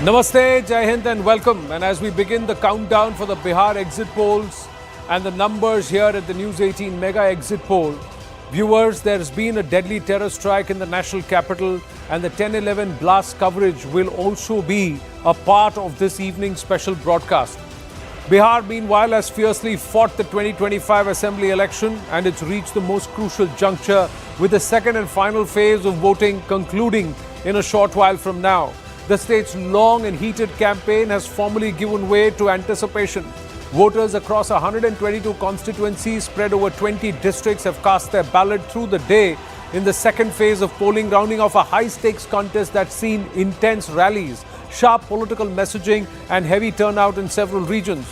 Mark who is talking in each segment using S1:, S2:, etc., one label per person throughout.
S1: Namaste, Jai Hind and welcome. And as we begin the countdown for the Bihar exit polls and the numbers here at the News 18 mega exit poll, viewers, there's been a deadly terror strike in the national capital and the 10-11 blast coverage will also be a part of this evening's special broadcast. Bihar, meanwhile, has fiercely fought the 2025 Assembly election and it's reached the most crucial juncture with the second and final phase of voting concluding in a short while from now. The state's long and heated campaign has formally given way to anticipation. Voters across 122 constituencies spread over 20 districts have cast their ballot through the day in the second phase of polling, rounding off a high-stakes contest that's seen intense rallies, sharp political messaging and heavy turnout in several regions.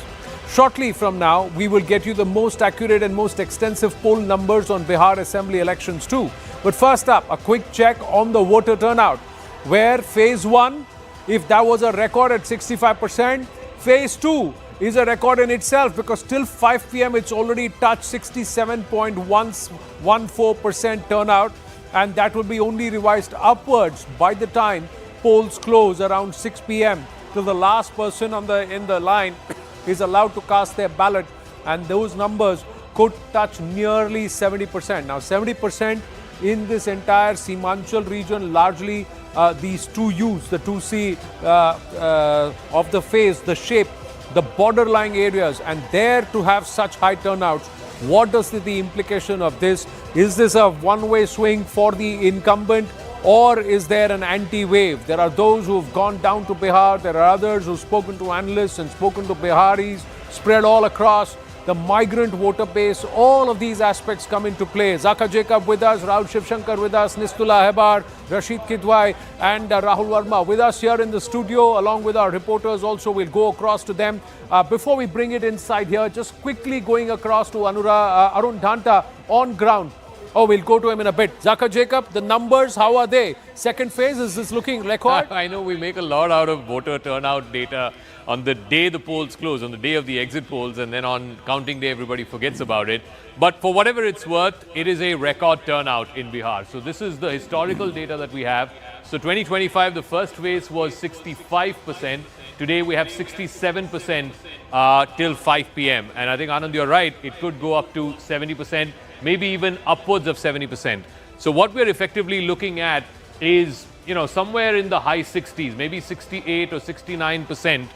S1: Shortly from now, we will get you the most accurate and most extensive poll numbers on Bihar Assembly elections too. But first up, a quick check on the voter turnout, where phase 1, if that was a record at 65%, phase 2 is a record in itself because till 5 p.m. it's already touched 67.14% turnout, and that will be only revised upwards by the time polls close around 6 p.m. till the last person in the line is allowed to cast their ballot, and those numbers could touch nearly 70%. Now 70% in this entire Semanchal region, largely these two U's, the 2C of the phase, the shape, the borderline areas, and there to have such high turnouts, what does the implication of this? Is this a one-way swing for the incumbent, or is there an anti-wave? There are those who have gone down to Bihar, there are others who've spoken to analysts and spoken to Biharis, spread all across the migrant voter base. All of these aspects come into play. Zaka Jacob with us, Rahul Shivshankar with us, Nistula Hebar, Rashid Kidwai and Rahul Verma with us here in the studio, along with our reporters also. We'll go across to them. Before we bring it inside here, just quickly going across to Arun Dhanta on ground. Oh, we'll go to him in a bit. Zaka Jacob, the numbers, how are they? Second phase, is this looking record?
S2: I know we make a lot out of voter turnout data on the day the polls close, on the day of the exit polls, and then on counting day everybody forgets about it. But for whatever it's worth, it is a record turnout in Bihar. So this is the historical data that we have. So 2025, the first phase was 65%. Today we have 67% till 5 p.m. And I think, Anand, you're right, it could go up to 70%, maybe even upwards of 70%. So what we're effectively looking at is, somewhere in the high 60s, maybe 68 or 69%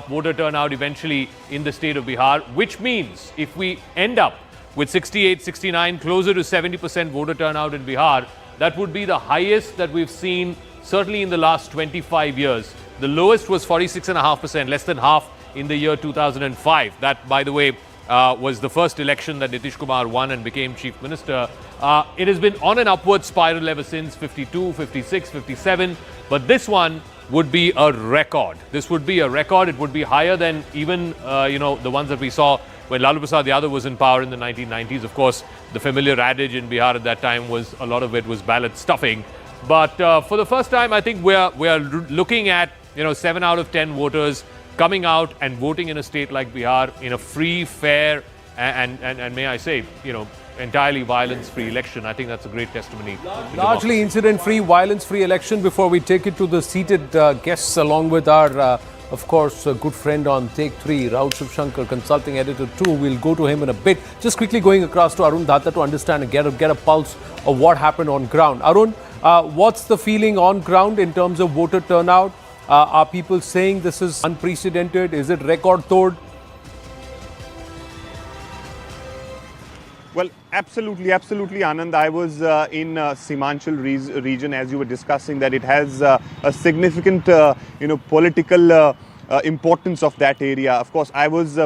S2: voter turnout eventually in the state of Bihar, which means if we end up with 68, 69, closer to 70% voter turnout in Bihar, that would be the highest that we've seen certainly in the last 25 years. The lowest was 46.5%, less than half in the year 2005. That, by the way, was the first election that Nitish Kumar won and became chief minister. It has been on an upward spiral ever since, 52, 56, 57. But this one would be a record. This would be a record. It would be higher than even, the ones that we saw when Lalu Prasad Yadav was in power in the 1990s. Of course, the familiar adage in Bihar at that time was a lot of it was ballot stuffing. But for the first time, I think we are looking at, 7 out of 10 voters coming out and voting in a state like Bihar in a free, fair, and may I say, entirely violence-free election. I think that's a great testimony.
S1: Largely incident-free, violence-free election. Before we take it to the seated guests, along with our, of course, good friend on Take 3, Rahul Shivshankar, consulting editor 2. We'll go to him in a bit. Just quickly going across to Arun Dhata to understand and get a pulse of what happened on ground. Arun, what's the feeling on ground in terms of voter turnout? Are people saying this is unprecedented? Is it record tod?
S3: Well, absolutely, Anand. I was in Semanchal region, as you were discussing, that it has a significant, political importance of that area. Of course, I was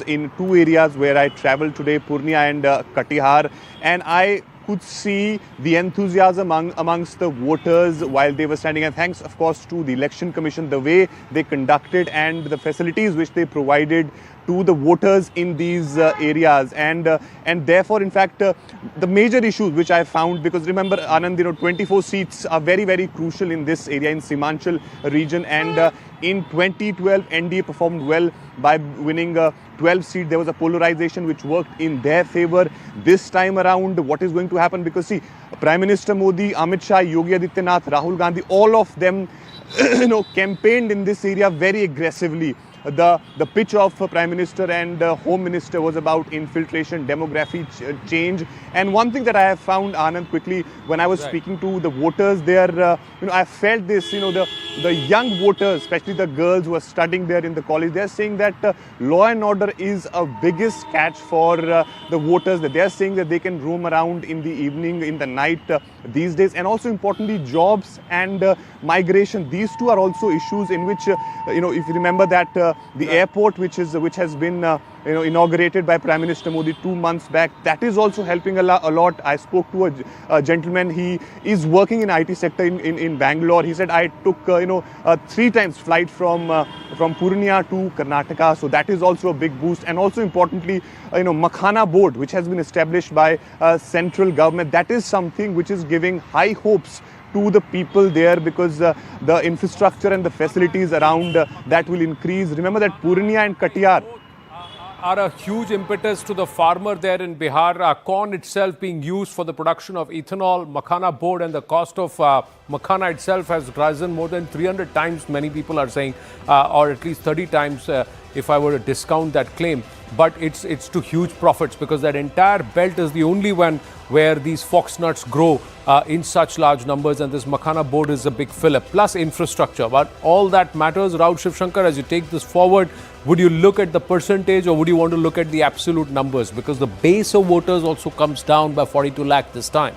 S3: in two areas where I traveled today, Purnia and Katihar, and I could see the enthusiasm amongst the voters while they were standing. And thanks, of course, to the Election Commission, the way they conducted and the facilities which they provided to the voters in these areas, and therefore, in fact, the major issues which I found, because remember, Anand, 24 seats are very, very crucial in this area, in Simanchal region, and in 2012, NDA performed well by winning 12 seats. There was a polarization which worked in their favor. This time around, what is going to happen? Because see, Prime Minister Modi, Amit Shah, Yogi Adityanath, Rahul Gandhi, all of them, campaigned in this area very aggressively. The pitch of Prime Minister and Home Minister was about infiltration, demography change. And one thing that I have found, Anand, quickly, when I was speaking to the voters there, I felt this, the young voters, especially the girls who are studying there in the college, they're saying that law and order is a biggest catch for the voters. That they're saying that they can roam around in the evening, in the night these days. And also importantly, jobs and migration. These two are also issues in which, if you remember that the airport which has been inaugurated by Prime Minister Modi 2 months back, that is also helping a lot. I spoke to a gentleman. He is working in IT sector in Bangalore. He said, I took 3 times flight from Purnia to Karnataka, so that is also a big boost. And also importantly, Makhana board, which has been established by central government, that is something which is giving high hopes to the people there, because the infrastructure and the facilities around that will increase. Remember that Purnia and Katiyar
S1: are a huge impetus to the farmer there in Bihar. Corn itself being used for the production of ethanol, Makhana board, and the cost of Makhana itself has risen more than 300 times, many people are saying, or at least 30 times if I were to discount that claim. But it's to huge profits, because that entire belt is the only one where these foxnuts grow in such large numbers, and this Makhana board is a big fillip, plus infrastructure. But all that matters. Rahul Shivshankar, as you take this forward, would you look at the percentage, or would you want to look at the absolute numbers? Because the base of voters also comes down by 42 lakh this time.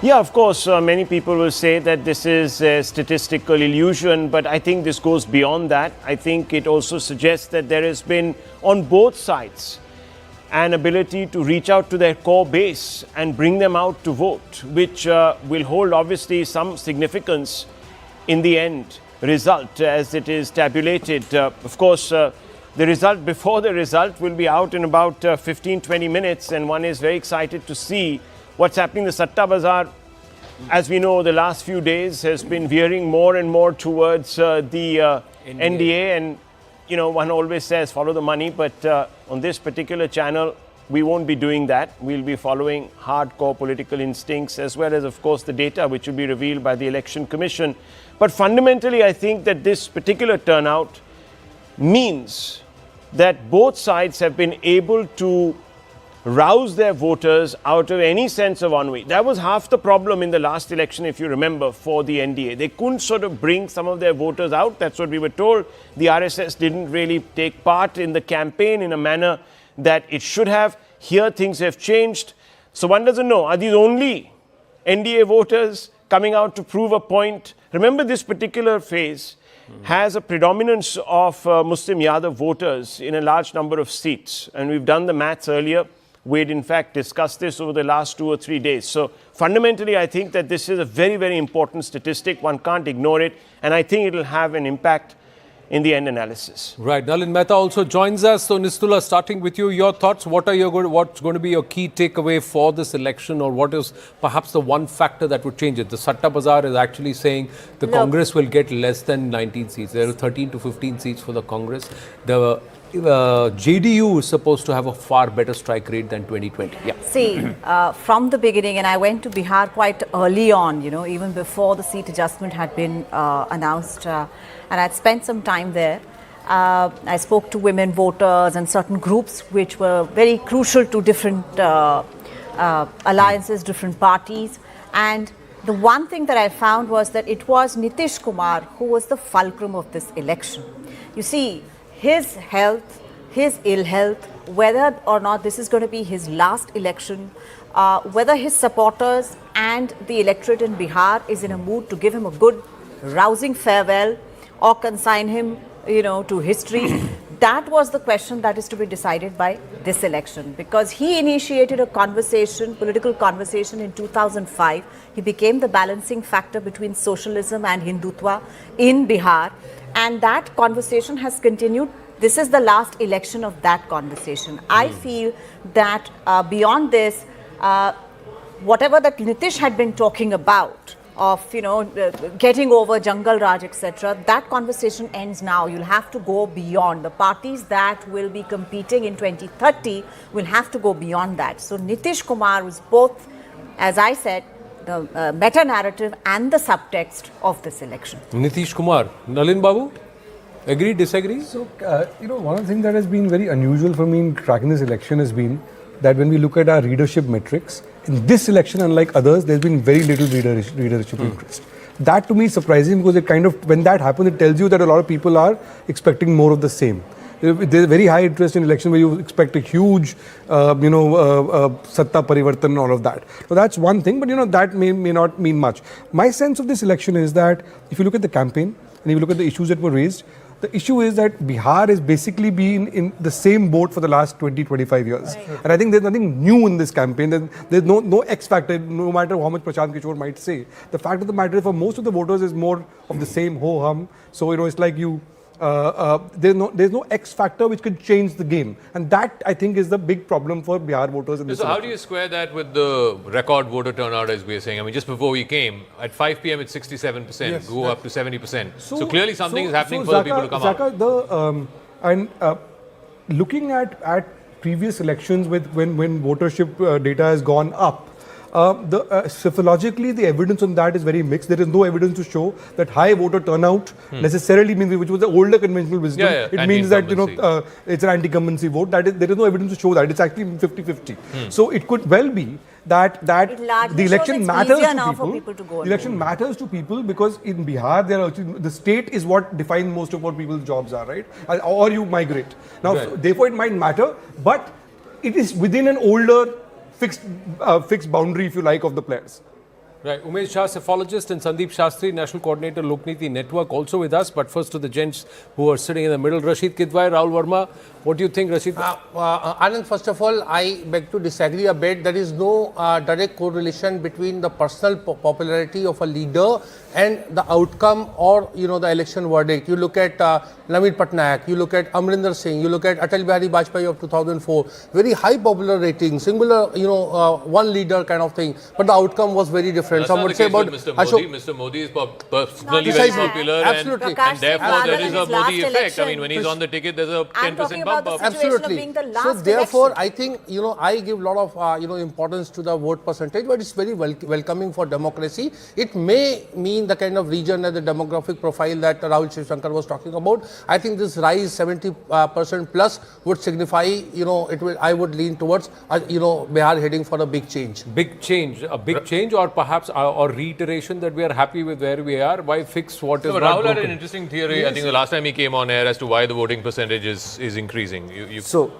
S4: Yeah, of course, many people will say that this is a statistical illusion, but I think this goes beyond that. I think it also suggests that there has been, on both sides, an ability to reach out to their core base and bring them out to vote, which will hold obviously some significance in the end result as it is tabulated. Of course, the result before the result will be out in about 15-20 minutes, and one is very excited to see what's happening. The Satta Bazaar, as we know, the last few days has been veering more and more towards the NDA, and one always says follow the money, but on this particular channel we won't be doing that. We'll be following hardcore political instincts, as well as, of course, the data which will be revealed by the Election Commission. But fundamentally, I think that this particular turnout means that both sides have been able to rouse their voters out of any sense of ennui. That was half the problem in the last election, if you remember, for the NDA. They couldn't sort of bring some of their voters out. That's what we were told. The RSS didn't really take part in the campaign in a manner that it should have. Here things have changed. So one doesn't know, are these only NDA voters coming out to prove a point? Remember, this particular phase has a predominance of Muslim Yadav voters in a large number of seats. And we've done the maths earlier. We'd in fact discussed this over the last 2 or 3 days. So fundamentally, I think that this is a very, very important statistic. One can't ignore it. And I think it will have an impact in the end analysis.
S1: Right. Nalin Mehta also joins us. So Nistula, starting with you, your thoughts. What's going to be your key takeaway for this election, or what is perhaps the one factor that would change it? The Satta Bazaar is actually saying the Congress will get less than 19 seats. There are 13 to 15 seats for the Congress. The JDU is supposed to have a far better strike rate than 2020. Yeah.
S5: See, from the beginning, and I went to Bihar quite early on, even before the seat adjustment had been announced, and I'd spent some time there. I spoke to women voters and certain groups which were very crucial to different alliances, different parties. And the one thing that I found was that it was Nitish Kumar who was the fulcrum of this election. You see, his health, his ill health, whether or not this is going to be his last election, whether his supporters and the electorate in Bihar is in a mood to give him a good, rousing farewell or consign him, to history. That was the question that is to be decided by this election, because he initiated a conversation, political conversation in 2005. He became the balancing factor between socialism and Hindutva in Bihar. And that conversation has continued this is the last election of that conversation. I feel that beyond this, whatever that Nitish had been talking about, of getting over Jungle Raj, etc., that conversation ends now. You'll have to go beyond. The parties that will be competing in 2030 will have to go beyond that. So Nitish Kumar was both, as I said, the meta narrative and the subtext of this election.
S1: Nitish Kumar, Nalin Babu, agree, disagree?
S6: So, one of the things that has been very unusual for me in tracking this election has been that when we look at our readership metrics, in this election, unlike others, there's been very little readership interest. That to me is surprising because it kind of, when that happens, it tells you that a lot of people are expecting more of the same. There's very high interest in election where you expect a huge, satta parivartan and all of that. So that's one thing, but that may not mean much. My sense of this election is that if you look at the campaign and if you look at the issues that were raised, the issue is that Bihar has basically been in the same boat for the last 20-25 years. Right. And I think there's nothing new in this campaign. There's no X factor, no matter how much Prashant Kishore might say. The fact of the matter is for most of the voters is more of the same ho-hum. So, it's like there's no X factor which could change the game. And that, I think, is the big problem for Bihar voters in this election.
S2: So how do you square that with the record voter turnout, as we were saying? I mean, just before we came, at 5 p.m. it's 67%,
S6: yes,
S2: go up to 70%. So clearly something is happening for the people to come out.
S6: Looking at previous elections when votership data has gone up, psychologically, the evidence on that is very mixed. There is no evidence to show that high voter turnout necessarily means, which was the older conventional wisdom. It means that it's an anti-incumbency vote. There is no evidence to show that. It's actually 50-50. So it could well be that the election matters to people. The election matters to people because in Bihar, the state is what defines most of what people's jobs are, right? Or you migrate. Now, therefore, it might matter, but it is within an older fixed boundary, if you like, of the players.
S1: Right. Umesh Shah, cephalogist, and Sandeep Shastri, National Coordinator, Lokniti Network, also with us. But first to the gents who are sitting in the middle. Rashid Kidwai, Rahul Verma. What do you think, Rashid?
S7: Anand, first of all, I beg to disagree a bit. There is no direct correlation between the personal popularity of a leader and the outcome or, the election verdict. You look at Naveen Patnaik, you look at Amrinder Singh, you look at Atal Bihari Vajpayee of 2004. Very high popular rating, singular, one leader kind of thing. But the outcome was very different. Some would say about
S2: Mr. Modi. Mr. Modi is personally very popular,
S7: absolutely.
S2: And therefore there is a Modi effect. I mean, when he's on the ticket, there's a 10% bump up.
S7: Absolutely. So therefore, I think I give a lot of importance to the vote percentage, but it's very welcoming for democracy. It may mean the kind of region and the demographic profile that Rahul Shivshankar was talking about. I think this rise 70% plus would signify, I would lean towards Bihar heading for a big change.
S1: Big change, a big change, or perhaps or reiteration that we are happy with where we are. Why fix what is not
S2: Rahul
S1: broken?
S2: had an interesting theory. I think the last time he came on air as to why the voting percentage is increasing.
S8: So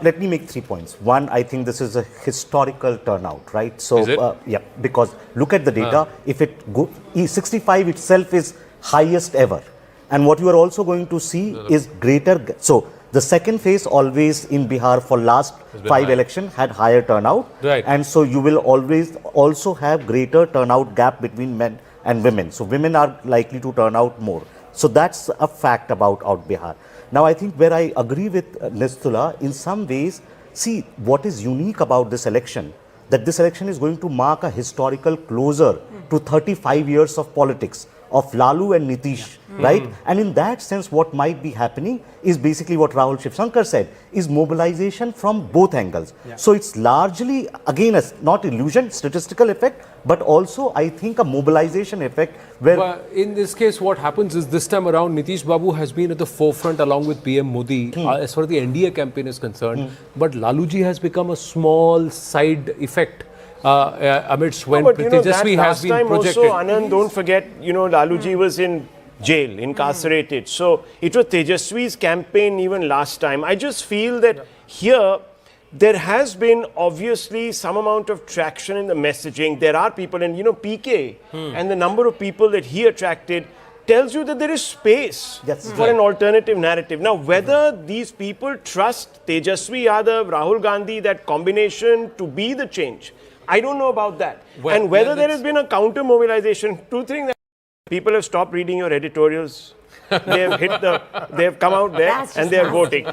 S8: let me make 3 points. One, I think this is a historical turnout, right? So
S2: is it?
S8: Yeah, because look at the data. If it go, 65 itself is highest ever, and what you are also going to see is greater. So the second phase always in Bihar for last 5 elections had higher turnout,
S1: right?
S8: And so you will always also have greater turnout gap between men and women. So women are likely to turn out more. So that's a fact about Bihar. Now, I think where I agree with Nistula, in some ways, see what is unique about this election, that this election is going to mark a historical closure to 35 years of politics of Lalu and Nitish, right? And in that sense, what might be happening is basically what Rahul Shivshankar said, is mobilization from both angles. So it's largely, again, not illusion, statistical effect, but also, I think, a mobilization effect where...
S1: But in this case, what happens is this time around, Nitish Babu has been at the forefront along with PM Modi as far as the NDA campaign is concerned. But Laluji has become a small side effect. Amidst when Tejashwi has been projected.
S4: Also, Anand, don't forget, Laluji was in jail, incarcerated. So it was Tejashwi's campaign even last time. I just feel that here, there has been obviously some amount of traction in the messaging. There are people, and PK and the number of people that he attracted tells you that there is space for an alternative narrative. Now, whether these people trust Tejashwi Yadav, Rahul Gandhi, that combination to be the change, I don't know about that. And whether there has been a counter mobilization, 2 things that people have stopped reading your editorials. they have come out there
S5: That's
S4: and
S5: just
S4: they are voting.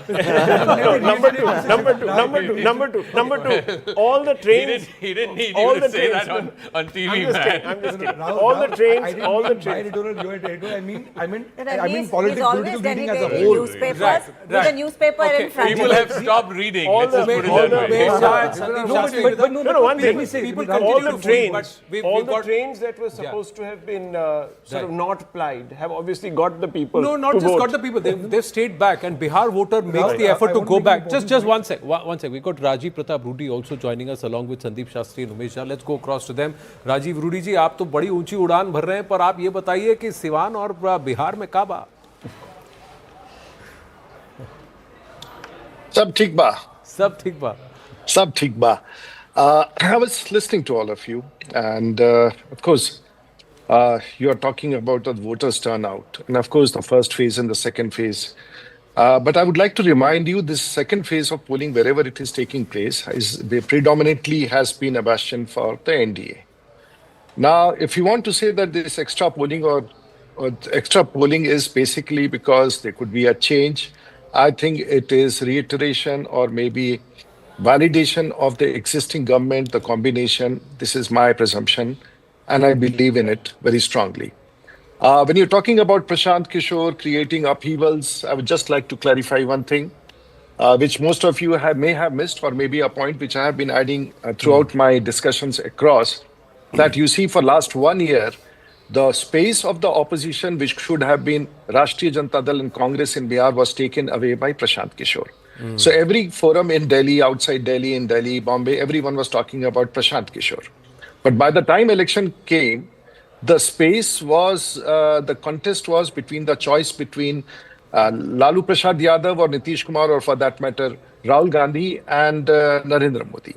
S4: Number two, all the trains.
S2: He didn't need
S4: all
S2: you to
S4: the
S2: say
S4: trains-
S2: that on TV,
S4: I'm just
S2: man.
S4: kidding. I'm just kidding.
S6: Rahul,
S4: All the
S6: Rahul,
S4: trains,
S6: I didn't
S4: all the
S6: mean my
S4: trains.
S6: editorial, your editorial. I mean
S5: He's
S6: political
S5: always
S6: reading as a
S5: dedicated
S6: whole.
S5: newspapers with
S1: Right.
S5: a newspaper
S1: Okay,
S5: in front
S2: People
S5: of
S2: have
S5: him.
S2: stopped reading.
S4: All
S2: Let's
S4: the-
S2: just put it
S4: all
S2: that
S4: the-
S2: way.
S4: all
S6: No,
S4: one thing.
S1: People
S6: Rahul,
S4: All the
S1: continue to
S4: trains,
S1: but we've
S4: all the
S1: got-
S4: trains that were supposed to have been sort of
S1: Right.
S4: not plied have obviously got the people.
S1: No, not
S4: to
S1: just
S4: vote.
S1: got the people. They've stayed back, and Bihar voter makes the
S6: I
S1: effort to
S6: want to
S1: go
S6: make
S1: back.
S6: an
S1: Just
S6: important
S1: one sec. One sec. We've got Rajiv Pratap Rudy also joining us along with Sandeep Shastri and Umesh Jha. Let's go across to them. Rajiv Rudy जी, आप तो बड़ी ऊंची उड़ान भर रहे हैं, पर आप ये बताइए कि सिवान और बिहार में कब आ?
S9: Sab ठीक बा.
S1: सब ठीक बा.
S9: Sab ठीक बा. I was listening to all of you, and of course, you are talking about the voters' turnout, and of course, the first phase and the second phase. But I would like to remind you, this second phase of polling, wherever it is taking place, predominantly has been a bastion for the NDA. Now, if you want to say that this extra polling or extra polling is basically because there could be a change, I think it is reiteration or maybe validation of the existing government, the combination. This is my presumption, and I believe in it very strongly. When you're talking about Prashant Kishore creating upheavals, I would just like to clarify one thing, which most of you may have missed, or maybe a point which I have been adding throughout my discussions across, that you see for last 1 year, the space of the opposition, which should have been Rashtriya Janata Dal and Congress in Bihar, was taken away by Prashant Kishore. So every forum in Delhi, outside Delhi, in Delhi, Bombay, everyone was talking about Prashant Kishore. But by the time election came, the space was, the contest was between the choice between Lalu Prasad Yadav or Nitish Kumar, or for that matter, Rahul Gandhi and Narendra Modi.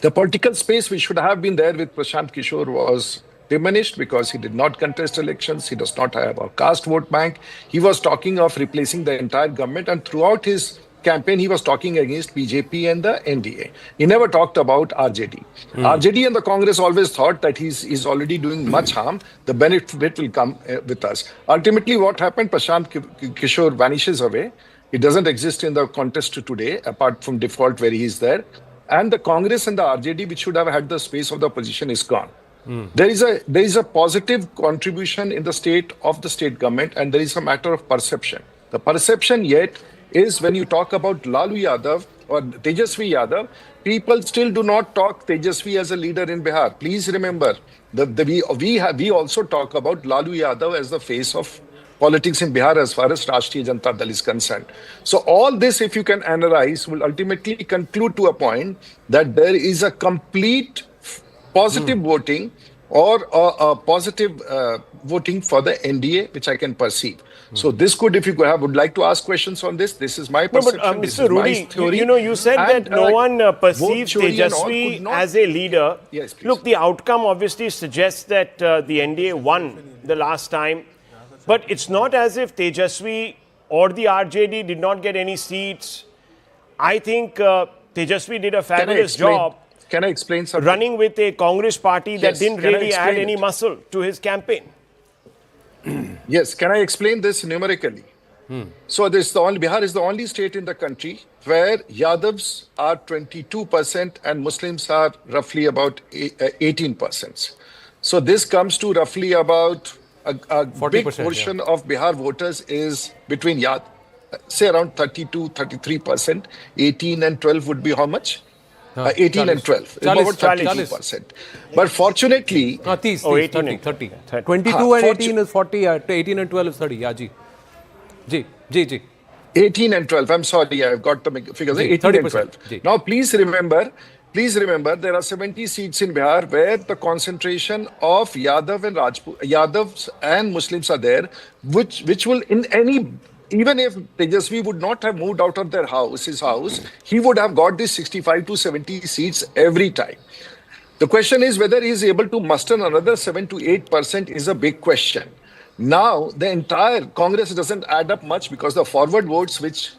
S9: The political space which should have been there with Prashant Kishore was diminished because he did not contest elections. He does not have a caste vote bank. He was talking of replacing the entire government, and throughout his campaign, he was talking against BJP and the NDA. He never talked about RJD. RJD and the Congress always thought that he's already doing much harm. The benefit will come with us. Ultimately, what happened? Prashant Kishore vanishes away. He doesn't exist in the contest today, apart from default where he is there. And the Congress and the RJD, which should have had the space of the opposition, is gone. There is a positive contribution in the state of the state government, and there is a matter of perception. The perception yet is when you talk about Lalu Yadav or Tejashwi Yadav, people still do not talk Tejashwi as a leader in Bihar. Please remember, we also talk about Lalu Yadav as the face of politics in Bihar as far as Rashtriya Janata Dal is concerned. So all this, if you can analyze, will ultimately conclude to a point that there is a complete positive voting or a positive voting for the NDA, which I can perceive. So this could, if you would like to ask questions on this, this is my perception.
S4: No, but
S9: this
S4: Mr.
S9: is my
S4: Rudy,
S9: theory.
S4: you said
S9: And,
S4: that no one perceives
S9: vote theory and all could
S4: Tejashwi
S9: not-
S4: as a leader.
S9: Yes, please.
S4: Look, the outcome obviously suggests that the NDA won the last time. But it's not as if Tejashwi or the RJD did not get any seats. I think Tejashwi did a fabulous job
S9: Can I explain something?
S4: running with a Congress party that
S9: Yes,
S4: didn't
S9: can I
S4: really add
S9: explain
S4: any
S9: it?
S4: muscle to his campaign.
S9: Yes, can I explain this numerically? So Bihar is the only state in the country where Yadavs are 22% and Muslims are roughly about 18%. So this comes to roughly about a big
S1: 40%,
S9: portion of Bihar voters is between say around 32-33%. 18 and 12 would be how much? 18 and 12. About 32%. But fortunately,
S1: 30,
S4: 18
S1: 30.
S4: and
S1: 22 and 18 is 40, 18 and 12 is 30. Yeah, ji.
S9: 18 and 12. I'm sorry, I've got the figures. 18 and 12.
S1: Ji.
S9: Now, please remember, there are 70 seats in Bihar where the concentration of Yadavs and Muslims are there, which will even if Tejashwi would not have moved out of his house, he would have got these 65 to 70 seats every time. The question is whether he is able to muster another 7 to 8% is a big question. Now, the entire Congress doesn't add up much because the forward votes, which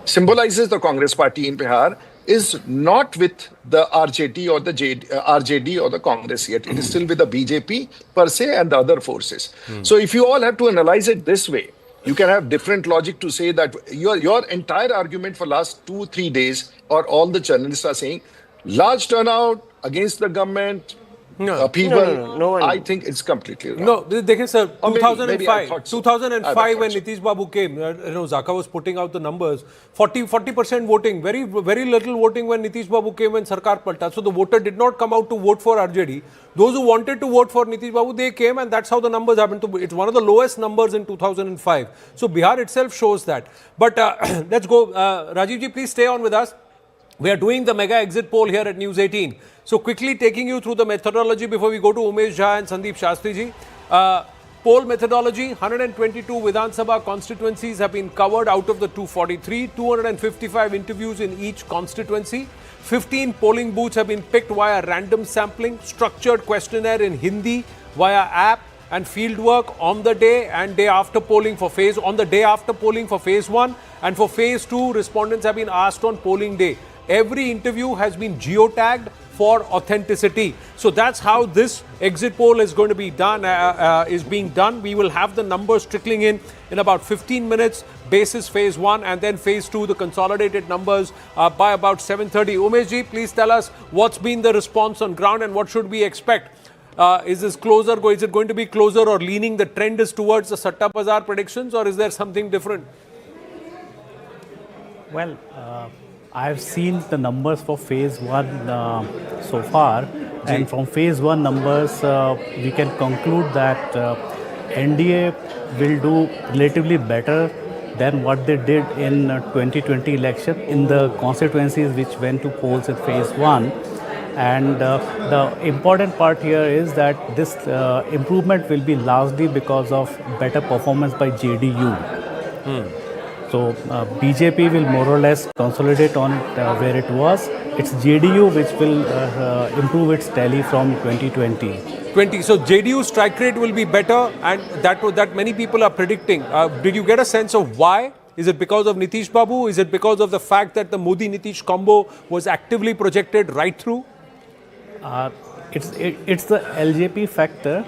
S9: symbolizes the Congress party in Bihar, is not with the RJD or the RJD or the Congress yet. It is still with the BJP per se and the other forces. So if you all have to analyze it this way, You can have different logic to say that your entire argument for last 2-3 days, or all the journalists are saying, large turnout against the government, people.
S4: No,
S9: I think it's completely wrong.
S1: No, देखिए sir,
S9: Or maybe I
S1: 2005,
S9: thought so.
S1: 2005 when
S9: I thought so.
S1: Nitish Babu came, Zaka was putting out the numbers, 40% voting, very little voting when Nitish Babu came when Sarkar palta. So the voter did not come out to vote for RJD. Those who wanted to vote for Nitish Babu, they came, and that's how the numbers happened. It's one of the lowest numbers in 2005. So Bihar itself shows that. But let's go. Rajiv ji, please stay on with us. We are doing the mega exit poll here at News 18. So quickly taking you through the methodology before we go to Umesh Jha and Sandeep Shastri ji. Poll methodology, 122 Vidhan Sabha constituencies have been covered out of the 243, 255 interviews in each constituency. 15 polling booths have been picked via random sampling, structured questionnaire in Hindi via app, and field work on the day and day after polling for phase, on the day after polling for phase 1, and for phase 2, respondents have been asked on polling day. Every interview has been geotagged for authenticity. So that's how this exit poll is going to be done, is being done. We will have the numbers trickling in about 15 minutes, basis phase 1, and then phase 2, the consolidated numbers by about 7:30. Umesh ji, please tell us what's been the response on ground and what should we expect? Is this closer? Is it going to be closer or leaning? The trend is towards the Satta Bazaar predictions, or is there something different?
S10: Well, I've seen the numbers for phase 1 so far, and from phase 1 numbers, we can conclude that NDA will do relatively better than what they did in 2020 election in the constituencies which went to polls in phase 1. And the important part here is that this improvement will be largely because of better performance by JDU. So BJP will more or less consolidate on where it was. It's JDU which will improve its tally from 2020.
S1: So JDU strike rate will be better, and that many people are predicting. Did you get a sense of why? Is it because of Nitish Babu? Is it because of the fact that the Modi-Nitish combo was actively projected right through?
S10: It's the LJP factor.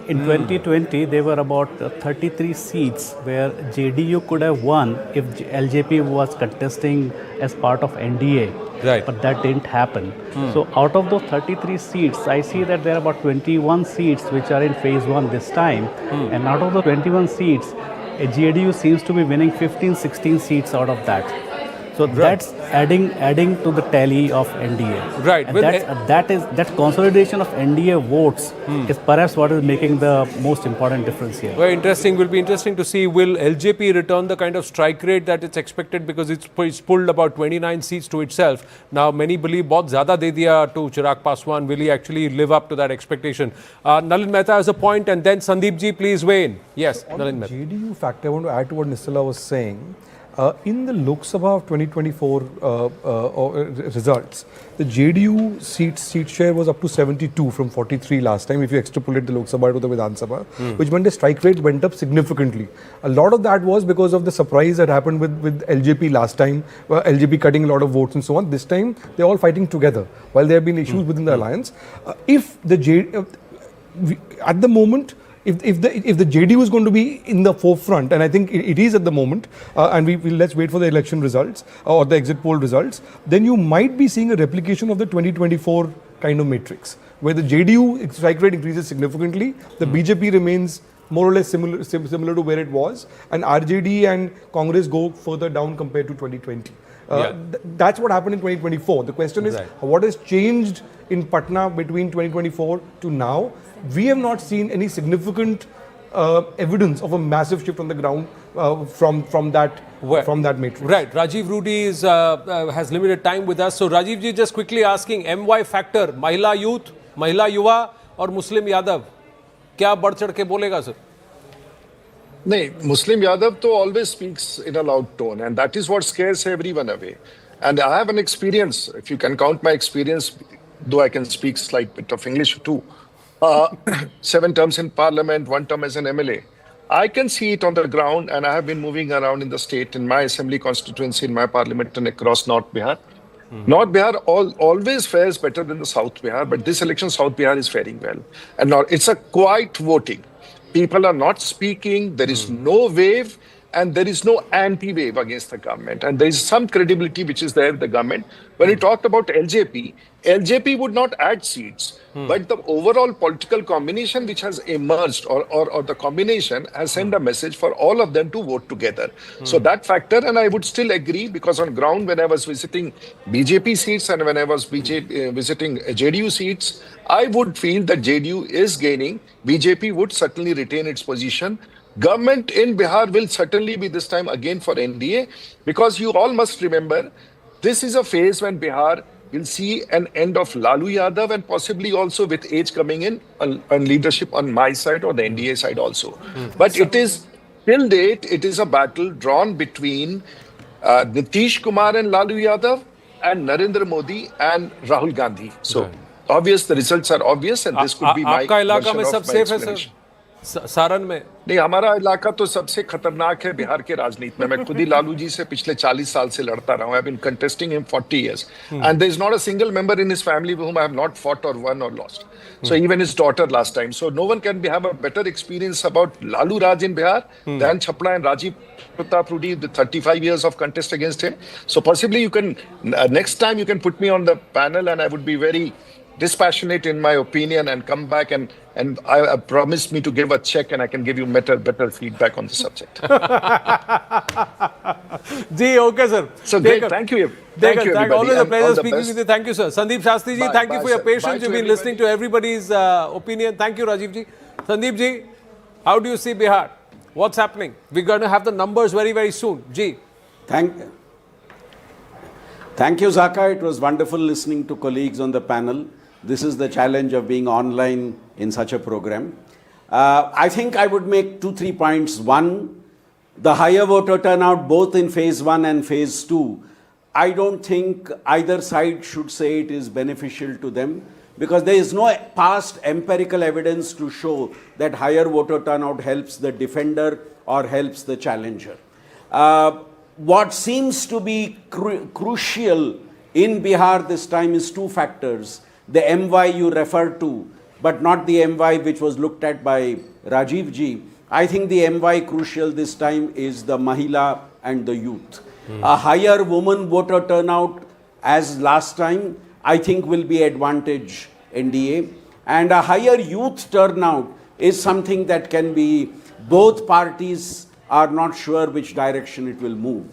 S10: In 2020, there were about 33 seats where JDU could have won if LJP was contesting as part of NDA.
S1: Right.
S10: But that didn't happen. So out of those 33 seats, I see that there are about 21 seats which are in phase 1 this time. And out of the 21 seats, JDU seems to be winning 15-16 seats out of that. So that's adding to the tally of NDA.
S1: Right.
S10: And that consolidation of NDA votes is perhaps what is making the most important difference here.
S1: Very interesting. Will be interesting to see, will LJP return the kind of strike rate that it's expected, because it's pulled about 29 seats to itself. Now many believe bahut zyada de diya to Chirag Paswan. Will he actually live up to that expectation? Nalin Mehta has a point, and then Sandeep ji, please weigh in. Yes,
S6: on
S1: Nalin
S6: the
S1: Mehta.
S6: JDU factor, I want to add to what Nisala was saying. In the Lok Sabha of 2024 results, the JDU seat share was up to 72 from 43 last time, if you extrapolate the Lok Sabha to the Vidhan Sabha, which meant the strike rate went up significantly. A lot of that was because of the surprise that happened with LJP last time, LJP cutting a lot of votes and so on. This time, they're all fighting together, while there have been issues within the alliance. At the moment, if the JDU is going to be in the forefront, and I think it is at the moment, and let's wait for the election results or the exit poll results, then you might be seeing a replication of the 2024 kind of matrix, where the JDU strike rate increases significantly, the BJP remains more or less similar to where it was, and RJD and Congress go further down compared to 2020. That's what happened in 2024. The question is, what has changed in Patna between 2024 to now? We have not seen any significant evidence of a massive shift on the ground from that matrix.
S1: Right. Rajiv Rudy has limited time with us. So Rajiv ji, just quickly asking, MY factor, Mahila youth, Mahila Yuva or Muslim Yadav? क्या बढ़ चढ़ के बोलेगा sir?
S9: No, Muslim Yadav to always speaks in a loud tone, and that is what scares everyone away. And I have an experience, if you can count my experience, though I can speak slight bit of English too. 7 terms in parliament, 1 term as an MLA. I can see it on the ground, and I have been moving around in the state, in my assembly constituency, in my parliament, and across North Bihar. North Bihar always fares better than the South Bihar, but this election South Bihar is faring well. And now it's a quiet voting. People are not speaking. There is no wave. And there is no anti-wave against the government. And there is some credibility which is there with the government. When we talked about LJP, LJP would not add seats. But the overall political combination which has emerged or the combination has sent a message for all of them to vote together. So that factor, and I would still agree, because on ground when I was visiting BJP seats and when I was visiting JDU seats, I would feel that JDU is gaining. BJP would certainly retain its position. Government in Bihar will certainly be this time again for NDA, because you all must remember, this is a phase when Bihar will see an end of Lalu Yadav, and possibly also with age coming in on leadership on my side or the NDA side also. But it is, till date, it is a battle drawn between Nitish Kumar and Lalu Yadav and Narendra Modi and Rahul Gandhi. So obvious, the results are obvious, and this could be my version of my explanation.
S1: Saran में
S9: नहीं, हमारा इलाका तो सबसे खतरनाक है बिहार के राजनीति में. मैं खुद ही लालू जी से पिछले 40 साल से लड़ता रहा हूं. I've been contesting him 40 years. And there is not a single member in his family with whom I have not fought or won or lost. So even his daughter last time. So no one can have a better experience about Lalu Raj in Bihar than Chapla and Rajiv Pratap Rudy, the 35 years of contest against him. So possibly you can, next time you can put me on the panel, and I would be very dispassionate in my opinion and come back, and I promised me to give a check, and I can give you better feedback on the subject.
S1: Ji, okay, sir.
S9: So great, thank you. Thank you, everybody.
S1: Always a pleasure speaking
S9: best.
S1: with you. Thank you, sir. Sandeep Shastri ji, thank you for your
S9: sir.
S1: patience.
S9: Bye
S1: You've been
S9: to
S1: listening to everybody's opinion. Thank you, Rajiv ji. Sandeep ji, how do you see Bihar? What's happening? We're going to have the numbers very, very soon. Ji.
S11: Thank you, Zaka. It was wonderful listening to colleagues on the panel. This is the challenge of being online in such a program. I think I would make 2-3 points. One, the higher voter turnout both in phase 1 and phase 2. I don't think either side should say it is beneficial to them, because there is no past empirical evidence to show that higher voter turnout helps the defender or helps the challenger. What seems to be crucial in Bihar this time is 2 factors. The MY you referred to, but not the MY which was looked at by Rajiv ji. I think the MY crucial this time is the Mahila and the youth. A higher woman voter turnout as last time, I think will be advantage NDA. And a higher youth turnout is something that can be, both parties are not sure which direction it will move.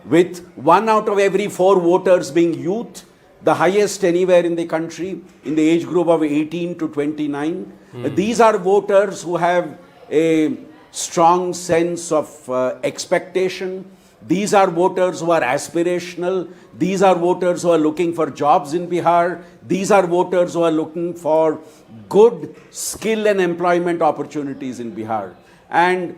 S11: With 1 out of every 4 voters being youth, the highest anywhere in the country, in the age group of 18 to 29. These are voters who have a strong sense of expectation. These are voters who are aspirational. These are voters who are looking for jobs in Bihar. These are voters who are looking for good skill and employment opportunities in Bihar. And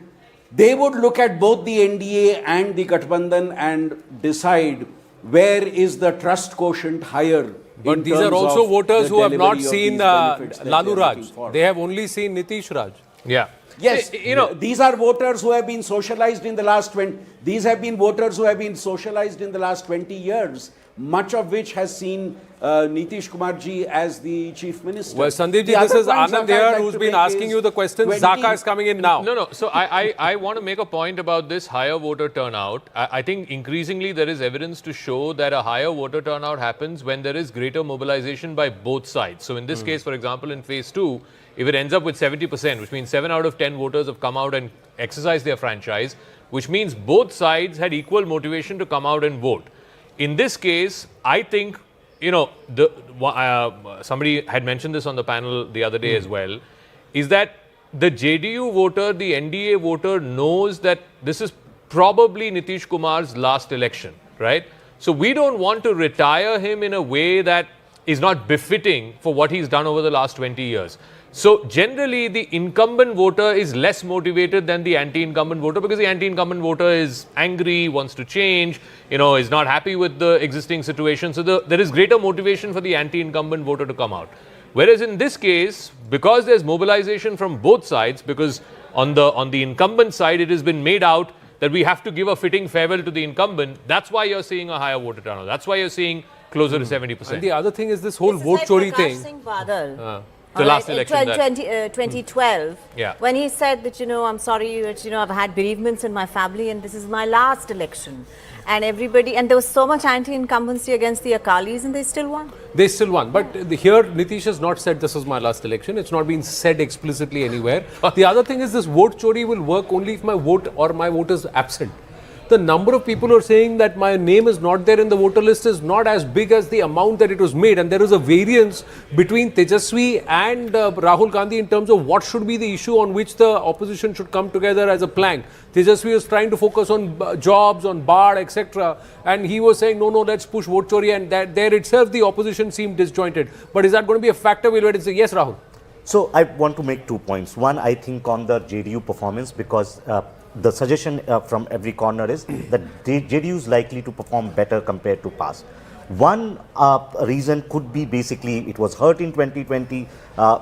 S11: they would look at both the NDA and the Gathbandhan and decide where is the trust quotient higher.
S1: But these are also voters who have not seen Lalu Raj. They have only seen Nitish Raj.
S2: Yeah.
S11: Yes, these are voters who have been socialized in the last 20. These have been voters who have been socialized in the last 20 years, much of which has seen Nitish Kumar ji as the chief minister.
S1: Well, Sandeep ji, this is Anand here who's been asking you the question. Zaka is coming in now.
S2: No. So I want to make a point about this higher voter turnout. I think increasingly there is evidence to show that a higher voter turnout happens when there is greater mobilization by both sides. So in this case, for example, in phase 2, if it ends up with 70%, which means 7 out of 10 voters have come out and exercised their franchise, which means both sides had equal motivation to come out and vote. In this case, I think, somebody had mentioned this on the panel the other day as well, is that the JDU voter, the NDA voter knows that this is probably Nitish Kumar's last election, right? So we don't want to retire him in a way that is not befitting for what he's done over the last 20 years. So generally, the incumbent voter is less motivated than the anti-incumbent voter, because the anti-incumbent voter is angry, wants to change, is not happy with the existing situation. So there is greater motivation for the anti-incumbent voter to come out. Whereas in this case, because there's mobilization from both sides, because on the incumbent side, it has been made out that we have to give a fitting farewell to the incumbent. That's why you're seeing a higher voter turnout. That's why you're seeing closer to 70%.
S1: And the other thing is this whole vote chori thing.
S2: The last election.
S5: 2012.
S2: Yeah.
S5: When he said that, I'm sorry, that, I've had bereavements in my family and this is my last election. And everybody, and there was so much anti-incumbency against the Akalis and they still won.
S1: They still won. But here, Nitish has not said this is my last election. It's not been said explicitly anywhere. The other thing is this vote chori will work only if my vote is absent. The number of people who are saying that my name is not there in the voter list is not as big as the amount that it was made. And there is a variance between Tejashwi and Rahul Gandhi in terms of what should be the issue on which the opposition should come together as a plank. Tejashwi was trying to focus on jobs, on BARD, etc. And he was saying, no, let's push vote chori. And that there itself, the opposition seemed disjointed. But is that going to be a factor? We'll wait and say, yes, Rahul.
S8: So I want to make 2 points. One, I think on the JDU performance, because the suggestion from every corner is that JDU is likely to perform better compared to past. One reason could be basically it was hurt in 2020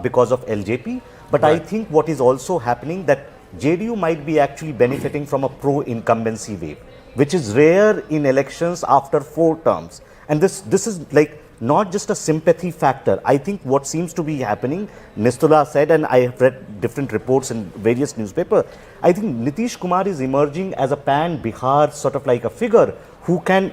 S8: because of LJP. But right. I think what is also happening that JDU might be actually benefiting from a pro-incumbency wave, which is rare in elections after 4 terms. And this is like not just a sympathy factor. I think what seems to be happening, Nistula said, and I have read different reports in various newspapers, I think Nitish Kumar is emerging as a pan-Bihar sort of like a figure who can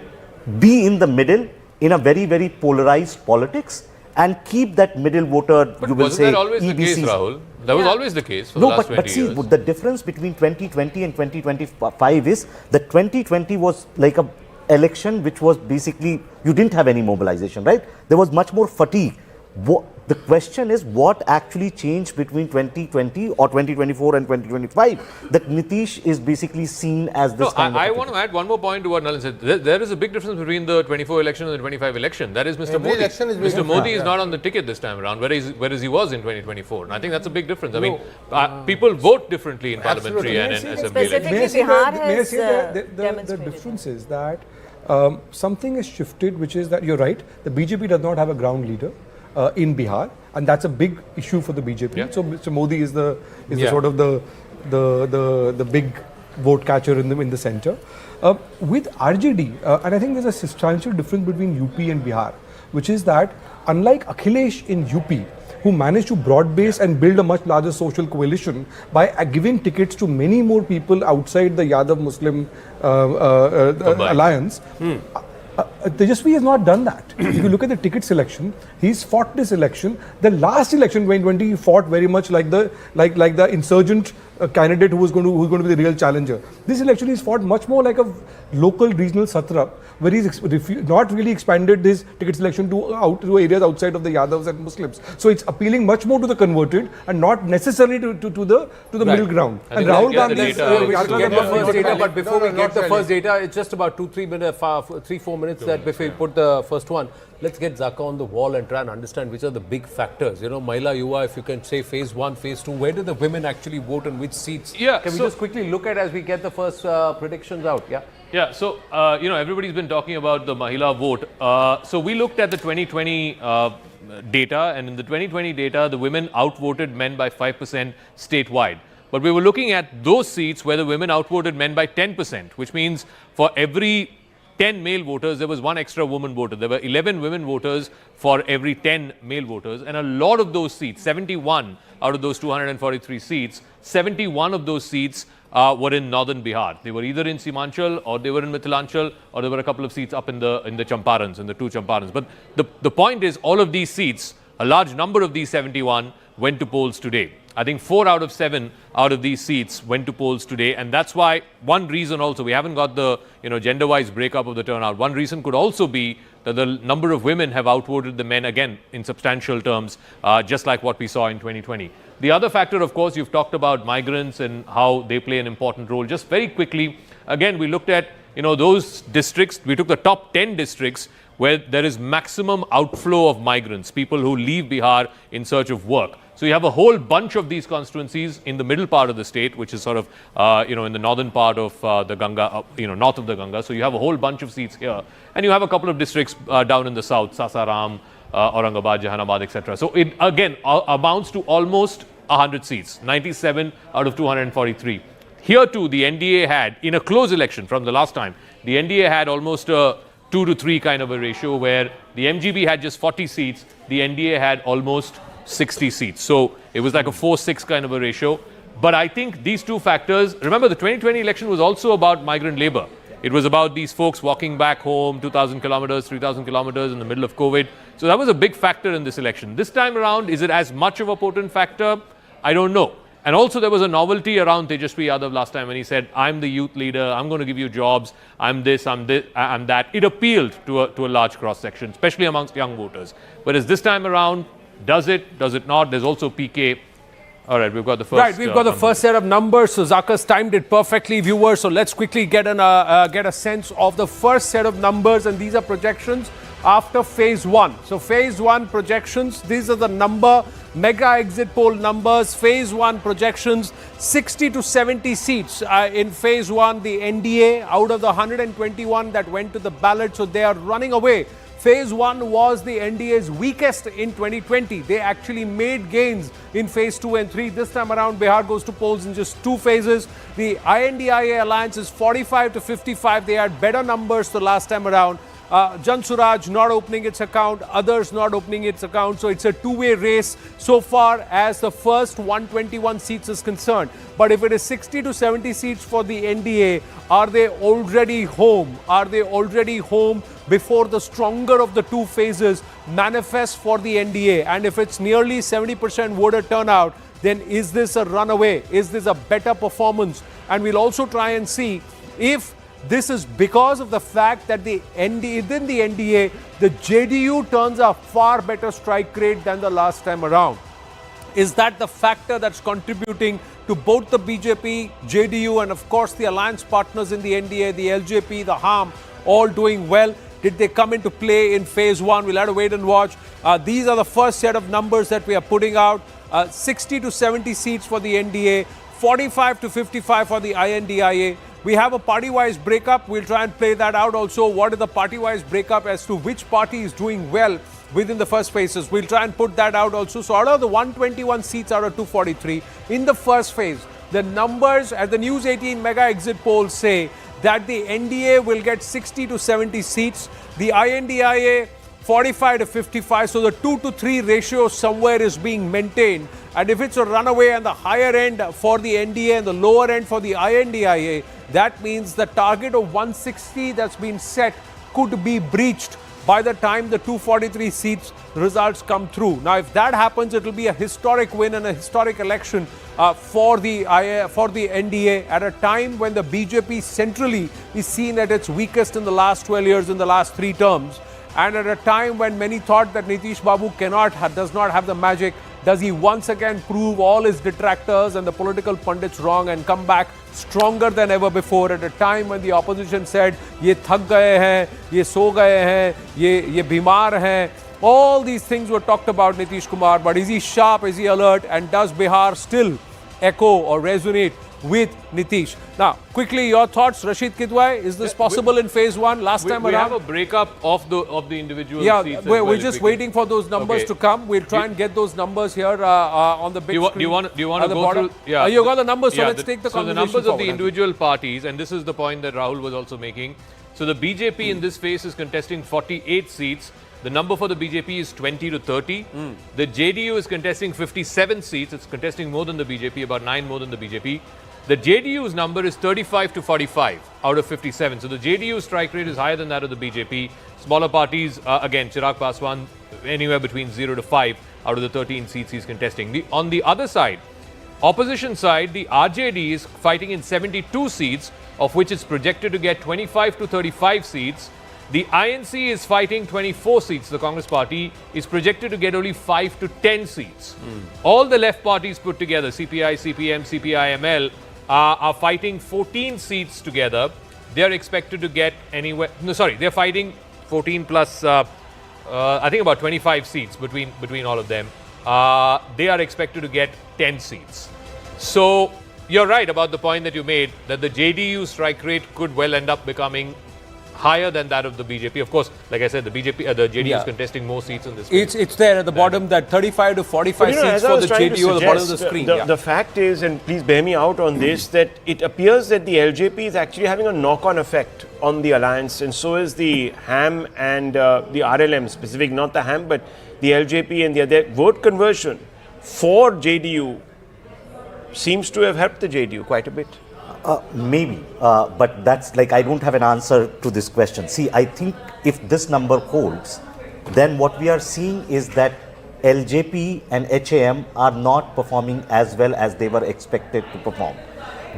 S8: be in the middle in a very, very polarized politics and keep that middle voter,
S2: but
S8: you will say,
S2: that always the case, Rahul? That was always the case for the last 20 years.
S8: But see, the difference between 2020 and 2025 is that 2020 was like a election which was basically, you didn't have any mobilization, right? There was much more fatigue. The question is what actually changed between 2020 or 2024 and 2025 that Nitish is basically seen as this kind of...
S2: I want to add one more point to what Nalin said. There is a big difference between the 24 election and the 25 election. That is Mr. Modi. Mr. Modi is not on the ticket this time around, whereas he was in 2024 And I think that's a big difference. I mean, people vote differently in parliamentary and in assembly elections.
S6: The difference is that something has shifted, which is that you're right, the BJP does not have a ground leader in Bihar, and that's a big issue for the BJP. Yeah. So Mr. Modi is the sort of the big vote catcher in the center. With RJD, and I think there's a substantial difference between UP and Bihar, which is that unlike Akhilesh in UP, who managed to broad base and build a much larger social coalition by giving tickets to many more people outside the Yadav Muslim alliance. Tejashwi has not done that. If you look at the ticket selection, he's fought this election. The last election, 2020, he fought very much like the insurgent candidate who was going to be the real challenger. This election, he's fought much more like a local regional satrap, where he's not really expanded his ticket selection to areas outside of the Yadavs and Muslims. So it's appealing much more to the converted and not necessarily to the middle ground. And Rahul Gandhi
S1: but before we get the first data, it's just about 3-4 minutes that before we put the first one. Let's get Zaka on the wall and try and understand which are the big factors. Mahila Yuva, if you can say phase 1, phase 2, where did the women actually vote and which seats? Yeah, can we just quickly look at as we get the first predictions out?
S2: Yeah, so, everybody's been talking about the Mahila vote. So we looked at the 2020 data, and in the 2020 data, the women outvoted men by 5% statewide. But we were looking at those seats where the women outvoted men by 10%, which means for every 10 male voters, there was 1 extra woman voter. There were 11 women voters for every 10 male voters. And a lot of those seats, 71 out of those 243 seats, 71 of those seats were in northern Bihar. They were either in Simanchal or they were in Mithilanchal, or there were a couple of seats up in the Champarans, in the 2 Champarans. But the point is, all of these seats, a large number of these 71 went to polls today. I think 4 out of 7 out of these seats went to polls today, and that's why one reason also, we haven't got the gender-wise breakup of the turnout. One reason could also be that the number of women have outvoted the men again in substantial terms, just like what we saw in 2020. The other factor, of course, you've talked about migrants and how they play an important role. Just very quickly, again, we looked at those districts. We took the top 10 districts where there is maximum outflow of migrants, people who leave Bihar in search of work. So you have a whole bunch of these constituencies in the middle part of the state, which is sort of, in the northern part of the Ganga, north of the Ganga. So you have a whole bunch of seats here. And you have a couple of districts down in the south, Sasaram, Aurangabad, Jahanabad, etc. So it, again, amounts to almost 100 seats, 97 out of 243. Here too, the NDA had, in a close election from the last time, the NDA had almost a 2 to 3 kind of a ratio, where the MGB had just 40 seats, the NDA had almost 60 seats. So it was like a 4-6 kind of a ratio. But I think these two factors, remember the 2020 election was also about migrant labor. It was about these folks walking back home, 2,000 kilometers, 3,000 kilometers in the middle of COVID. So that was a big factor in this election. This time around, is it as much of a potent factor? I don't know. And also there was a novelty around Tejashwi Yadav last time when he said, I'm the youth leader, I'm going to give you jobs, I'm this, I'm that. It appealed to a large cross-section, especially amongst young voters. Whereas this time around, does it not? There's also PK. All right, we've got the first.
S1: Right, we've got the first set of numbers. So Zakas timed it perfectly, viewers. So let's quickly get a sense of the first set of numbers, and these are projections after phase one. So phase one projections. These are the mega exit poll numbers. Phase one projections: 60 to 70 seats in phase one. The NDA out of the 121 that went to the ballot, so they are running away. Phase 1 was the NDA's weakest in 2020. They actually made gains in phase 2 and 3. This time around, Bihar goes to polls in just 2 phases. The INDIA alliance is 45 to 55. They had better numbers the last time around. Jan Suraj not opening its account, others not opening its account. So it's a two-way race so far as the first 121 seats is concerned. But if it is 60 to 70 seats for the NDA, are they already home? Are they already home before the stronger of the two phases manifests for the NDA? And if it's nearly 70% voter turnout, then is this a runaway? Is this a better performance? And we'll also try and see if this is because of the fact that within the NDA, the JDU turns a far better strike rate than the last time around. Is that the factor that's contributing to both the BJP, JDU, and of course the alliance partners in the NDA, the LJP, the HAM, all doing well? Did they come into play in phase 1? We'll have to wait and watch. These are the first set of numbers that we are putting out. 60 to 70 seats for the NDA, 45 to 55 for the INDIA. We have a party-wise breakup. We'll try and play that out also. What is the party-wise breakup as to which party is doing well within the first phases? We'll try and put that out also. So out of the 121 seats out of 243, in the first phase, the numbers at the News 18 mega exit polls say that the NDA will get 60 to 70 seats, the INDIA 45 to 55. So the 2 to 3 ratio somewhere is being maintained. And if it's a runaway and the higher end for the NDA and the lower end for the INDIA, that means the target of 160 that's been set could be breached by the time the 243 seats results come through. Now, if that happens, it will be a historic win and a historic election for the NDA at a time when the BJP centrally is seen at its weakest in the last 12 years, in the last 3 terms. And at a time when many thought that Nitish Babu does not have the magic. Does he once again prove all his detractors and the political pundits wrong and come back stronger than ever before at a time when the opposition said, ye thak gaye hain, ye so gaye hain, ye bimar hain. All these things were talked about Nitish Kumar, but is he sharp, is he alert, and does Bihar still echo or resonate with Nitish? Now, quickly, your thoughts, Rashid Kidwai, is this possible in phase 1 last time around?
S2: We have a breakup of the individual seats.
S1: Yeah, we're just waiting for those numbers to come. We'll try and get those numbers here on the big screen.
S2: Do you want to go through?
S1: Yeah, you got the numbers, so let's take the conversation.
S2: So the numbers of the individual parties, and this is the point that Rahul was also making. So the BJP in this phase is contesting 48 seats. The number for the BJP is 20 to 30. The JDU is contesting 57 seats. It's contesting more than the BJP, about 9 more than the BJP. The JDU's number is 35 to 45 out of 57. So the JDU strike rate is higher than that of the BJP. Smaller parties, again, Chirag Paswan, anywhere between 0 to 5 out of the 13 seats he's contesting. On the other side, opposition side, the RJD is fighting in 72 seats, of which it's projected to get 25 to 35 seats. The INC is fighting 24 seats. The Congress party is projected to get only 5 to 10 seats. All the left parties put together, CPI, CPM, CPI-ML, are fighting 14 seats together. They're expected to get anywhere... No, sorry, they're fighting 14 plus, I think about 25 seats between all of them. They are expected to get 10 seats. So you're right about the point that you made, that the JDU strike rate could well end up becoming higher than that of the BJP. Of course, like I said, the JDU is contesting more seats in this.
S1: It's there at the bottom, that 35 to 45 seats for the JDU at the bottom of the screen.
S4: The fact is, and please bear me out on this, that it appears that the LJP is actually having a knock-on effect on the alliance, and so is the HAM and the RLM specific, not the HAM, but the LJP and the other. Vote conversion for JDU seems to have helped the JDU quite a bit.
S8: Maybe, but that's like, I don't have an answer to this question. See, I think if this number holds, then what we are seeing is that LJP and HAM are not performing as well as they were expected to perform.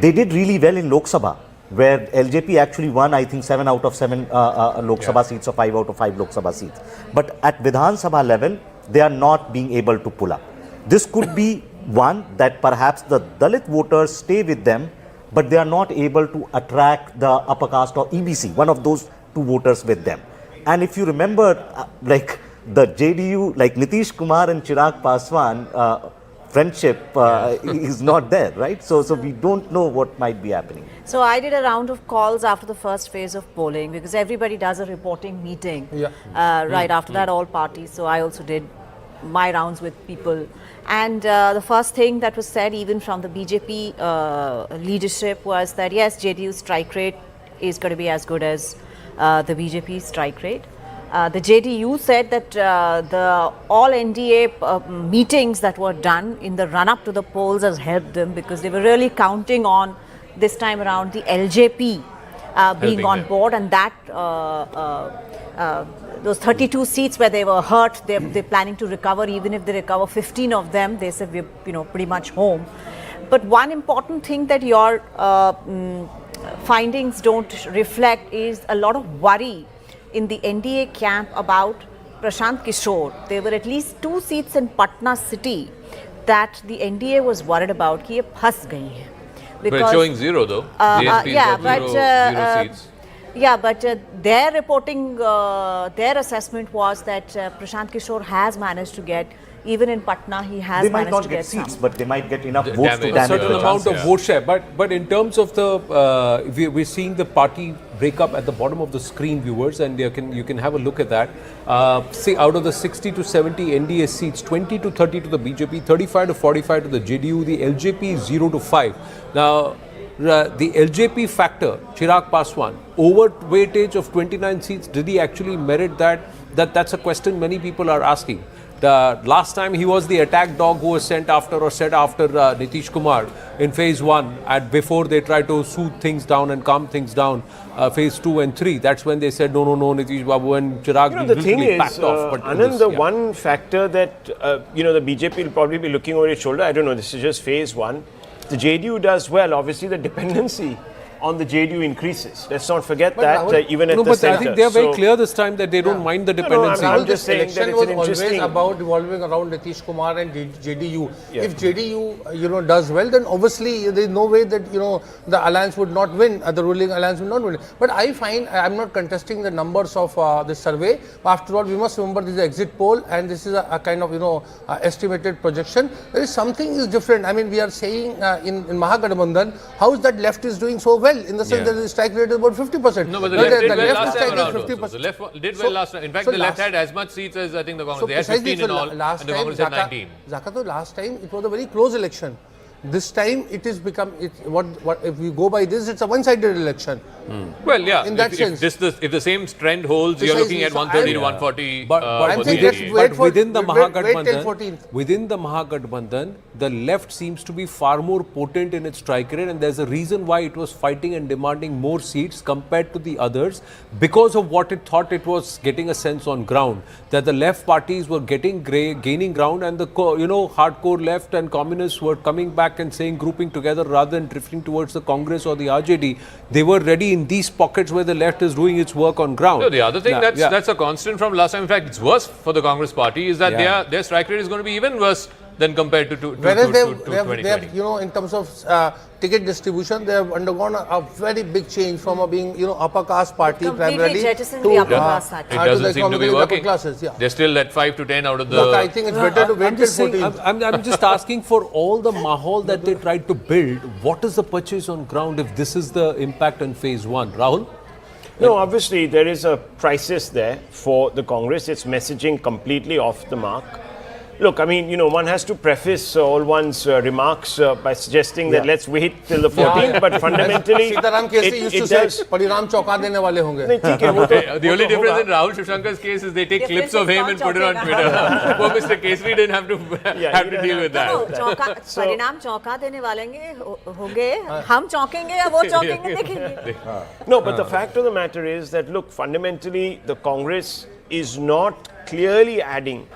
S8: They did really well in Lok Sabha, where LJP actually won, I think, 7 out of 7 Lok Sabha seats or 5 out of 5 Lok Sabha seats. But at Vidhan Sabha level, they are not being able to pull up. This could be one, that perhaps the Dalit voters stay with them, but they are not able to attract the upper caste or EBC, one of those two voters with them. And if you remember, like the JDU, like Nitish Kumar and Chirag Paswan, friendship is not there, right? So we don't know what might be happening.
S5: So I did a round of calls after the first phase of polling, because everybody does a reporting meeting right after that, all parties. So I also did my rounds with people. And the first thing that was said, even from the BJP leadership, was that yes, JDU's strike rate is going to be as good as the BJP strike rate. The JDU said that the all NDA meetings that were done in the run-up to the polls has helped them, because they were really counting on this time around the LJP being on board, and that those 32 seats where they were hurt, they're planning to recover. Even if they recover 15 of them, they said we're pretty much home. But one important thing that your findings don't reflect is a lot of worry in the NDA camp about Prashant Kishore. There were at least 2 seats in Patna city that the NDA was worried about. Ki ye phas gayi hai.
S2: But it's showing 0 though. Zero seats.
S5: Yeah, but their reporting, their assessment was that Prashant Kishore has managed to get, even in Patna, he has managed to get
S8: seats,
S5: some.
S8: But they might get enough votes to damage
S1: a certain amount of vote share. But in terms of the, we're seeing the party break up at the bottom of the screen, viewers, and you can have a look at that. See, out of the 60 to 70 NDA seats, 20 to 30 to the BJP, 35 to 45 to the JDU, the LJP is 0 to 5. Now, the LJP factor, Chirag Paswan, overweightage of 29 seats, did he actually merit that? That's a question many people are asking. The last time he was the attack dog who was sent after Nitish Kumar in phase 1, before they tried to soothe things down and calm things down, phase 2 and 3. That's when they said no, Nitish Babu, and Chirag
S4: the thing is,
S1: backed off. But
S4: Anand, one factor that the BJP will probably be looking over its shoulder, I don't know, this is just phase 1. The JDU does well, obviously the dependency on the JDU increases. Let's not forget that, even at the center.
S1: I think they are very clear this time that they don't mind the dependency.
S4: I'm just saying that it's an interesting...
S7: always about revolving around Nitish Kumar and JDU. Yeah. If JDU, does well, then obviously there is no way that, the alliance would not win, the ruling alliance would not win. But I find, I'm not contesting the numbers of this survey. After all, we must remember this is an exit poll, and this is a kind of, estimated projection. There is something is different. I mean, we are saying in Mahagathbandhan, how is that left is doing so well? In the sense that the strike rate is about 50%.
S2: No, but the left did well last time around also. The left did well last time. In fact, the left had as much seats as I think the Congress. They had 15 in all, and the Congress had 19.
S7: Zakato, last time it was a very close election. This time it is become, what if we go by this, it's a one-sided election.
S2: Well, yeah.
S7: In that sense.
S2: If the same trend holds, you're looking at 130 to 140.
S1: But within the Mahagathbandhan, the left seems to be far more potent in its strike rate, and there's a reason why it was fighting and demanding more seats compared to the others, because of what it thought it was getting a sense on ground, that the left parties were gaining ground, and the hardcore left and communists were coming back and saying, grouping together rather than drifting towards the Congress or the RJD. They were ready in these pockets where the left is doing its work on ground.
S2: No, the other thing that's a constant from last time, in fact, it's worse for the Congress party, is that their strike rate is going to be even worse than compared to 2020.
S7: In terms of ticket distribution, they have undergone a very big change from being, upper caste party primarily
S5: jettisoned the upper class.
S2: It doesn't seem to be working. They're still at 5 to 10 out of the...
S7: Look, I think it's better to wait till 14.
S1: I'm just asking, for all the mahal that they tried to build, what is the purchase on ground if this is the impact in phase 1? Rahul?
S4: No, obviously there is a crisis there for the Congress. It's messaging completely off the mark. Look, I mean, one has to preface all one's remarks by suggesting that let's wait till the 14th, but fundamentally it does.
S7: परिणाम चौंका देने वाले होंगे.
S4: नहीं, ठीक है, वो तो
S2: The only difference in Rahul Shivshankar's case is they take clips of him and put it on Twitter. Poor Mr. Kesri didn't have to deal with that.
S5: परिणाम चौंका देने वाले होंगे, हम चौंकेंगे या वो चौंकेंगे देखेंगे.
S4: No, but the fact of the matter is that, look, fundamentally the Congress is not clearly adding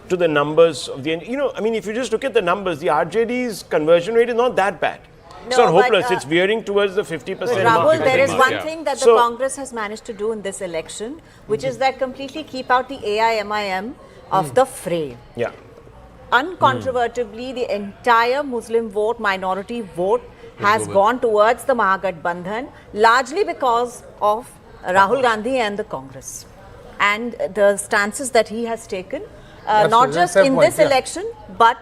S4: to the numbers of the, I mean, if you just look at the numbers, the RJD's conversion rate is not that bad. It's not hopeless. It's veering towards the 50% mark.
S5: Rahul, there is one thing that the Congress has managed to do in this election, which is that completely keep out the AIMIM of the fray.
S4: Yeah.
S5: Uncontrovertibly, the entire Muslim vote, minority vote, has gone towards the Mahagathbandhan, largely because of Rahul Gandhi and the Congress. And the stances that he has taken, not just in this election, but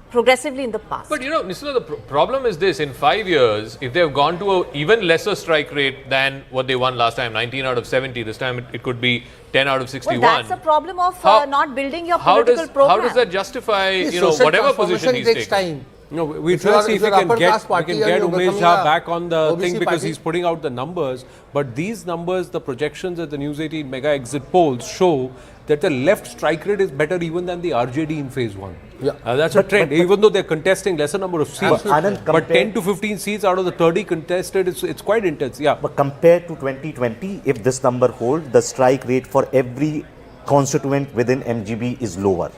S5: progressively in the past.
S2: But Nisla, the problem is this: in 5 years, if they have gone to an even lesser strike rate than what they won last time, 19 out of 70, this time it could be 10 out of 61.
S5: Well, that's the problem of not building your political program.
S2: How does that justify, whatever position he's taking?
S7: Time.
S1: No, we try to see if we can get Umesh Jha back on the thing because he's putting out the numbers. But these numbers, the projections at the News 18 mega exit polls show that the left strike rate is better even than the RJD in phase 1.
S7: Yeah.
S1: That's a trend, even though they're contesting lesser number of seats. But 10 to 15 seats out of the 30 contested, it's quite intense. Yeah.
S8: But compared to 2020, if this number holds, the strike rate for every constituent within MGB is lower.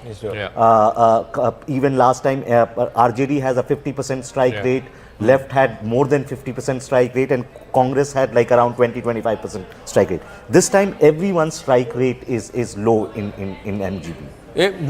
S8: Even last time, RJD has a 50% strike rate. Left had more than 50% strike rate, and Congress had like around 20-25% strike rate. This time, everyone's strike rate is low in MGB.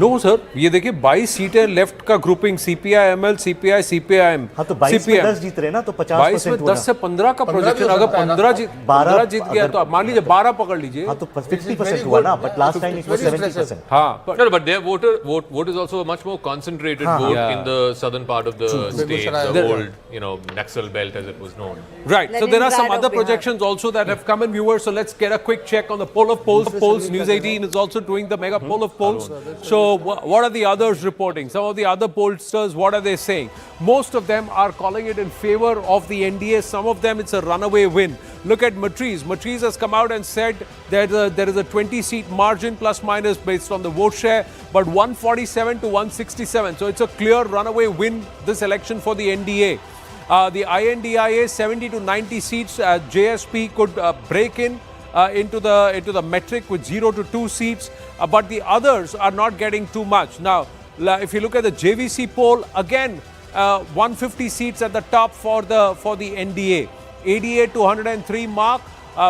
S1: No sir, ये देखिए 22 सीटें left का grouping CPI ML CPI CPIM.
S8: हाँ तो 22 में 10 जीत रहे ना तो 50%
S1: 22 में 10 से 15 का प्रोजेक्शन अगर 15 जीत गया तो मान लीजिए 12 पकड़ लीजिए.
S8: हाँ तो 50% हुआ ना, but last time it was 70%.
S1: हाँ.
S2: But their vote is also a much more concentrated vote in the southern part of the state, the old Naxal belt as it was known.
S1: Right. So there are some other projections also that have come in, viewers. So let's get a quick check on the poll of polls. News 18 is also doing the mega poll of polls. So what are the others reporting? Some of the other pollsters, what are they saying? Most of them are calling it in favor of the NDA. Some of them, it's a runaway win. Look at Matriz. Matriz has come out and said that there is a 20-seat margin plus minus based on the vote share, but 147 to 167. So it's a clear runaway win this election for the NDA. The INDIA 70 to 90 seats. JSP could break in into the metric with 0 to 2 seats, but the others are not getting too much. Now, if you look at the JVC poll, again 150 seats at the top for the NDA, 88 to 103 mark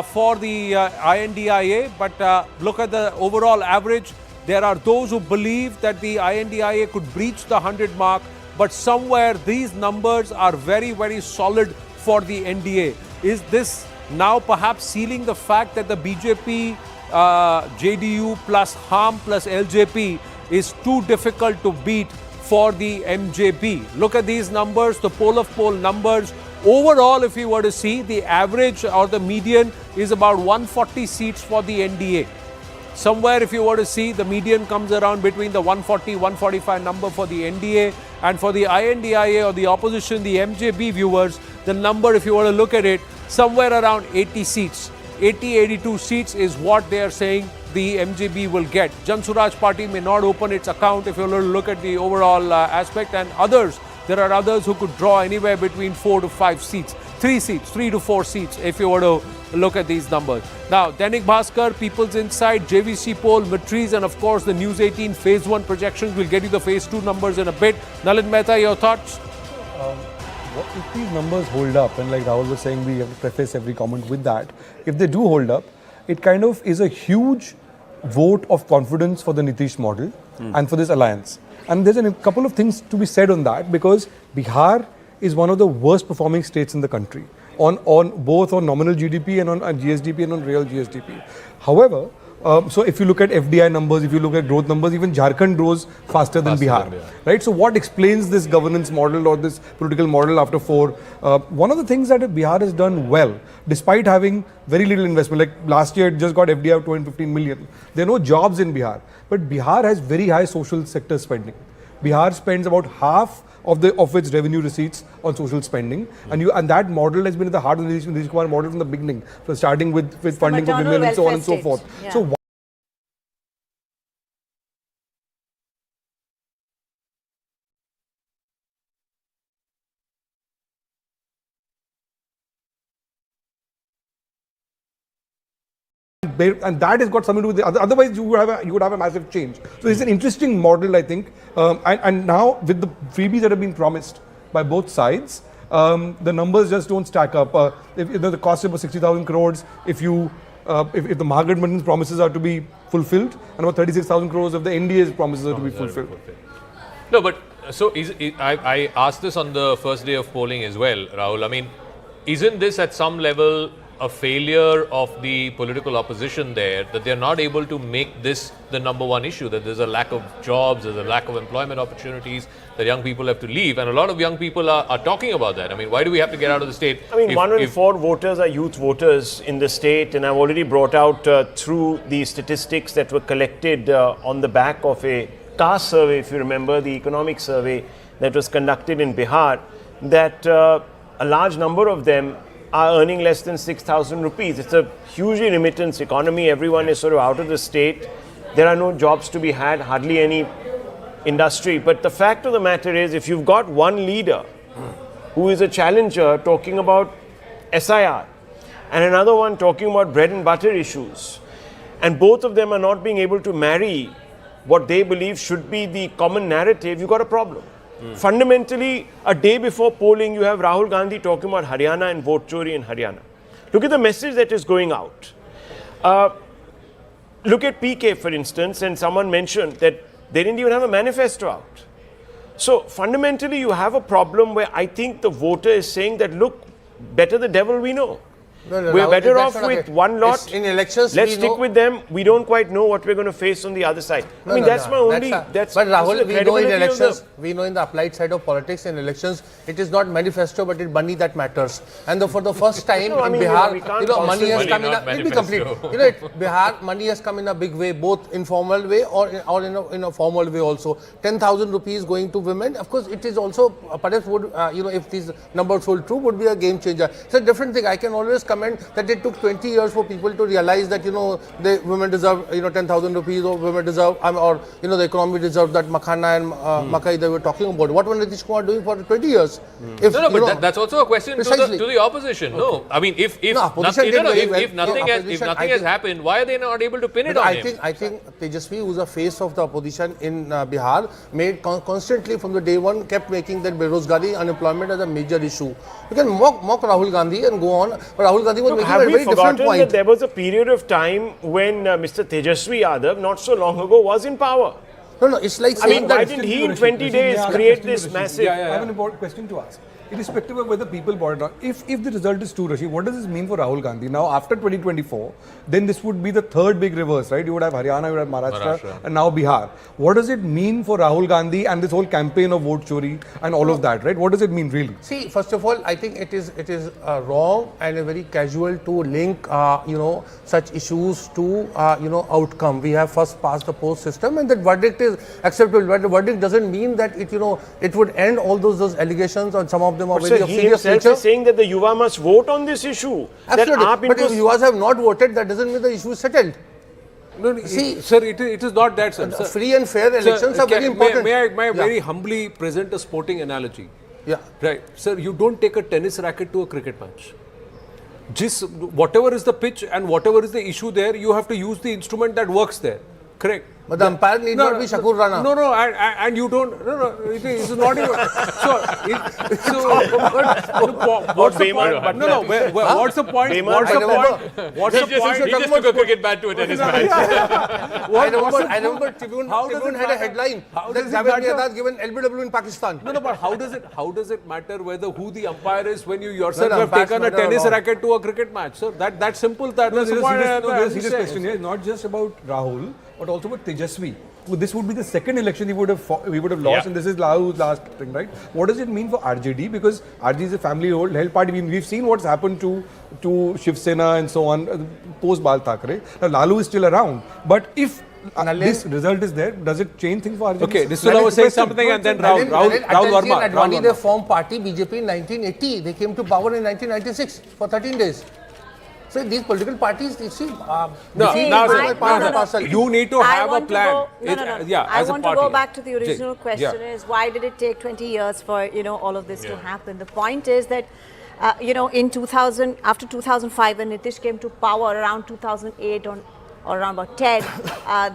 S1: for the INDIA. But look at the overall average. There are those who believe that the INDIA could breach the 100 mark, but somewhere these numbers are very, very solid for the NDA. Is this now perhaps sealing the fact that the BJP, JDU plus HAM plus LJP is too difficult to beat for the MJP? Look at these numbers, the poll of poll numbers. Overall, if you were to see, the average or the median is about 140 seats for the NDA. Somewhere, if you were to see, the median comes around between the 140, 145 number for the NDA, and for the INDIA or the opposition, the MJB viewers, the number, if you were to look at it, somewhere around 80 seats. 80, 82 seats is what they are saying the MJB will get. Jan Suraj Party may not open its account if you were to look at the overall aspect, and others, there are others who could draw anywhere between 4 to 5 seats. 3 to 4 seats if you were to look at these numbers. Now, Dainik Bhaskar, People's Insight, JVC poll, Matriz, and of course the News 18 phase 1 projections. We'll get you the phase 2 numbers in a bit. Nalin Mehta, your thoughts?
S6: If these numbers hold up, and like Rahul was saying, we have to preface every comment with that. If they do hold up, it kind of is a huge vote of confidence for the Nitish model and for this alliance. And there's a couple of things to be said on that, because Bihar is one of the worst performing states in the country on both on nominal GDP and on GSDP and on real GSDP. However, So if you look at FDI numbers, if you look at growth numbers, even Jharkhand grows faster than Bihar, right? So what explains this governance model or this political model after 4? One of the things that Bihar has done well, despite having very little investment, like last year it just got FDI of 215 million. There are no jobs in Bihar, but Bihar has very high social sector spending. Bihar spends about half of its revenue receipts on social spending, and that model has been at the heart of the Nitish Kumar model from the beginning, so starting with funding for women and so on and so forth.
S5: Yeah.
S6: So and that has got something to do with the other. Otherwise, you would have a massive change. So it's an interesting model, I think. And now with the freebies that have been promised by both sides, the numbers just don't stack up. If the cost of about 60,000 crores, if the Mahagathbandhan's promises are to be fulfilled, and about 36,000 crores of the NDA's promises are to be fulfilled.
S2: No, but so I asked this on the first day of polling as well, Rahul. I mean, isn't this at some level a failure of the political opposition there, that they're not able to make this the number one issue, that there's a lack of jobs, there's a lack of employment opportunities, that young people have to leave, and a lot of young people are talking about that. I mean, why do we have to get out of the state?
S4: I mean, 1 in 4 voters are youth voters in the state, and I've already brought out through the statistics that were collected on the back of a caste survey, if you remember, the economic survey that was conducted in Bihar, that a large number of them are earning less than 6,000 rupees. It's a hugely remittance economy. Everyone is sort of out of the state. There are no jobs to be had, hardly any industry. But the fact of the matter is, if you've got one leader who is a challenger talking about SIR and another one talking about bread and butter issues, and both of them are not being able to marry what they believe should be the common narrative, you've got a problem. Fundamentally, a day before polling, you have Rahul Gandhi talking about Haryana and vote chori in Haryana. Look at the message that is going out. Look at PK, for instance, and someone mentioned that they didn't even have a manifesto out. So fundamentally, you have a problem where I think the voter is saying that, look, better the devil we know. We're better off with one lot.
S7: In elections,
S4: let's stick with them. We don't quite know what we're going to face on the other side. I mean, that's my only.
S7: But Rahul, we know in elections, we know in the applied side of politics, in elections, it is not manifesto, but it's money that matters. And for the first time in Bihar, money has come in a. Let me complete. Bihar, money has come in a big way, both informal way or in a formal way also. 10,000 rupees going to women. Of course, it is also perhaps would if these numbers hold true, would be a game changer. It's a different thing. I can always comment that it took 20 years for people to realize that the women deserve 10,000 rupees, or women deserve or the economy deserves that makhana and makai they were talking about. What was Nitish Kumar doing for 20 years?
S2: But that's also a question to the opposition. Okay. No, I mean if nothing has happened, why are they not able to pin it on him?
S7: I think Tejashwi, who's the face of the opposition in Bihar, made constantly from the day one kept making that berozgari, unemployment as a major issue. You can mock Rahul Gandhi and go on, but Rahul Gandhi was making a very different point.
S4: That there was a period of time when Mr. Tejashwi Yadav, not so long ago, was in power.
S7: No, it's like saying
S4: why didn't he in 20 days create this massive...
S6: I have an important question to ask. Irrespective of whether people bought it or not, if the result is true, Rashid, what does this mean for Rahul Gandhi? Now, after 2024, then this would be the third big reverse, right? You would have Haryana, you would have Maharashtra, and now Bihar. What does it mean for Rahul Gandhi and this whole campaign of vote chori and all of that, right? What does it mean really?
S7: See, first of all, I think it is wrong and very casual to link, such issues to, outcome. We have first passed the post system, and that verdict is acceptable. But the verdict doesn't mean that it would end all those allegations on some of them are very serious nature.
S4: Is saying that the Yuva must vote on this issue.
S7: Absolutely. But if Yuvas have not voted, that doesn't mean the issue is settled.
S1: No, see, sir, it is not that, sir.
S7: Free and fair elections are very important.
S1: May I very humbly present a sporting analogy? Yeah. Right. Sir, you don't take a tennis racket to a cricket match. Whatever is the pitch and whatever is the issue there, you have to use the instrument that works there. Correct.
S7: But the umpire need not be Shakur Rana.
S1: No, and you don't. No, it is not even. What's the point? No, what's the point? What's the point? What's the point?
S2: He just took a cricket bat to a tennis match.
S7: I remember Tribune had a headline that Tejashwi Yadav given LBW in Pakistan.
S1: No, but how does it matter whether who the umpire is when you yourself have taken a tennis racket to a cricket match? So that's simple. That's the point.
S6: There's a serious question here. Not just about Rahul, but also about Tejashwi. This would be the second election we would have lost, and this is Rahul's last thing, right? What does it mean for RJD? Because RJD is a family-held party. We've seen what's happened to Shiv Sena and so on post Bal Thackeray. Now Lalu is still around, but if this result is there, does it change things for RJD?
S1: Okay, this is was saying something, and then Rahul Verma.
S7: Advani, they formed party BJP in 1980. They came to power in 1996 for 13 days. So these political parties, you see,
S1: you need to have a plan.
S5: I want to go back to the original question: is why did it take 20 years for all of this to happen? The point is that in 2000, after 2005, when Nitish came to power around 2008 or around about 10,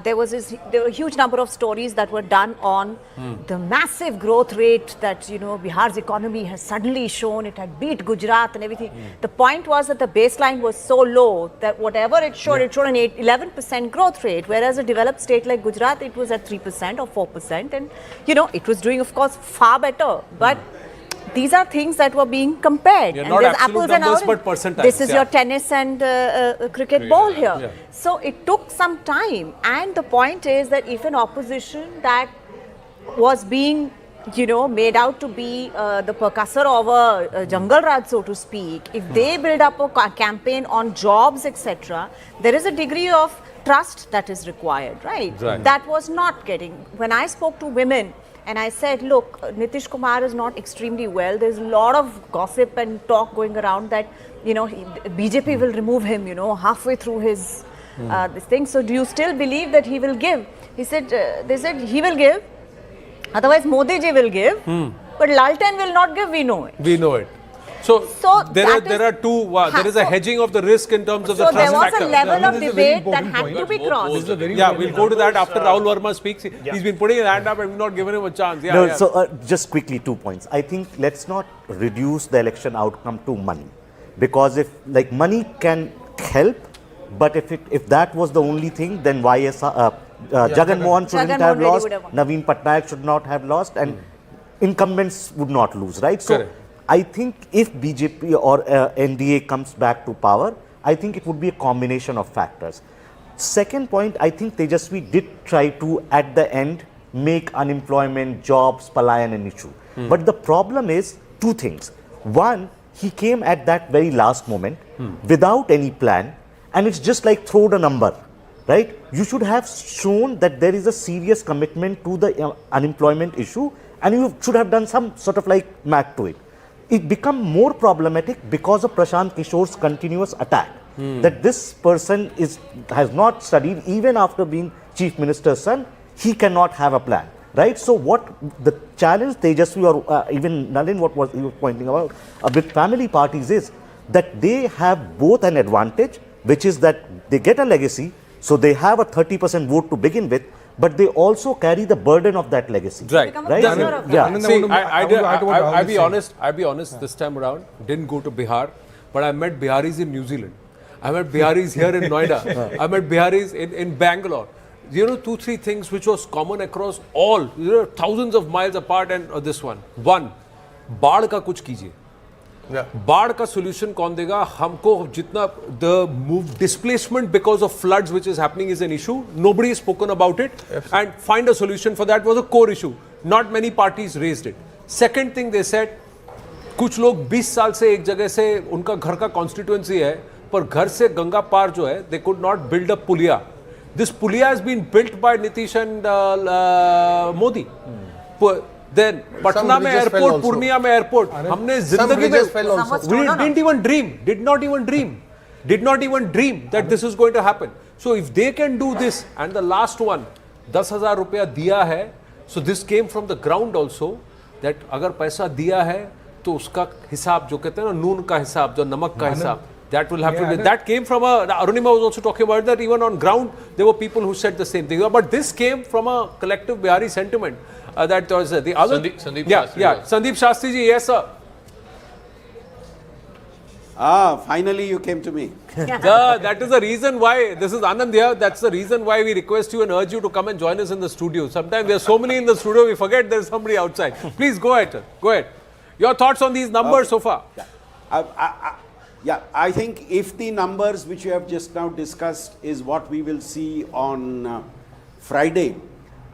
S5: there were a huge number of stories that were done on the massive growth rate that Bihar's economy has suddenly shown. It had beat Gujarat and everything. The point was that the baseline was so low that whatever it showed, it showed an 11% growth rate, whereas a developed state like Gujarat, it was at 3% or 4%, and it was doing, of course, far better. But these are things that were being compared.
S1: Not
S5: there's
S1: absolute
S5: apples
S1: numbers,
S5: and
S1: but percentages.
S5: This is your tennis and cricket ball here. Yeah. So it took some time. And the point is that if an opposition that was being, made out to be the percussor of a jungle raj, so to speak, if they build up a campaign on jobs, etc., there is a degree of trust that is required, right? That was not getting. When I spoke to women, and I said, look, Nitish Kumar is not extremely well. There's a lot of gossip and talk going around that, BJP will remove him, halfway through his this thing. So do you still believe that he will give? He said, they said he will give. Otherwise, Modi ji will give. But Lalten will not give, we know it.
S1: We know it. So there are two. There is a hedging of the risk in terms of the trust factor.
S5: So there was a level of debate that had to be crossed.
S1: We'll go to that after Rahul Verma speaks. He's been putting his hand up and we've not given him a chance.
S8: So just quickly 2 points. I think let's not reduce the election outcome to money, because if money can help, but if that was the only thing, then Jagan Mohan shouldn't have lost, Naveen Patnaik should not have lost, and incumbents would not lose, right? So I think if BJP or NDA comes back to power, I think it would be a combination of factors. Second point, I think Tejashwi did try to, at the end, make unemployment, jobs, palayan an issue. But the problem is two things. One, he came at that very last moment without any plan, and it's just like throw a number, right? You should have shown that there is a serious commitment to the unemployment issue, and you should have done some sort of math to it. It become more problematic because of Prashant Kishore's continuous attack, that this person has not studied, even after being Chief Minister's son, he cannot have a plan, right? So what the challenge Tejashwi or even Nalin, what he was pointing out with family parties is that they have both an advantage, which is that they get a legacy, so they have a 30% vote to begin with, but they also carry the burden of that legacy.
S1: Right.
S8: See,
S1: I'll be honest, this time around, didn't go to Bihar, but I met Biharis in New Zealand. I met Biharis here in Noida. I met Biharis in Bangalore. 2-3 things which was common across all, thousands of miles apart, and this one. One, बाढ़ का कुछ कीजिए. बाढ़ का solution कौन देगा? हमको जितना the displacement because of floods which is happening is an issue. Nobody has spoken about it, and find a solution for that was a core issue. Not many parties raised it. Second thing they said, कुछ लोग 20 साल से एक जगह से उनका घर का constituency है, पर घर से गंगा पार जो है, they could not build a puliya. This puliya has been built by Nitish and Modi. Then Patna mein airport, Purnia mein airport. हमने जिंदगी में we did not even dream that this is going to happen. So if they can do this, and the last one, 10,000 रुपया दिया है, so this came from the ground also, that अगर पैसा दिया है तो उसका हिसाब जो कहते हैं ना नून का हिसाब, जो नमक का हिसाब, That will have to be. That came from Arunima was also talking about that even on ground there were people who said the same thing. But this came from a collective Bihari sentiment. That was the other.
S2: Sandeep
S1: Sandeep Shastri ji, yes sir.
S11: Finally you came to me.
S1: That is the reason why, this is Anand here, that's the reason why we request you and urge you to come and join us in the studio. Sometimes there are so many in the studio, we forget there is somebody outside. Please go ahead, sir. Go ahead. Your thoughts on these numbers so far?
S11: I think if the numbers which you have just now discussed is what we will see on Friday,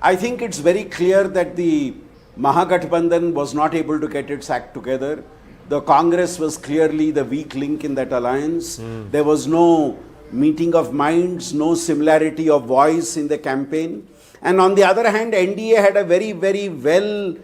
S11: I think it's very clear that the Mahagathbandhan was not able to get its act together. The Congress was clearly the weak link in that alliance. There was no meeting of minds, no similarity of voice in the campaign. And on the other hand, NDA had a very, very well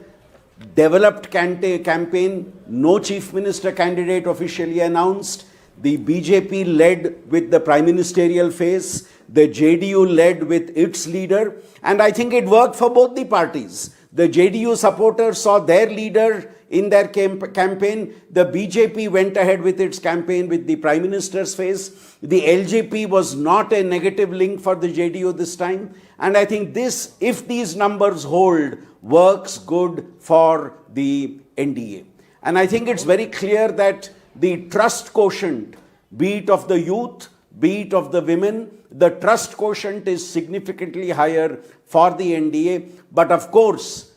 S11: developed campaign. No chief minister candidate officially announced. The BJP led with the prime ministerial face. The JDU led with its leader. And I think it worked for both the parties. The JDU supporters saw their leader in their campaign. The BJP went ahead with its campaign with the Prime Minister's face. The LJP was not a negative link for the JDU this time. And I think this, if these numbers hold, works good for the NDA. And I think it's very clear that the trust quotient, be it of the youth, be it of the women, the trust quotient is significantly higher for the NDA. But of course,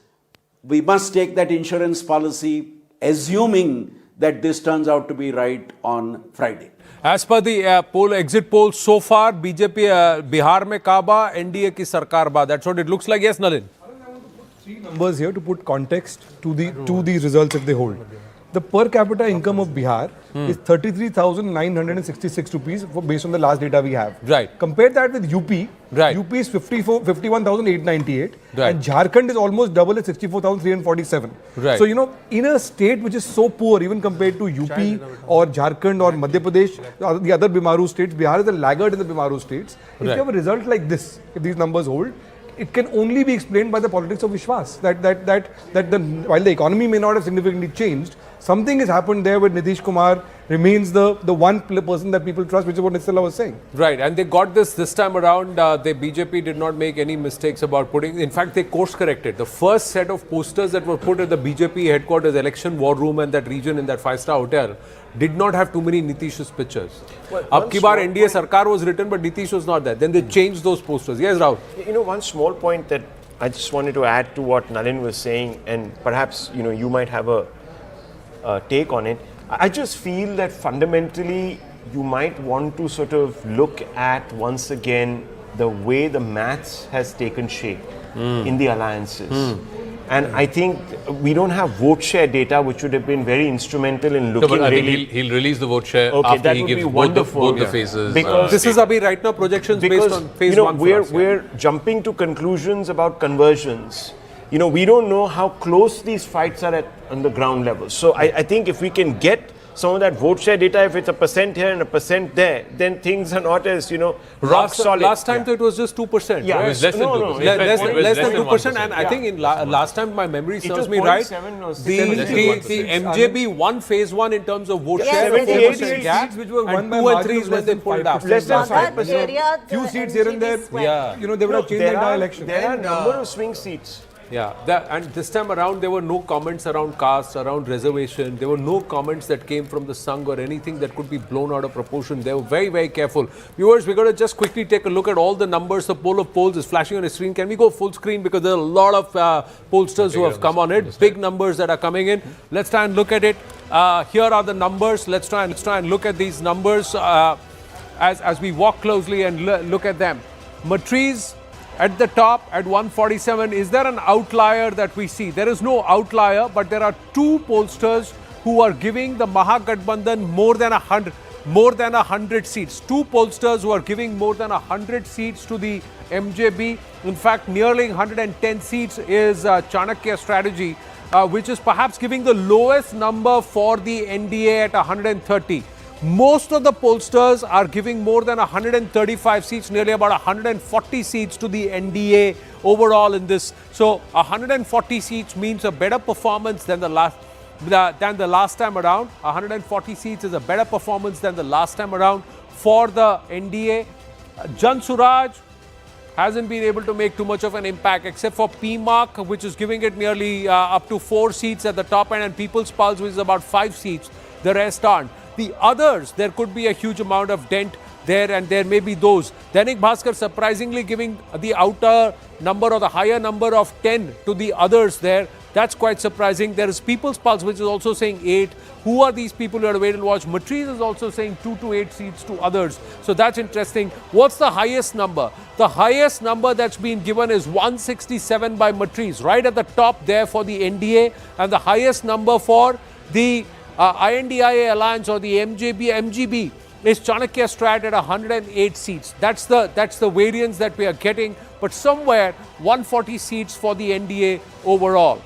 S11: we must take that insurance policy, assuming that this turns out to be right on Friday.
S1: As per the exit poll so far, BJP Bihar mein Kaaba, NDA ki sarkar ba. That's what it looks like. Yes, Nalin.
S6: Three numbers here to put context to these results if they hold. The per capita income of Bihar is 33,966 rupees based on the last data we have.
S1: Right.
S6: Compare that with UP.
S1: Right.
S6: UP is 51,898
S1: right.
S6: and Jharkhand is almost double at 64,347.
S1: Right.
S6: So, in a state which is so poor even compared to UP or Jharkhand or Madhya Pradesh, the other Bimaru states, Bihar is a laggard in the Bimaru states. If you have a result like this, if these numbers hold, it can only be explained by the politics of Vishwas. While the economy may not have significantly changed, something has happened there where Nitish Kumar remains the one person that people trust, which is what Nitya was saying.
S1: Right, and they got this time around. The BJP did not make any mistakes about putting, in fact, they course corrected. The first set of posters that were put at the BJP headquarters, election war room and that region in that 5-star hotel, did not have too many Nitish's pictures. Ab ki baar NDA Sarkar was written, but Nitish was not there. Then they changed those posters. Yes, Rahul.
S4: One small point that I just wanted to add to what Nalin was saying, and perhaps, you might have a take on it. I just feel that fundamentally you might want to sort of look at once again the way the maths has taken shape in the alliances. And I think we don't have vote share data, which would have been very instrumental in looking
S2: but I
S4: really...
S2: think he'll release the vote share
S4: Okay,
S2: after
S4: that
S2: he
S4: would
S2: gives
S4: be wonderful.
S2: both the phases.
S4: Because
S1: this is Abhi right now projections based on phase one.
S4: We're jumping to conclusions about conversions. We don't know how close these fights are on the ground level. So I think if we can get some of that vote share data, if it's 1% here and 1% there, then things are not as, rock solid.
S1: Last time it was just 2%.
S4: Yeah,
S1: right?
S2: It was less than 2%.
S1: Less than 2%.
S2: 1%.
S1: And I think in last time, my memory serves me
S4: 0.7
S1: right,
S4: or
S1: the MJB won phase one in terms of vote
S5: Yes,
S1: share,
S5: yes,
S1: 4% gap,
S6: which were won
S1: and
S6: by
S1: 2 and
S6: margin
S1: 3
S6: of
S1: is when
S6: less
S1: they
S6: than
S1: pulled up.
S6: 5%.
S4: Less than
S5: That
S4: 5%.
S5: area,
S6: Few
S5: the
S6: seats here and there,
S5: MGB
S1: Yeah.
S6: they would have changed the entire election.
S4: There are a number of swing seats.
S1: Yeah, and this time around there were no comments around caste, around reservation. There were no comments that came from the Sangh or anything that could be blown out of proportion. They were very, very careful. Viewers, we're going to just quickly take a look at all the numbers. The poll of polls is flashing on the screen. Can we go full screen, because there are a lot of pollsters who have come on it. Big numbers that are coming in. Let's try and look at it. Here are the numbers. Let's try and look at these numbers as we walk closely and look at them. Matriz at the top at 147. Is there an outlier that we see? There is no outlier, but there are two pollsters who are giving the Mahagathbandhan more than 100 seats. Two pollsters who are giving more than 100 seats to the MJB. In fact, nearly 110 seats is Chanakya strategy, which is perhaps giving the lowest number for the NDA at 130. Most of the pollsters are giving more than 135 seats, nearly about 140 seats to the NDA overall in this. So 140 seats means a better performance than the than the last time around. 140 seats is a better performance than the last time around for the NDA. Jan Suraj hasn't been able to make too much of an impact except for PMark, which is giving it nearly up to 4 seats at the top end, and People's Pulse, which is about 5 seats. The rest aren't. The others, there could be a huge amount of dent there, and there may be those. Dainik Bhaskar surprisingly giving the outer number or the higher number of 10 to the others there. That's quite surprising. There is People's Pulse, which is also saying 8. Who are these people who are to wait and watch? Matriz is also saying 2 to 8 seats to others. So that's interesting. What's the highest number? The highest number that's been given is 167 by Matriz, right at the top there for the NDA. And the highest number for the INDIA Alliance or the MGB is Chanakya Strat at 108 seats. That's the variance that we are getting. But somewhere 140 seats for the NDA overall.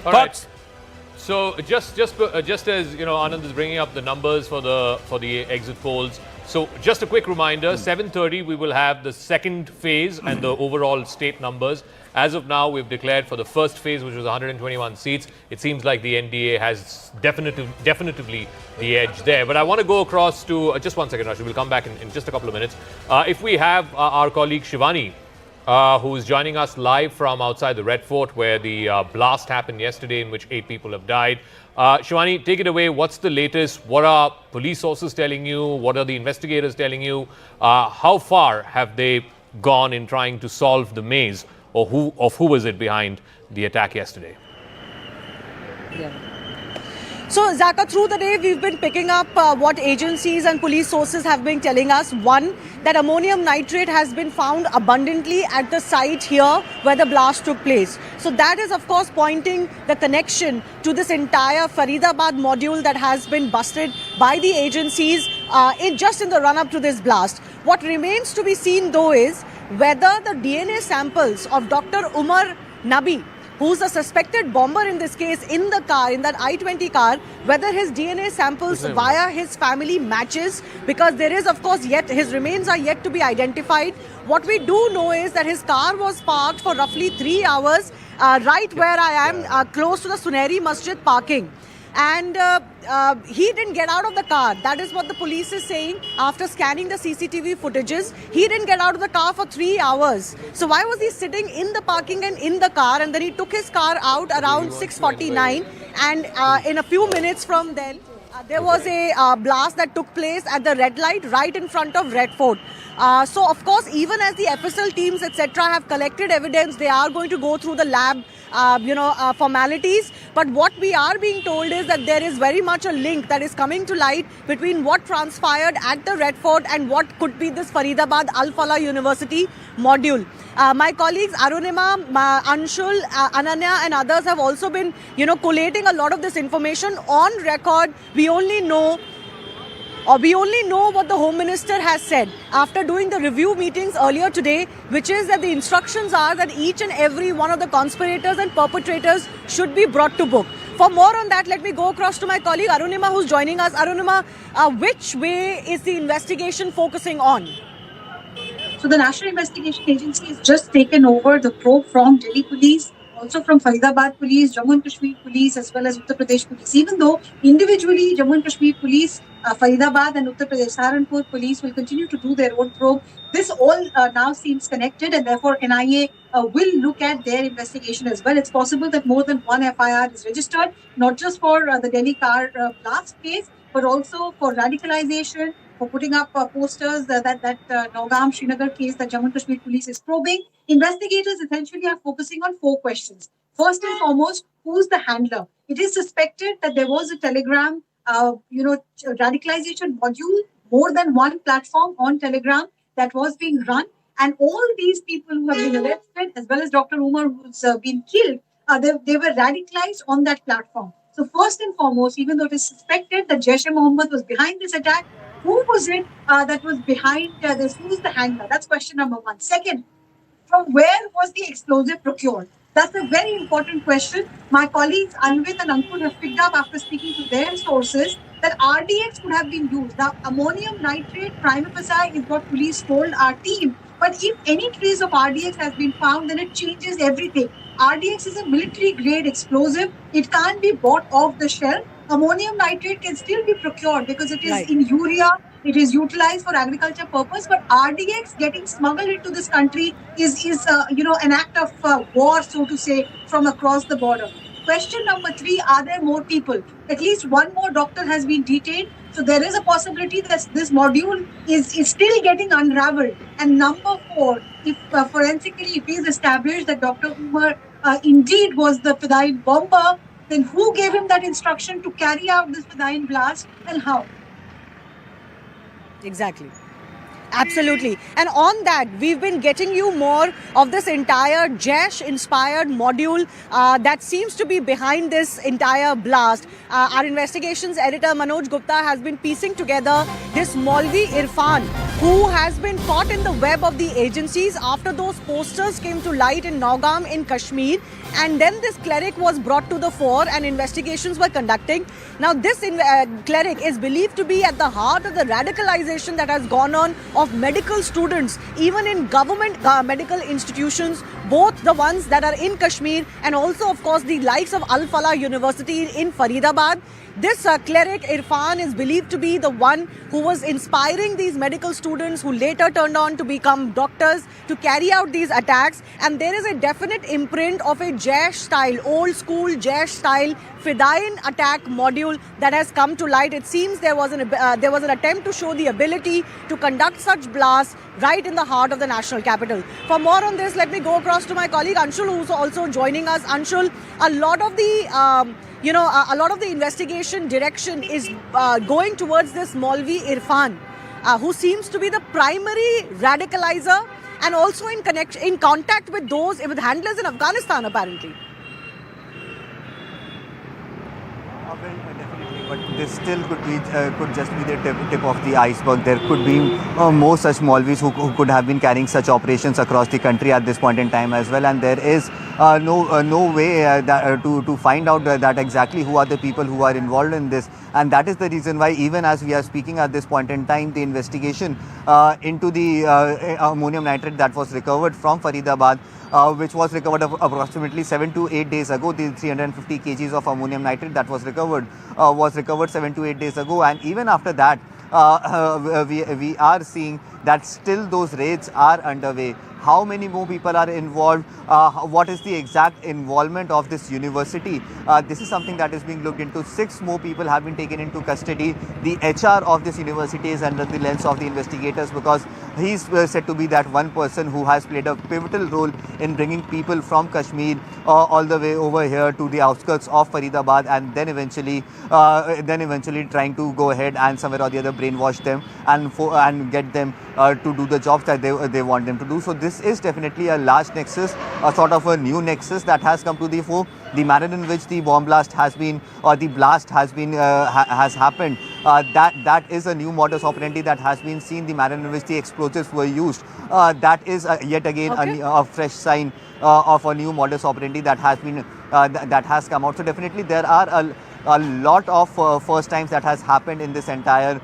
S2: All right. So just as Anand is bringing up the numbers for the exit polls. So just a quick reminder: 7:30 we will have the second phase and the overall state numbers. As of now, we've declared for the first phase, which was 121 seats. It seems like the NDA has definitively the edge there. But I want to go across to just 1 second, Rashid. We'll come back in just a couple of minutes. If we have our colleague Shivani, who is joining us live from outside the Red Fort, where the blast happened yesterday, in which 8 people have died. Shivani, take it away. What's the latest? What are police sources telling you? What are the investigators telling you? How far have they gone in trying to solve the maze, or who was it behind the attack yesterday?
S12: Yeah. So, Zaka, through the day, we've been picking up what agencies and police sources have been telling us. One, that ammonium nitrate has been found abundantly at the site here where the blast took place. So that is, of course, pointing the connection to this entire Faridabad module that has been busted by the agencies just in the run-up to this blast. What remains to be seen, though, is whether the DNA samples of Dr. Umar Nabi, who's a suspected bomber in this case, in the car, in that I-20 car, whether his DNA samples via his family matches, because there is, of course, his remains are yet to be identified. What we do know is that his car was parked for roughly 3 hours, right where I am, close to the Suneri Masjid parking. And he didn't get out of the car. That is what the police is saying after scanning the CCTV footages. He didn't get out of the car for 3 hours. So why was he sitting in the parking and in the car? And then he took his car out around 6:49. And in a few minutes from then, there was a blast that took place at the red light right in front of Red Fort. So, of course, even as the FSL teams, etc., have collected evidence, they are going to go through the lab, formalities. But what we are being told is that there is very much a link that is coming to light between what transpired at the Red Fort and what could be this Faridabad Al-Falah University module. My colleagues Arunima, Anshul, Ananya and others have also been, collating a lot of this information on record. We only know what the Home Minister has said after doing the review meetings earlier today, which is that the instructions are that each and every one of the conspirators and perpetrators should be brought to book. For more on that, let me go across to my colleague Arunima, who's joining us. Arunima, which way is the investigation focusing on?
S13: So the National Investigation Agency has just taken over the probe from Delhi Police, also from Faridabad Police, Jammu and Kashmir Police, as well as Uttar Pradesh Police. Even though individually Jammu and Kashmir Police, Faridabad and Uttar Pradesh Saharanpur Police will continue to do their own probe, this all now seems connected, and therefore NIA will look at their investigation as well. It's possible that more than one FIR is registered, not just for the Delhi car blast case, but also for radicalization, for putting up posters, that Naugam Srinagar case that Jammu and Kashmir Police is probing. Investigators essentially are focusing on 4 questions. First and foremost, who's the handler? It is suspected that there was a Telegram, radicalization module, more than one platform on Telegram that was being run. And all these people who have been arrested, as well as Dr. Umar, who's been killed, they were radicalized on that platform. So first and foremost, even though it is suspected that Jaish-e-Mohammed was behind this attack, who was it that was behind this? Who was the handler? That's question number 1. Second, from where was the explosive procured? That's a very important question. My colleagues Anvit and Ankur have picked up after speaking to their sources that RDX could have been used. Now, ammonium nitrate prima facie is what police told our team But if any trace of RDX has been found, then it changes everything. RDX is a military-grade explosive. It can't be bought off the shelf. Ammonium nitrate can still be procured because it is in urea. It is utilized for agriculture purpose. But RDX getting smuggled into this country is an act of war, so to say, from across the border. Question number 3, are there more people? At least one more doctor has been detained. So there is a possibility that this module is still getting unraveled. And number 4, if forensically it is established that Dr. Umar indeed was the Fidayeen bomber, then who gave him that instruction to carry out this Fidayeen blast and how?
S12: Exactly. Absolutely. And on that, we've been getting you more of this entire Jaish-inspired module that seems to be behind this entire blast. Our investigations editor Manoj Gupta has been piecing together this Maulvi Irfan, who has been caught in the web of the agencies after those posters came to light in Naugam in Kashmir. And then this cleric was brought to the fore and investigations were conducting. Now this cleric is believed to be at the heart of the radicalization that has gone on of medical students, even in government medical institutions, both the ones that are in Kashmir and also of course the likes of Al Falah University in Faridabad. This cleric Irfan is believed to be the one who was inspiring these medical students who later turned on to become doctors to carry out these attacks. And there is a definite imprint of a Jaish style, old school Jaish style Fidayeen attack module that has come to light. It seems there was an attempt to show the ability to conduct such blasts right in the heart of the national capital. For more on this, let me go across to my colleague Anshul, who's also joining us. Anshul, a lot of the investigation direction is going towards this Maulvi Irfan, who seems to be the primary radicalizer and also in contact with handlers in Afghanistan, apparently.
S14: But this still could just be the tip of the iceberg. There could be more such Maulvis who could have been carrying such operations across the country at this point in time as well. And there is no way to find out that exactly who are the people who are involved in this. And that is the reason why, even as we are speaking at this point in time, the investigation into the ammonium nitrate that was recovered from Faridabad, which was recovered approximately 7 to 8 days ago. The 350 kgs of ammonium nitrate that was recovered 7 to 8 days ago. And even after that, we are seeing that still those raids are underway. How many more people are involved? What is the exact involvement of this university? This is something that is being looked into. 6 more people have been taken into custody. The HR of this university is under the lens of the investigators because he's said to be that one person who has played a pivotal role in bringing people from Kashmir all the way over here to the outskirts of Faridabad, and then eventually trying to go ahead and somewhere or the other brainwash them and get them to do the jobs that they want them to do. So this is definitely a large nexus, a sort of a new nexus that has come to the fore. The manner in which the bomb blast has been, or the blast has been, has happened, that is a new modus operandi that has been seen. The manner in which the explosives were used, that is yet again a fresh sign of a new modus operandi that has been that has come out. So definitely there are a lot of first times that has happened in this entire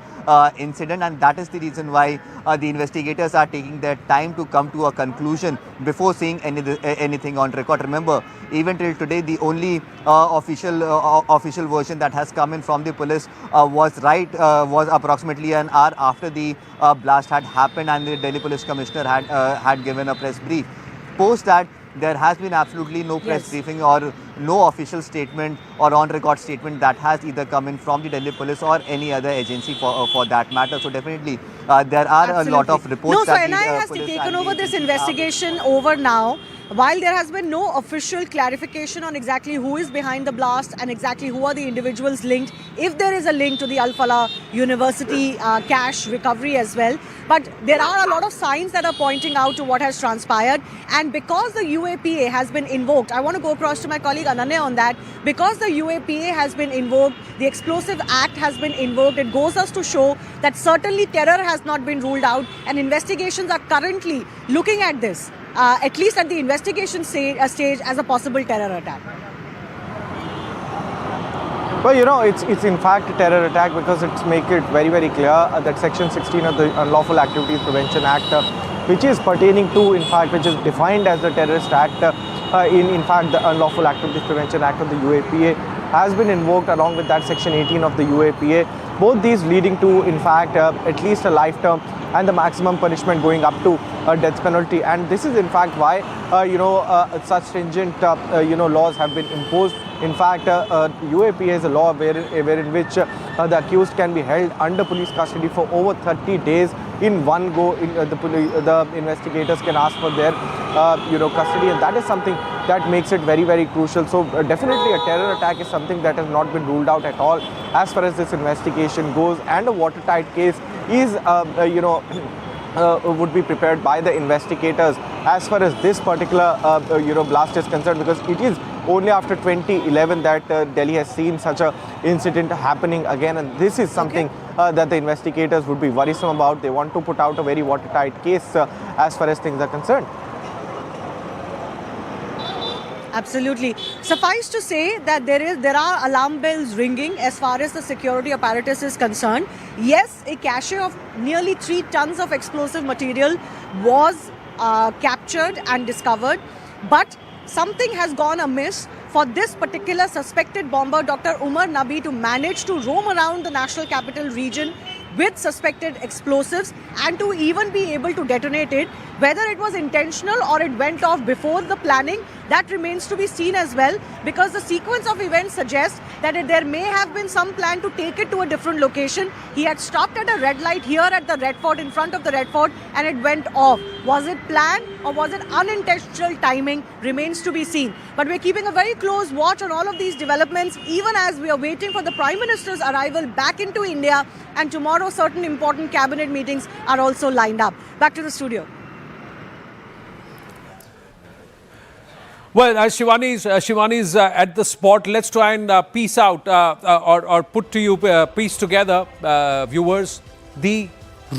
S14: incident, and that is the reason why the investigators are taking their time to come to a conclusion before saying anything on record. Remember, even till today, the only official version that has come in from the police was approximately an hour after the blast had happened, and the Delhi Police Commissioner had given a press brief. Post that, there has been absolutely no press briefing or no official statement or on-record statement that has either come in from the Delhi Police or any other agency for that matter. So definitely there are a lot of reports.
S12: So NIA has taken over this investigation over now. While there has been no official clarification on exactly who is behind the blast and exactly who are the individuals linked, if there is a link to the Al Falah University cash recovery as well. But there are a lot of signs that are pointing out to what has transpired. And because the UAPA has been invoked, I want to go across to my colleague Ananya on that. Because the UAPA has been invoked, the Explosive Act has been invoked, it goes us to show that certainly terror has not been ruled out, and investigations are currently looking at this, at least at the investigation stage, as a possible terror attack.
S15: Well, it's in fact a terror attack because it's make it very, very clear that Section 16 of the Unlawful Activities Prevention Act, which is pertaining to, in fact, which is defined as the terrorist act, in fact, the Unlawful Activities Prevention Act of the UAPA has been invoked along with that Section 18 of the UAPA. Both these leading to, in fact, at least a life term and the maximum punishment going up to a death penalty. And this is, in fact, why, such stringent, laws have been imposed. In fact, UAPA is a law wherein which the accused can be held under police custody for over 30 days in one go. The investigators can ask for their, custody, and that is something that makes it very, very crucial. So definitely a terror attack is something that has not been ruled out at all as far as this investigation goes, and a watertight case is, would be prepared by the investigators as far as this particular, blast is concerned, because it is only after 2011 that Delhi has seen such a incident happening again, and this is something that the investigators would be worrisome about. They want to put out a very watertight case as far as things are concerned.
S12: Absolutely. Suffice to say that there are alarm bells ringing as far as the security apparatus is concerned. Yes, a cache of nearly 3 tons of explosive material was captured and discovered, but something has gone amiss for this particular suspected bomber, Dr. Umar Nabi, to manage to roam around the national capital region with suspected explosives and to even be able to detonate it. Whether it was intentional or it went off before the planning, that remains to be seen as well, because the sequence of events suggests that there may have been some plan to take it to a different location. He had stopped at a red light here at the Red Fort, in front of the Red Fort, and it went off. Was it planned or was it unintentional timing? Remains to be seen. But we're keeping a very close watch on all of these developments, even as we are waiting for the Prime Minister's arrival back into India, and tomorrow certain important cabinet meetings are also lined up. Back to the studio.
S1: Well, as Shivani's at the spot, let's try and piece out or put to you, piece together, viewers, the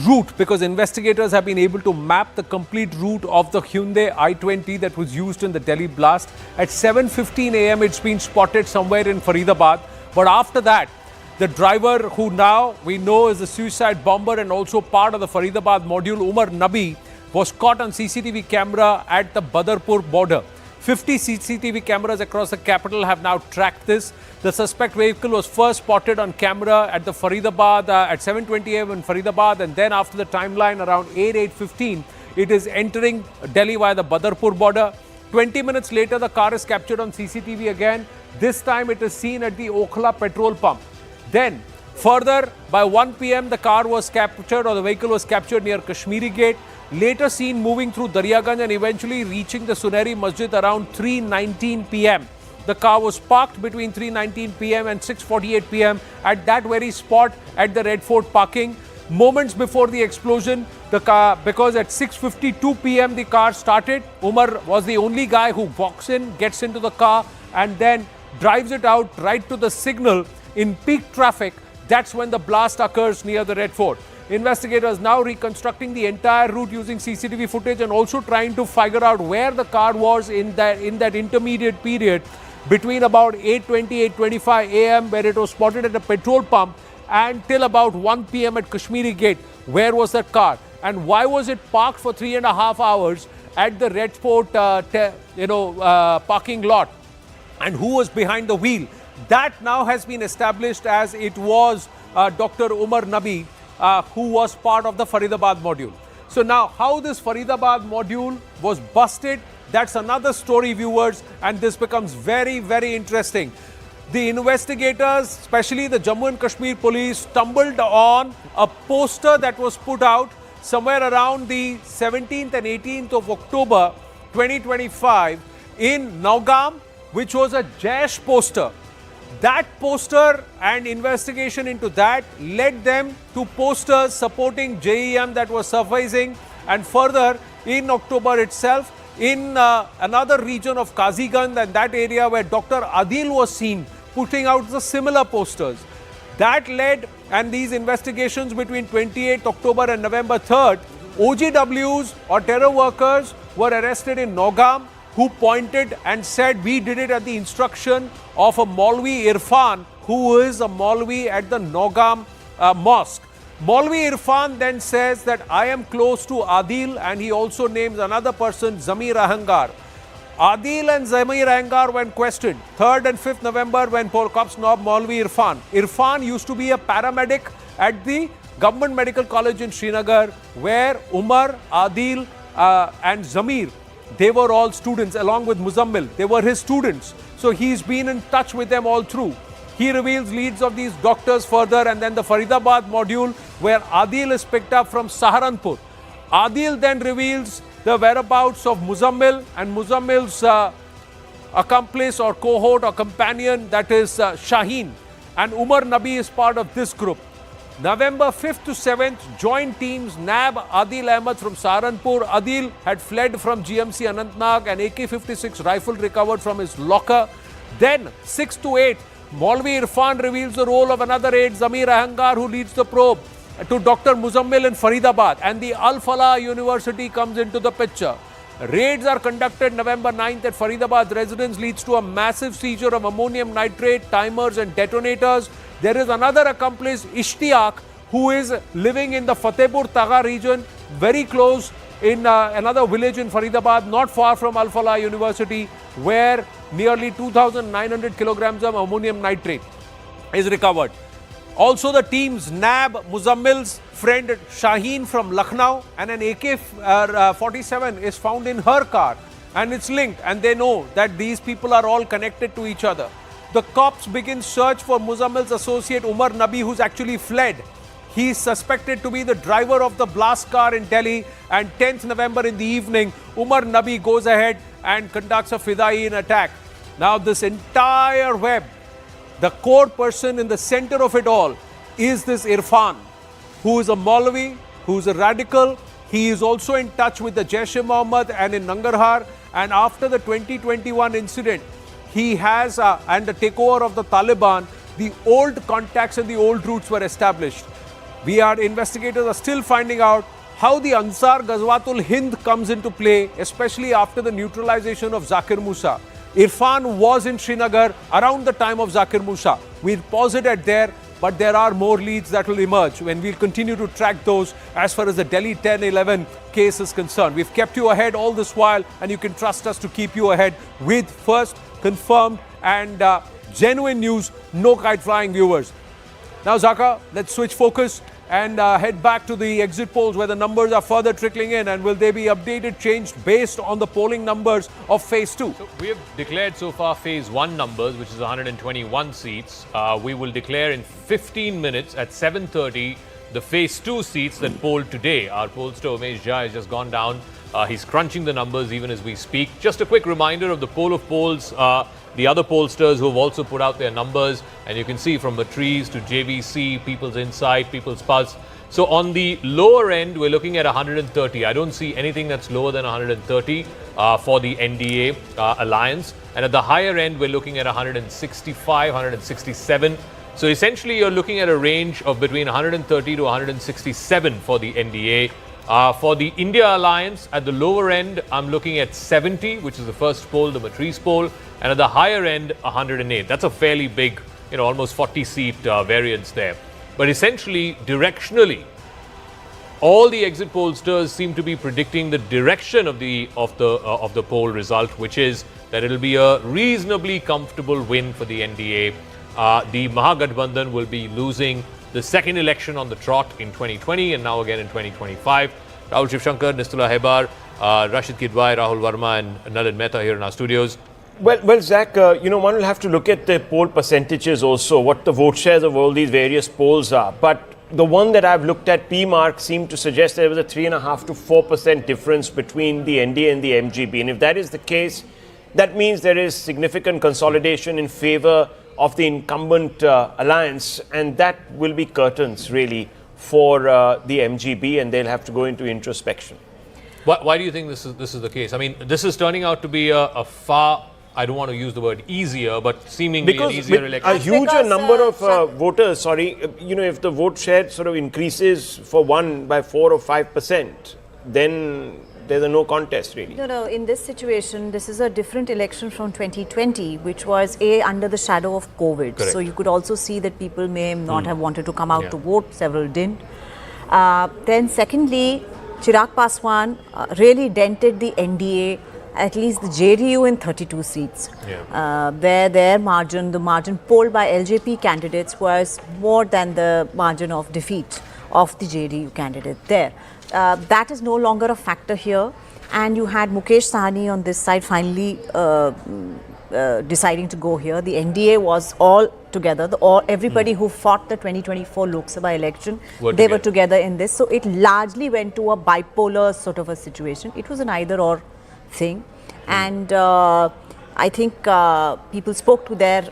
S1: route, because investigators have been able to map the complete route of the Hyundai i20 that was used in the Delhi blast. At 7:15 a.m. it's been spotted somewhere in Faridabad, but after that, the driver, who now we know is a suicide bomber and also part of the Faridabad module, Umar Nabi, was caught on CCTV camera at the Badarpur border. 50 CCTV cameras across the capital have now tracked this. The suspect vehicle was first spotted on camera at the Faridabad at 7:20 a.m. in Faridabad, and then after the timeline around 8:15, it is entering Delhi via the Badarpur border. 20 minutes later, the car is captured on CCTV again. This time it is seen at the Okhla petrol pump. Then further, by 1 p.m, the car was captured, or the vehicle was captured near Kashmiri Gate. Later seen moving through Daryaganj and eventually reaching the Suneri Masjid around 3:19 p.m. The car was parked between 3:19 p.m. and 6:48 p.m. at that very spot at the Red Fort parking. Moments before the explosion, the car, because at 6:52 p.m. the car started. Umar was the only guy who walks in, gets into the car, and then drives it out right to the signal in peak traffic. That's when the blast occurs near the Red Fort. Investigators now reconstructing the entire route using CCTV footage and also trying to figure out where the car was in that intermediate period between about 8:20, 8:25 a.m. where it was spotted at a petrol pump and till about 1 p.m. at Kashmiri Gate. Where was that car? And why was it parked for 3.5 hours at the Red Fort parking lot? And who was behind the wheel? That now has been established as it was Dr. Umar Nabi, who was part of the Faridabad module. So now how this Faridabad module was busted, that's another story, viewers, and this becomes very, very interesting. The investigators, especially the Jammu and Kashmir police, stumbled on a poster that was put out somewhere around the 17th and 18th of October 2025 in Naugam, which was a Jaish poster. That poster and investigation into that led them to posters supporting JEM that was surfacing, and further in October itself in another region of Kaziganj and that area where Dr. Adil was seen putting out the similar posters. That led, and these investigations between 28th October and November 3rd, OGWs or terror workers were arrested in Naugam, who pointed and said, we did it at the instruction of a Maulvi Irfan, who is a Maulvi at the Nogam mosque. Maulvi Irfan then says that I am close to Adil, and he also names another person, Zamir Ahangar. Adil and Zamir Ahangar, when questioned, 3rd and 5th November, when Pol Cops Nob Maulvi Irfan. Irfan used to be a paramedic at the Government Medical College in Srinagar, where Umar, Adil and Zamir, they were all students along with Muzammil. They were his students. So he's been in touch with them all through. He reveals leads of these doctors further, and then the Faridabad module where Adil is picked up from Saharanpur. Adil then reveals the whereabouts of Muzammil and Muzammil's accomplice or cohort or companion, that is Shaheen. And Umar Nabi is part of this group. November 5th to 7th, joint teams nab Adil Ahmed from Saharanpur. Adil had fled from GMC Anantnag, and AK-56 rifle recovered from his locker. Then 6th to 8th, Maulvi Irfan reveals the role of another aide, Zamir Ahangar, who leads the probe to Dr. Muzammil in Faridabad, and the Al-Falah University comes into the picture. Raids are conducted November 9th at Faridabad residence, leads to a massive seizure of ammonium nitrate, timers and detonators. There is another accomplice, Ishtiaq, who is living in the Fatehpur Taga region, very close in another village in Faridabad, not far from Al-Falah University, where nearly 2,900 kilograms of ammonium nitrate is recovered. Also, the teams nab Muzammil's friend Shaheen from Lucknow, and an AK-47 is found in her car, and it's linked, and they know that these people are all connected to each other. The cops begin search for Muzammil's associate Umar Nabi, who's actually fled. He is suspected to be the driver of the blast car in Delhi, and 10th November in the evening, Umar Nabi goes ahead and conducts a Fidaiin attack. Now, this entire web, the core person in the center of it all is this Irfan, who is a Maulvi, who is a radical. He is also in touch with the Jaish-e-Mohammed and in Nangarhar. And after the 2021 incident, he has, and the takeover of the Taliban, the old contacts and the old routes were established. Investigators are still finding out how the Ansar Ghazwatul Hind comes into play, especially after the neutralization of Zakir Musa. Irfan was in Srinagar around the time of Zakir Musa. We'll pause it at there, but there are more leads that will emerge, and we'll continue to track those as far as the Delhi 10-11 case is concerned. We've kept you ahead all this while, and you can trust us to keep you ahead with first, confirmed and genuine news, no kite flying, viewers. Now, Zaka, let's switch focus and head back to the exit polls where the numbers are further trickling in, and will they be updated, changed based on the polling numbers of phase 2?
S2: So we have declared so far phase 1 numbers, which is 121 seats. We will declare in 15 minutes at 7:30 the phase 2 seats that polled today. Our pollster Umesh Jha has just gone down. He's crunching the numbers even as we speak. Just a quick reminder of the poll of polls, the other pollsters who have also put out their numbers, and you can see from Matriz to JVC, People's Insight, People's Pulse. So on the lower end, we're looking at 130. I don't see anything that's lower than 130 for the NDA alliance. And at the higher end, we're looking at 165, 167. So essentially, you're looking at a range of between 130 to 167 for the NDA. For the India Alliance, at the lower end, I'm looking at 70, which is the first poll, the Matriz poll, and at the higher end, 108. That's a fairly big, almost 40-seat variance there. But essentially, directionally, all the exit pollsters seem to be predicting the direction of the poll result, which is that it'll be a reasonably comfortable win for the NDA. The Mahagathbandhan will be losing the second election on the trot in 2020 and now again in 2025. Rahul Shivshankar, Nistula Hebar, Rashid Kidwai, Rahul Verma and Nalin Mehta here in our studios.
S4: Well, Zach, one will have to look at the poll percentages also, what the vote shares of all these various polls are. But the one that I've looked at, PMark, seemed to suggest there was a 3.5% to 4% difference between the NDA and the MGB. And if that is the case, that means there is significant consolidation in favor of the incumbent alliance, and that will be curtains really for the MGB, and they'll have to go into introspection.
S2: Why do you think this is the case? I mean, this is turning out to be a far, I don't want to use the word easier, but seemingly an easier election.
S4: A huger number of voters, if the vote share sort of increases for one by 4 or 5%, then there's a no contest really.
S5: No, in this situation, this is a different election from 2020, which was under the shadow of COVID.
S2: Correct.
S5: So you could also see that people may not have wanted to come out to vote, several didn't. Then secondly, Chirag Paswan really dented the NDA, at least the JDU, in 32 seats, where their margin, the margin polled by LJP candidates, was more than the margin of defeat of the JDU candidate there. That is no longer a factor here, and you had Mukesh Sahni on this side finally deciding to go here. The NDA was all together, everybody who fought the 2024 Lok Sabha election, they were together in this. So it largely went to a bipolar sort of a situation. It was an either or thing, and I think people spoke to their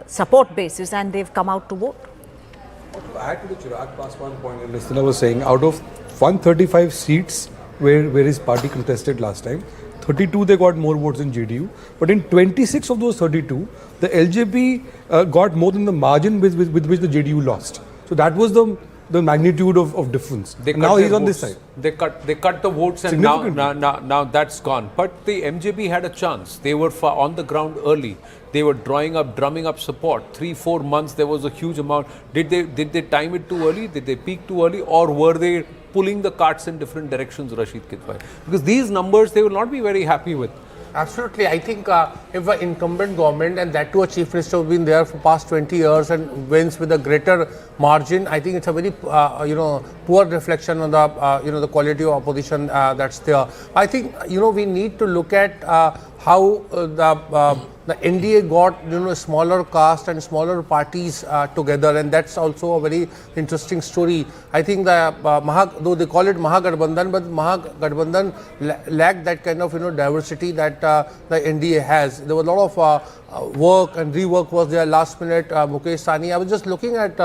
S5: support basis and they've come out to vote.
S6: To add to the Chirag Paswan point, and Nistina was saying, out of 135 seats where his party contested last time, 32 they got more votes than JDU, but in 26 of those 32, the LJP got more than the margin with which the JDU lost. So that was the magnitude of difference. Now he's on this side.
S1: They cut the votes, and now that's gone. But the MJP had a chance. They were on the ground early. They were drumming up support. 3-4 months there was a huge amount. Did they time it too early? Did they peak too early, or were they pulling the carts in different directions, Rashid Kitwai? Because these numbers they will not be very happy with.
S7: Absolutely. I think if an incumbent government, and that too a chief minister who has been there for past 20 years and wins with a greater margin, I think it's a very poor reflection on the the quality of opposition that's there. I think we need to look at how the NDA got smaller caste and smaller parties together, and that's also a very interesting story. I think though they call it Mahagathbandhan, but Mahagathbandhan lacked that kind of diversity that the NDA has. There was a lot of work and rework was there last minute. Mukesh Sahni, I was just looking at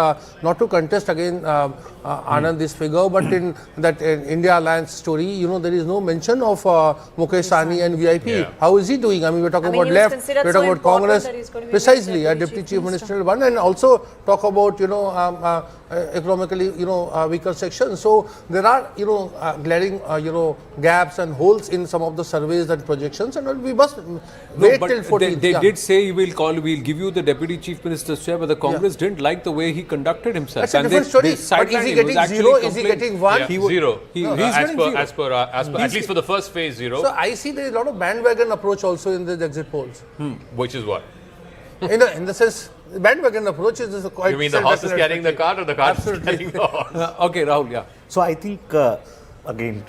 S7: not to contest again Anand this figure, but in that India Alliance story, there is no mention of Mukesh Sahni and VIP.
S2: Yeah.
S7: How is he doing? I mean, we're talking about left, we're talking about Congress, precisely a deputy chief ministerial one, and also talk about economically weaker sections. So there are glaring gaps and holes in some of the surveys and projections, and we must wait till 14th.
S1: They did say we'll give you the deputy chief minister's chair, but the Congress didn't like the way he conducted himself.
S7: That's a different story. But is he getting zero? Is he getting one?
S2: Zero. As per
S7: at
S2: least for the first phase, zero.
S7: So I see there is a lot of bandwagon approach also in the exit polls.
S2: Which is what?
S7: In the sense, bandwagon approach is quite.
S2: You mean the horse is carrying the cart, or the cart is carrying the horse?
S1: Okay, Rahul, yeah.
S8: So I think, again,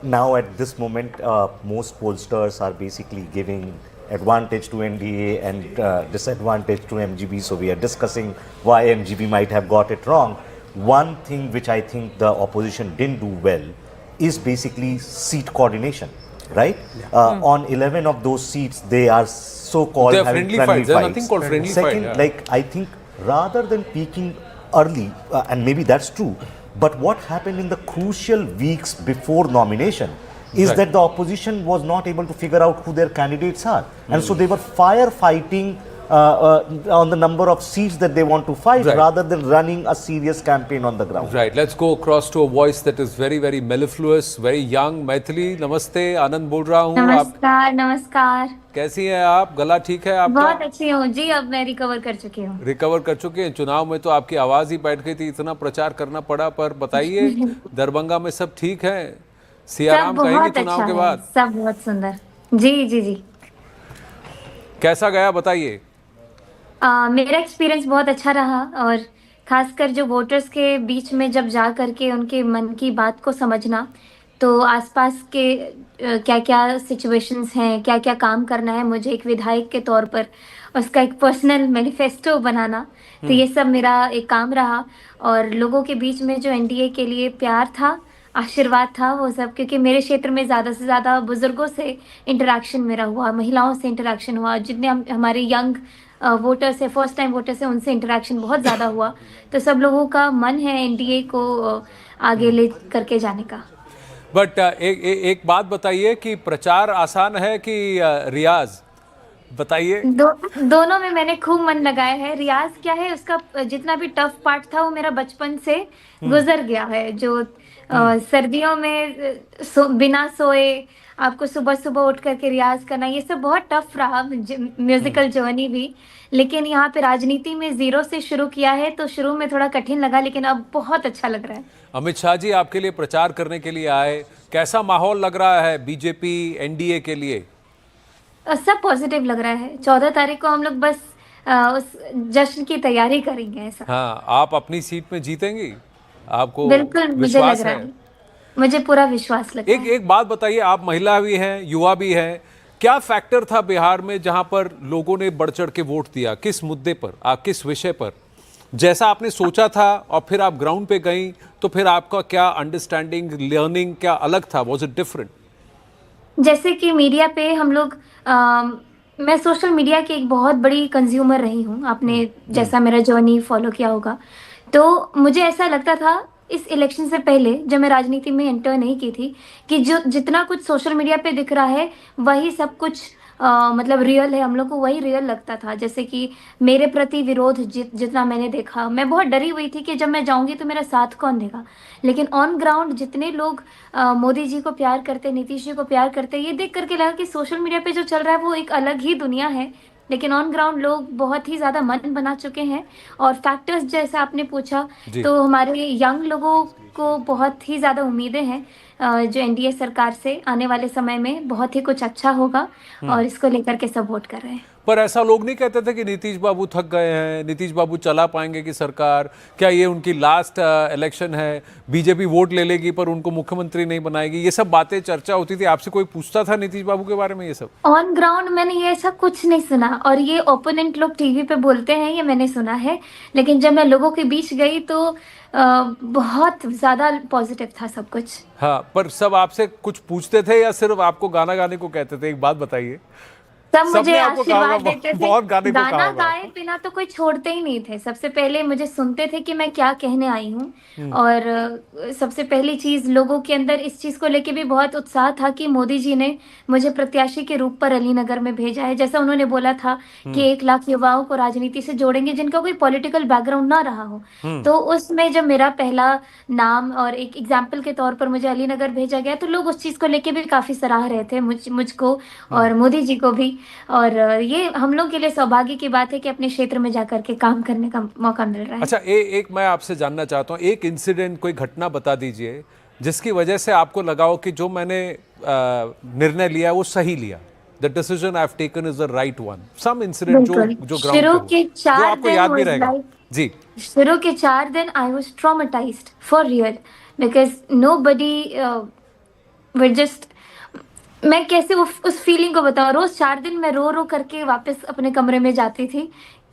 S8: now at this moment, most pollsters are basically giving advantage to NDA and disadvantage to MGB. So we are discussing why MGB might have got it wrong. One thing which I think the opposition didn't do well is basically seat coordination, right? On 11 of those seats, they are so-called
S1: friendly fights. There's nothing called friendly fight.
S8: Second, I think rather than peaking early, and maybe that's true, but what happened in the crucial weeks before nomination is that the opposition was not able to figure out who their candidates are. And so they were firefighting on the number of seats that they want to fight rather than running a serious campaign on the ground.
S1: Right. Let's go across to a voice that is very, very mellifluous, very young. Maithili, namaste. Anand बोल रहा हूँ.
S16: नमस्कार, नमस्कार.
S1: कैसी हैं आप? गला ठीक है आपका?
S16: बहुत अच्छी हूँ जी. अब मैं रिकवर कर चुकी हूँ.
S1: रिकवर कर चुके हैं. चुनाव में तो आपकी आवाज ही बैठ गई थी, इतना प्रचार करना पड़ा. पर बताइए, दरभंगा में सब ठीक है? सियाराम कहेंगे चुनाव के बाद?
S16: सब बहुत सुंदर. जी जी जी.
S1: कैसा गया बताइए?
S16: मेरा एक्सपीरियंस बहुत अच्छा रहा, और खासकर जो वोटर्स के बीच में जब जा करके उनके मन की बात को समझना, तो आसपास के क्या क्या सिचुएशंस हैं, क्या क्या काम करना है मुझे एक विधायक के तौर पर, उसका एक पर्सनल मैनिफेस्टो बनाना, तो ये सब मेरा एक काम रहा. और लोगों के बीच में जो एनडीए के लिए प्यार था, आशीर्वाद था, वो सब, क्योंकि मेरे क्षेत्र में ज़्यादा से ज़्यादा बुजुर्गों से इंटरेक्शन मेरा हुआ, महिलाओं से इंटरेक्शन हुआ, जितने हमारे यंग वोटर्स है, फर्स्ट टाइम वोटर्स है, उनसे इंटरेक्शन बहुत ज़्यादा हुआ. तो सब लोगों का मन है एनडीए को आगे ले करके जाने का.
S1: बट एक बात बताइए कि प्रचार आसान है कि रियाज, बताइए.
S16: दोनों में मैंने खूब मन लगाया है. रियाज क्या है, उसका जितना भी टफ पार्ट था वो मेरा बचपन से गुजर गया है. जो सर्दियों में बिना सोए आपको सुबह सुबह उठ करके रियाज करना, ये सब बहुत टफ रहा म्यूजिकल जर्नी भी। लेकिन यहाँ पे राजनीति में जीरो से शुरू किया है तो शुरू में थोड़ा कठिन लगा, लेकिन अब बहुत अच्छा लग रहा है।
S1: अमित शाह जी आपके लिए प्रचार करने के लिए आए, कैसा माहौल लग रहा है बीजेपी एनडीए के लिए?
S16: सब पॉजिटिव लग रहा है। 14 तारीख को हम लोग बस उस जश्न की तैयारी करेंगे ऐसा।
S1: हाँ, आप अपनी सीट में जीतेंगी, आपको
S16: बिल्कुल मुझे लग रहा है, मुझे पूरा विश्वास लगता है।
S1: एक बात बताइए, आप महिला भी हैं, युवा भी हैं, क्या फैक्टर था बिहार में जहां पर लोगों ने बढ़ चढ़ के वोट दिया? किस मुद्दे पर, किस विषय पर? जैसा आपने सोचा था और फिर आप ग्राउंड पे गई तो फिर आपका क्या अंडरस्टैंडिंग, लर्निंग क्या अलग था? Was it different?
S16: जैसे कि मीडिया पे हम लोग मैं सोशल मीडिया की एक बहुत बड़ी कंज्यूमर रही हूँ, आपने जैसा मेरा जर्नी फॉलो किया होगा, तो मुझे ऐसा लगता था इस इलेक्शन से पहले जब मैं राजनीति में एंटर नहीं की थी कि जो जितना कुछ सोशल मीडिया पे दिख रहा है वही सब कुछ मतलब रियल है, हम लोग को वही रियल लगता था। जैसे कि मेरे प्रति विरोध जितना मैंने देखा, मैं बहुत डरी हुई थी कि जब मैं जाऊंगी तो मेरा साथ कौन देगा। लेकिन ऑन ग्राउंड जितने लोग मोदी जी को प्यार करते, नीतीश जी को प्यार करते, ये देख करके लगा कि सोशल मीडिया पे जो चल रहा है वो एक अलग ही दुनिया है, लेकिन ऑन ग्राउंड लोग बहुत ही ज़्यादा मन बना चुके हैं। और फैक्टर्स जैसा आपने पूछा तो हमारे यंग लोगों को बहुत ही ज़्यादा उम्मीदें हैं जो एनडीए सरकार से आने वाले समय में बहुत ही कुछ अच्छा होगा और इसको लेकर के सब वोट कर रहे हैं।
S1: पर ऐसा लोग नहीं कहते थे कि नीतीश बाबू थक गए हैं, नीतीश बाबू चला पाएंगे कि सरकार? क्या ये उनकी लास्ट इलेक्शन है, बीजेपी वोट ले लेगी पर उनको मुख्यमंत्री नहीं बनाएगी? ये सब बातें चर्चा होती थी, आपसे कोई पूछता था नीतीश बाबू के बारे में? ये सब
S16: ऑन ग्राउंड मैंने ये ऐसा कुछ नहीं सुना, और ये ओपोनेंट लोग टीवी पे बोलते हैं ये मैंने सुना है, लेकिन जब मैं लोगों के बीच गई तो बहुत ज्यादा पॉजिटिव था सब कुछ।
S1: हाँ, पर सब आपसे कुछ पूछते थे या सिर्फ आपको गाना गाने को कहते थे? एक बात बताइए।
S16: सब मुझे आशीर्वाद देते थे,
S1: बहुत
S16: गाना गाए बिना तो कोई छोड़ते ही नहीं थे। सबसे पहले मुझे सुनते थे कि मैं क्या कहने आई हूँ, और सबसे पहली चीज लोगों के अंदर इस चीज को लेके भी बहुत उत्साह था कि मोदी जी ने मुझे प्रत्याशी के रूप पर अलीनगर में भेजा है। जैसा उन्होंने बोला था कि 1 लाख युवाओं को राजनीति से जोड़ेंगे जिनका कोई पॉलिटिकल बैकग्राउंड ना रहा हो, तो उसमें जब मेरा पहला नाम और एक एग्जाम्पल के तौर पर मुझे अलीनगर भेजा गया तो लोग उस चीज को लेके भी काफी सराह रहे थे मुझको और मोदी जी को भी। और ये हम लोग के लिए सौभाग्य की बात है कि अपने क्षेत्र में जाकर के काम करने का मौका मिल रहा है।
S1: अच्छा, एक मैं आपसे जानना चाहता हूँ, एक इंसिडेंट, कोई घटना बता दीजिए जिसकी वजह से आपको लगा हो कि जो मैंने निर्णय लिया वो सही लिया, the decision I have taken is the right one. Some incident जो
S16: शुरू के 4 दिन
S1: याद भी रहेगा। जी,
S16: शुरू के 4 दिन I was traumatised for real, because nobody were just, मैं कैसे उस फीलिंग को बताऊं। रोज 4 दिन मैं रो रो करके वापस अपने कमरे में जाती थी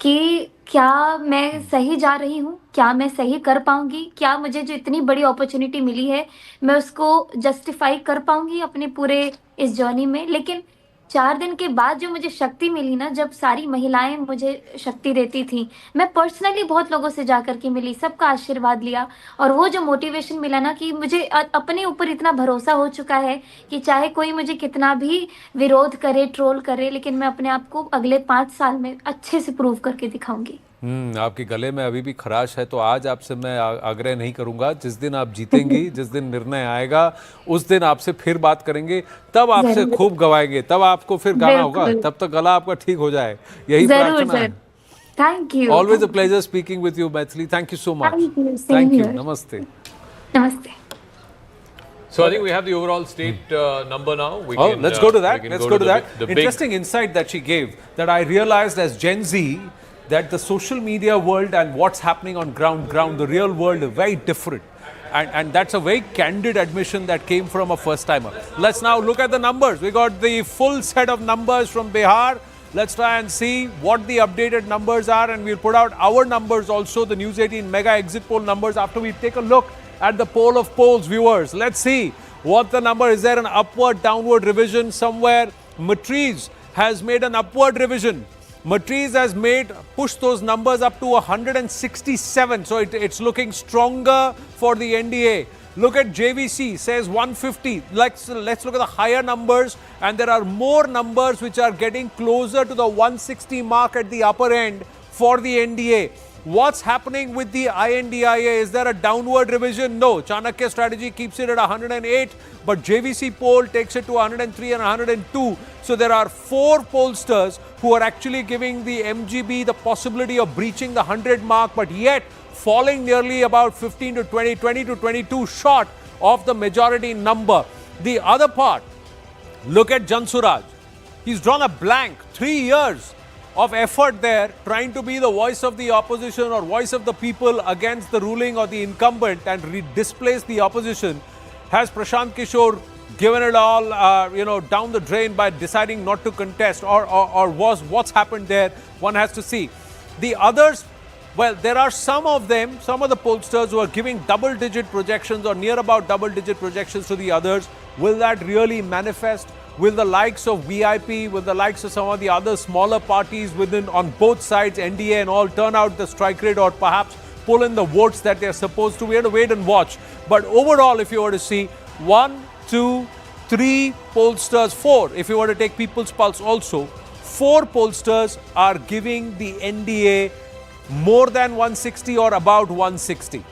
S16: कि क्या मैं सही जा रही हूँ, क्या मैं सही कर पाऊंगी, क्या मुझे जो इतनी बड़ी अपॉर्चुनिटी मिली है मैं उसको जस्टिफाई कर पाऊंगी अपने पूरे इस जर्नी में। लेकिन 4 दिन के बाद जो मुझे शक्ति मिली ना, जब सारी महिलाएं मुझे शक्ति देती थी, मैं पर्सनली बहुत लोगों से जाकर के मिली, सबका आशीर्वाद लिया, और वो जो मोटिवेशन मिला ना कि मुझे अपने ऊपर इतना भरोसा हो चुका है कि चाहे कोई मुझे कितना भी विरोध करे, ट्रोल करे, लेकिन मैं अपने आप को अगले 5 साल में अच्छे से प्रूव करके दिखाऊंगी।
S1: आपके गले में अभी भी खराश है, तो आज आपसे मैं आग्रह नहीं करूंगा, जिस दिन आप जीतेंगी, जिस दिन निर्णय आएगा उस दिन आपसे फिर बात करेंगे, तब आपसे खूब गवाएंगे, तब आपको फिर गाना होगा, तब तक गला आपका ठीक हो जाए, यही प्रार्थना है।
S16: Thank you,
S1: always a pleasure speaking with you Maithili, thank you so much. Thank you, नमस्ते।
S16: नमस्ते।
S2: So I think we have the overall state number now.
S1: Let's go to that. Let's go to that. Interesting insight that she gave, that I realized as Gen Z that the social media world and what's happening on ground, the real world is very different. And that's a very candid admission that came from a first timer. Let's now look at the numbers. We got the full set of numbers from Bihar. Let's try and see what the updated numbers are, and we'll put out our numbers also, the News 18 mega exit poll numbers, after we take a look at the poll of polls, viewers. Let's see what the number is. There an upward, downward revision somewhere? Matriz has made an upward revision. Matriz has pushed those numbers up to 167. So it's looking stronger for the NDA. Look at JVC, says 150. Let's look at the higher numbers, and there are more numbers which are getting closer to the 160 mark at the upper end for the NDA. What's happening with the INDIA? Is there a downward revision? No. Chanakya strategy keeps it at 108, but JVC poll takes it to 103 and 102. So there are 4 pollsters who are actually giving the MGB the possibility of breaching the 100 mark, but yet falling nearly about 15 to 20, 20 to 22 short of the majority number. The other part, look at Jansuraj. He's drawn a blank. 3 years of effort there, trying to be the voice of the opposition or voice of the people against the ruling or the incumbent and displace the opposition. Has Prashant Kishore given it all, down the drain by deciding not to contest, or what's happened there? One has to see. The others, well, there are some of them, some of the pollsters who are giving double-digit projections or near about double-digit projections to the others. Will that really manifest? Will the likes of VIP, will the likes of some of the other smaller parties within on both sides, NDA and all, turn out the strike rate or perhaps pull in the votes that they're supposed to? We have to wait and watch. But overall, if you were to see 1, 2, 3 pollsters, 4, if you were to take People's Pulse also, 4 pollsters are giving the NDA more than 160 or about 160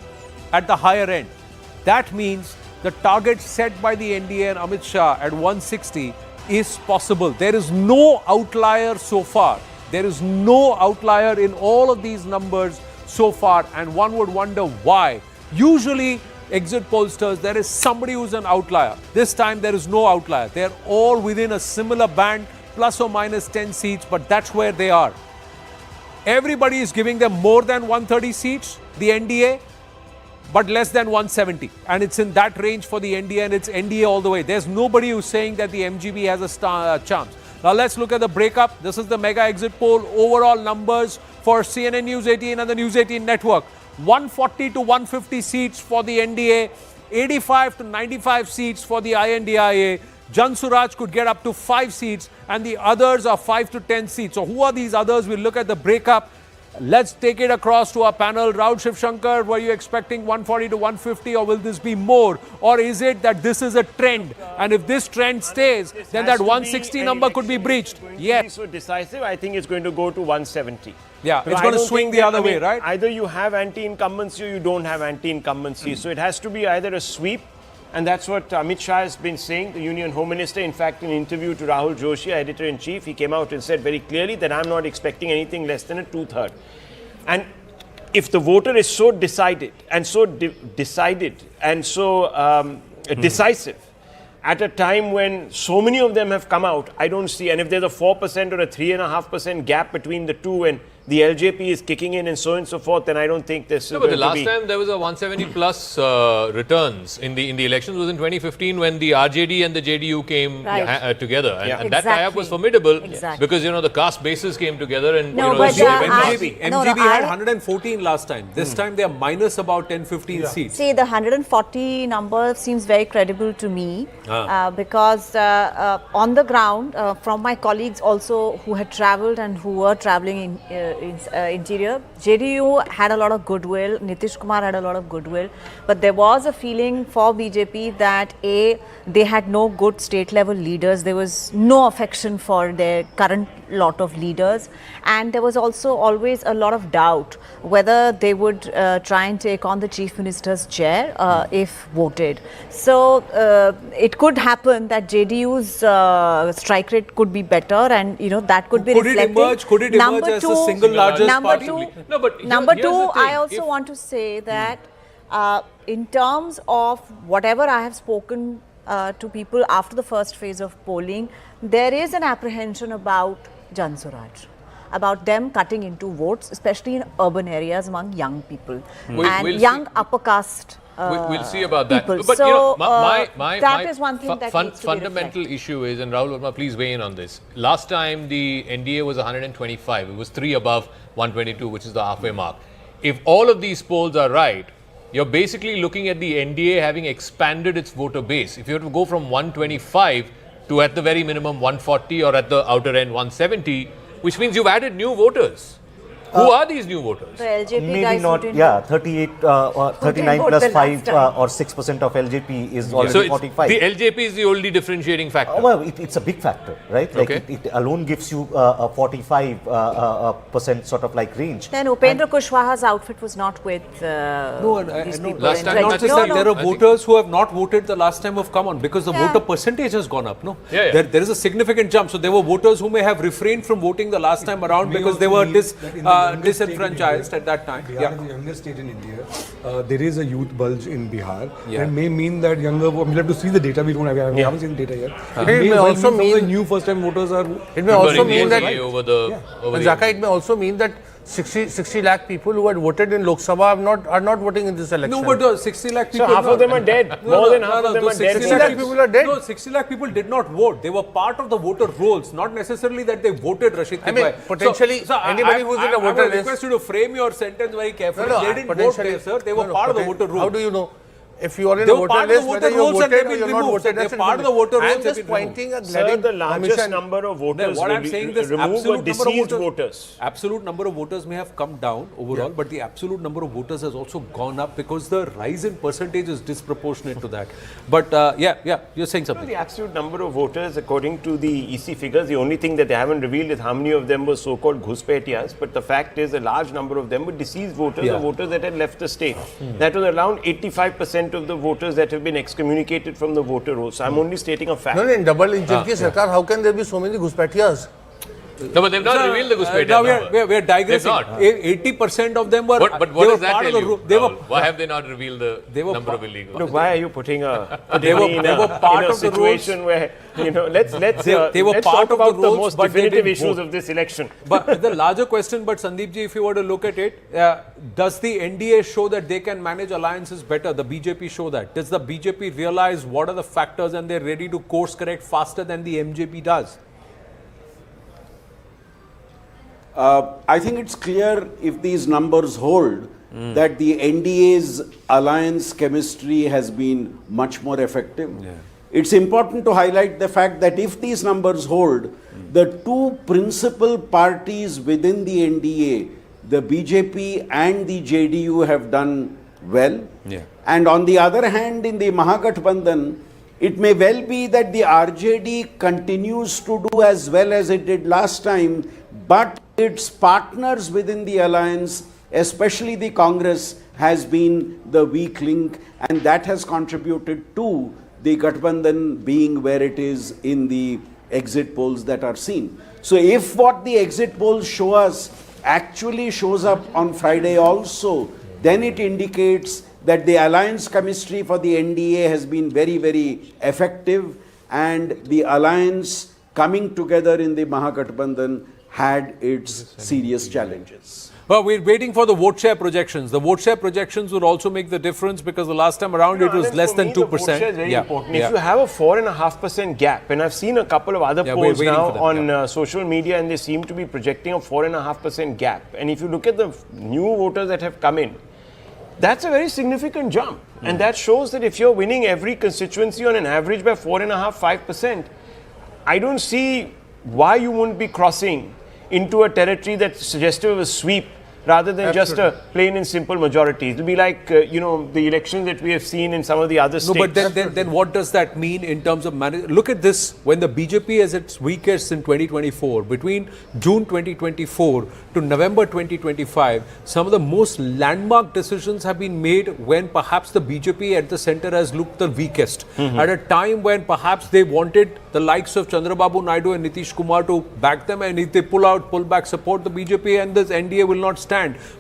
S1: at the higher end. That means the target set by the NDA and Amit Shah at 160 is possible. There is no outlier so far. There is no outlier in all of these numbers so far, and one would wonder why. Usually, exit pollsters, there is somebody who's an outlier. This time, there is no outlier. They're all within a similar band, plus or minus 10 seats, but that's where they are. Everybody is giving them more than 130 seats, the NDA, but less than 170. And it's in that range for the NDA, and it's NDA all the way. There's nobody who's saying that the MGB has a chance. Now let's look at the breakup. This is the mega exit poll. Overall numbers for CNN News 18 and the News 18 network. 140 to 150 seats for the NDA, 85 to 95 seats for the INDIA. Jansuraj could get up to 5 seats, and the others are 5 to 10 seats. So who are these others? We'll look at the breakup. Let's take it across to our panel. Rahul Shivshankar, were you expecting 140 to 150, or will this be more? Or is it that this is a trend? And if this trend stays, then that 160 number could be breached.
S4: Yes. So decisive, I think it's going to go to 170.
S1: Yeah, it's going to swing the other way, right?
S4: Either you have anti-incumbency or you don't have anti-incumbency. So it has to be either a sweep, and that's what Amit Shah has been saying, the Union Home Minister. In fact, in an interview to Rahul Joshi, editor-in-chief, he came out and said very clearly that I'm not expecting anything less than a 2/3. And if the voter is so decided and so decisive at a time when so many of them have come out, I don't see, and if there's a 4% or a 3.5% gap between the two, and the LJP is kicking in and so on and so forth, then I don't think this is going to be...
S2: But the last time there was a 170 plus returns in the elections was in 2015 when the RJD and the JDU came together. And that tie-up was formidable because, the caste bases came together and...
S1: MGB had 114 last time. This time they are minus about 10-15 seats.
S5: See, the 140 number seems very credible to me because on the ground, from my colleagues also who had travelled and who were travelling in interior, JDU had a lot of goodwill, Nitish Kumar had a lot of goodwill, but there was a feeling for BJP that they had no good state level leaders, there was no affection for their current lot of leaders, and there was also always a lot of doubt whether they would try and take on the Chief Minister's chair if voted. So it could happen that JDU's strike rate could be better, and that could be reflected.
S1: Could it emerge as the single largest party?
S5: Number two, I also want to say that in terms of whatever I have spoken to people after the first phase of polling, there is an apprehension about Jansuraj, about them cutting into votes, especially in urban areas among young people and young upper caste.
S2: We'll see about that.
S5: People.
S2: But
S5: so,
S2: that
S5: is one thing that
S2: fundamental issue is, and Rahul Verma, please weigh in on this. Last time the NDA was 125. It was 3 above 122, which is the halfway mark. If all of these polls are right, you're basically looking at the NDA having expanded its voter base. If you have to go from 125 to at the very minimum 140 or at the outer end 170, which means you've added new voters. Who are these new voters?
S5: The LJP
S8: Maybe
S5: guys
S8: not,
S5: who didn't
S8: yeah,
S5: vote.
S8: 38,
S5: Who
S8: 39
S5: didn't vote
S8: plus
S5: the
S8: 5
S5: last
S8: or 6% of LJP is
S2: So
S8: already
S2: it's
S8: 45.
S2: the LJP is the only differentiating factor.
S8: Well, it's a big factor, right? Like
S2: Okay.
S8: it alone gives you a 45% sort of like range.
S5: Then Upendra Kushwaha's outfit was not with these people.
S2: Last
S5: in
S2: time,
S5: red.
S1: Not just
S2: No,
S1: that,
S2: no.
S1: there are
S2: I think-
S1: voters who have not voted the last time have come on because the
S5: Yeah.
S1: voter percentage has gone up. No,
S2: Yeah, yeah.
S1: There is a significant jump. So there were voters who may have refrained from voting the last time around because they were disenfranchised at that time.
S6: Bihar is the youngest state in India. There is a youth bulge in Bihar.
S1: Yeah.
S6: And it may mean that younger, we'll have to see the data. We haven't seen the data yet.
S7: It may also mean
S6: the new first-time voters are.
S7: It may also mean that
S2: over the
S7: Zaka, it may also mean that 60 lakh people who had voted in Lok Sabha are not voting in this election.
S1: No, but the 60 lakh people.
S4: So half of them are dead. More than half of them are dead.
S7: 60 lakh people are dead.
S1: No, 60 lakh people did not vote. They were part of the voter rolls, not necessarily that they voted Rashid
S7: I mean,
S1: Kibbai.
S7: potentially, anybody who's in a voter
S1: I
S7: list.
S1: request you to frame your sentence very carefully.
S7: No,
S1: They didn't vote
S7: potentially-
S1: there, sir. They were
S7: no,
S1: part of the
S7: poten-
S1: voter rolls.
S7: How do you know? If you are in
S1: They
S7: a
S1: were
S7: voter
S1: part of the
S7: list,
S1: voter
S7: whether you
S1: rolls and
S7: voted
S1: they've
S7: or
S1: been
S7: you're not
S1: removed.
S7: voted,
S1: They're
S7: that's
S1: part of the voter rolls,
S7: I'm
S1: they've
S7: just
S1: been removed.
S7: pointing a
S4: Sir,
S7: glaring
S4: the largest
S7: omission.
S4: number of
S1: No,
S4: voters
S1: what
S4: will
S1: I'm
S4: be
S1: saying is
S4: remove
S1: absolute
S4: were
S1: number of
S4: deceased
S1: voters.
S4: voters.
S1: Absolute number of voters may have come down overall, but the absolute number of voters has also gone up because the rise in percentage is disproportionate to that. But you're saying something.
S4: The absolute number of voters, according to the EC figures, the only thing that they haven't revealed is how many of them were so-called Ghuspetiyas. But the fact is, a large number of them were deceased voters, or voters that had left the state. That was around 85% of the voters that have been excommunicated from the voter rolls. So I'm only stating a fact.
S7: No, in double engine ki sarkar, how can there be so many Ghuspetiyas?
S2: No, but they've not revealed the Ghuspetiya
S1: Now
S2: number.
S1: we are digressing.
S2: They've not.
S1: 80% of them were.
S2: But
S1: they
S2: what
S1: were
S2: does that
S1: part of
S2: tell
S1: the
S2: you?
S1: ro- They were.
S2: Rahul? Why have they not revealed the
S1: were
S2: number of illegals?
S4: Look, why are you putting
S1: They were part
S4: in a
S1: of the
S4: situation where, let's
S1: They were
S4: let's
S1: part
S4: talk
S1: of the
S4: about the
S1: rolls,
S4: most
S1: but they
S4: definitive
S1: didn't
S4: issues
S1: vote.
S4: of this election.
S1: But the larger question, but Sandeep ji, if you were to look at it, does the NDA show that they can manage alliances better? The BJP show that. Does the BJP realize what are the factors and they're ready to course correct faster than the MJP does?
S11: I think it's clear if these numbers hold that the NDA's alliance chemistry has been much more effective. It's important to highlight the fact that if these numbers hold, the two principal parties within the NDA, the BJP and the JDU, have done well. And on the other hand, in the Mahagathbandhan, it may well be that the RJD continues to do as well as it did last time, but its partners within the alliance, especially the Congress, has been the weak link, and that has contributed to the Gathbandhan being where it is in the exit polls that are seen. So if what the exit polls show us actually shows up on Friday also, then it indicates that the alliance chemistry for the NDA has been very, very effective, and the alliance coming together in the Mahagathbandhan had its serious challenges.
S1: Well, we're waiting for the vote share projections. The vote share projections would also make the difference because the last time around it was less than 2%.
S4: The vote share is very important. If you have a 4.5% gap, and I've seen a couple of other polls now on social media, and they seem to be projecting a 4.5% gap. And if you look at the new voters that have come in, that's a very significant jump. And that shows that if you're winning every constituency on an average by 4.5–5%, I don't see why you wouldn't be crossing into a territory that's suggestive of a sweep rather than just a plain and simple majority. It'll be like, the elections that we have seen in some of the other states.
S1: No, but then what does that mean in terms of look at this, when the BJP is its weakest in 2024, between June 2024 to November 2025, some of the most landmark decisions have been made when perhaps the BJP at the center has looked the weakest. At a time when perhaps they wanted the likes of Chandrababu Naidu and Nitish Kumar to back them, and if they pull back support, the BJP and this NDA will not stand.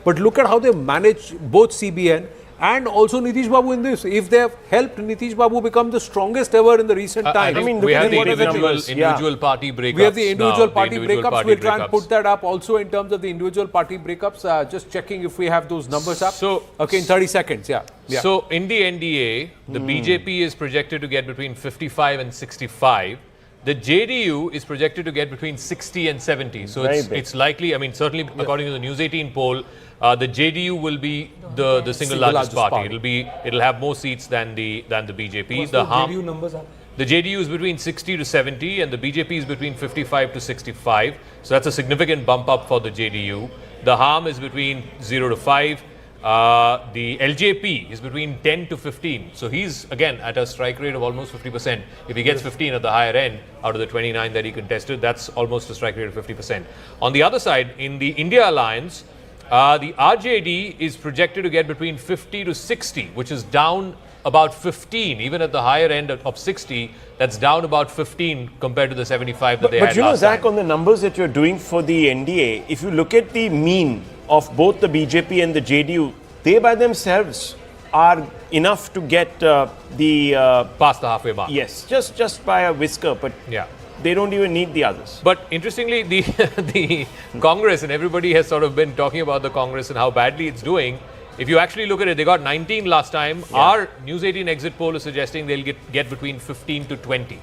S1: But look at how they manage both CBN and also Nitish Babu in this. If they have helped Nitish Babu become the strongest ever in the recent times.
S2: I mean, we have the individual party breakups.
S1: We have the individual
S2: now,
S1: party
S2: the individual
S1: breakups.
S2: Party
S1: We'll try and
S2: breakups.
S1: put that up also in terms of the individual party breakups. Just checking if we have those numbers up.
S2: So,
S1: okay, in 30 seconds,
S2: So, in the NDA, the BJP is projected to get between 55 and 65. The JDU is projected to get between 60 and 70. So it's likely, I mean, certainly according to the News 18 poll, the JDU will be the single largest party. It'll have more seats than the BJP. The
S6: JDU numbers are?
S2: The JDU is between 60 to 70 and the BJP is between 55 to 65. So that's a significant bump up for the JDU. The harm is between 0 to 5. The LJP is between 10 to 15. So he's again at a strike rate of almost 50%. If he gets 15 at the higher end out of the 29 that he contested, that's almost a strike rate of 50%. On the other side, in the India alliance, the RJD is projected to get between 50 to 60, which is down about 15. Even at the higher end of 60, that's down about 15 compared to the 75 that they had last time.
S4: But you know, Zach, on the numbers that you're doing for the NDA, if you look at the mean of both the BJP and the JDU, they by themselves are enough to get past
S2: the halfway mark.
S4: Yes, just by a whisker, but
S2: yeah,
S4: they don't even need the others.
S2: But interestingly, the Congress, and everybody has sort of been talking about the Congress and how badly it's doing. If you actually look at it, they got 19 last time. Yeah. Our News 18 exit poll is suggesting they'll get between 15 to 20.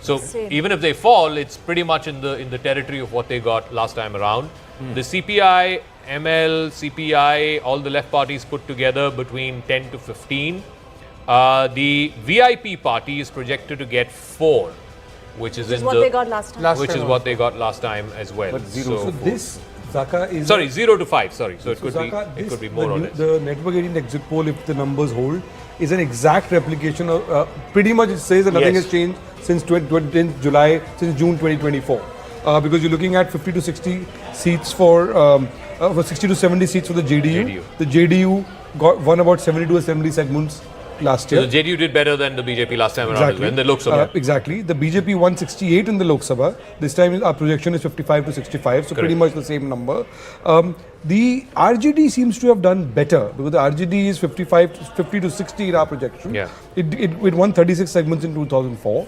S2: So even if they fall, it's pretty much in the territory of what they got last time around. The CPI, ML, CPI, all the left parties put together between 10 to 15. The VIP party is projected to get 4, which is
S5: what they got last time.
S2: Which is what they got last time as well.
S6: But so this, Zaka, is...
S2: Sorry, 0 to 5, sorry. So it could
S6: Zaka,
S2: be, it could be more or less.
S6: The Network 18 exit poll, if the numbers hold, is an exact replication of, pretty much it says that nothing has changed since June 2024. Because you're looking at 50 to 60 seats for 60 to 70 seats for the JDU. The JDU won about 72 assembly segments last year.
S2: So the JDU did better than the BJP last time around as well, in the Lok Sabha.
S6: Exactly. The BJP won 68 in the Lok Sabha. This time our projection is 55 to 65, so pretty much the same number. The RJD seems to have done better because the RJD is 50 to 60 in our projection.
S2: Yeah.
S6: It won 36 segments in 2004.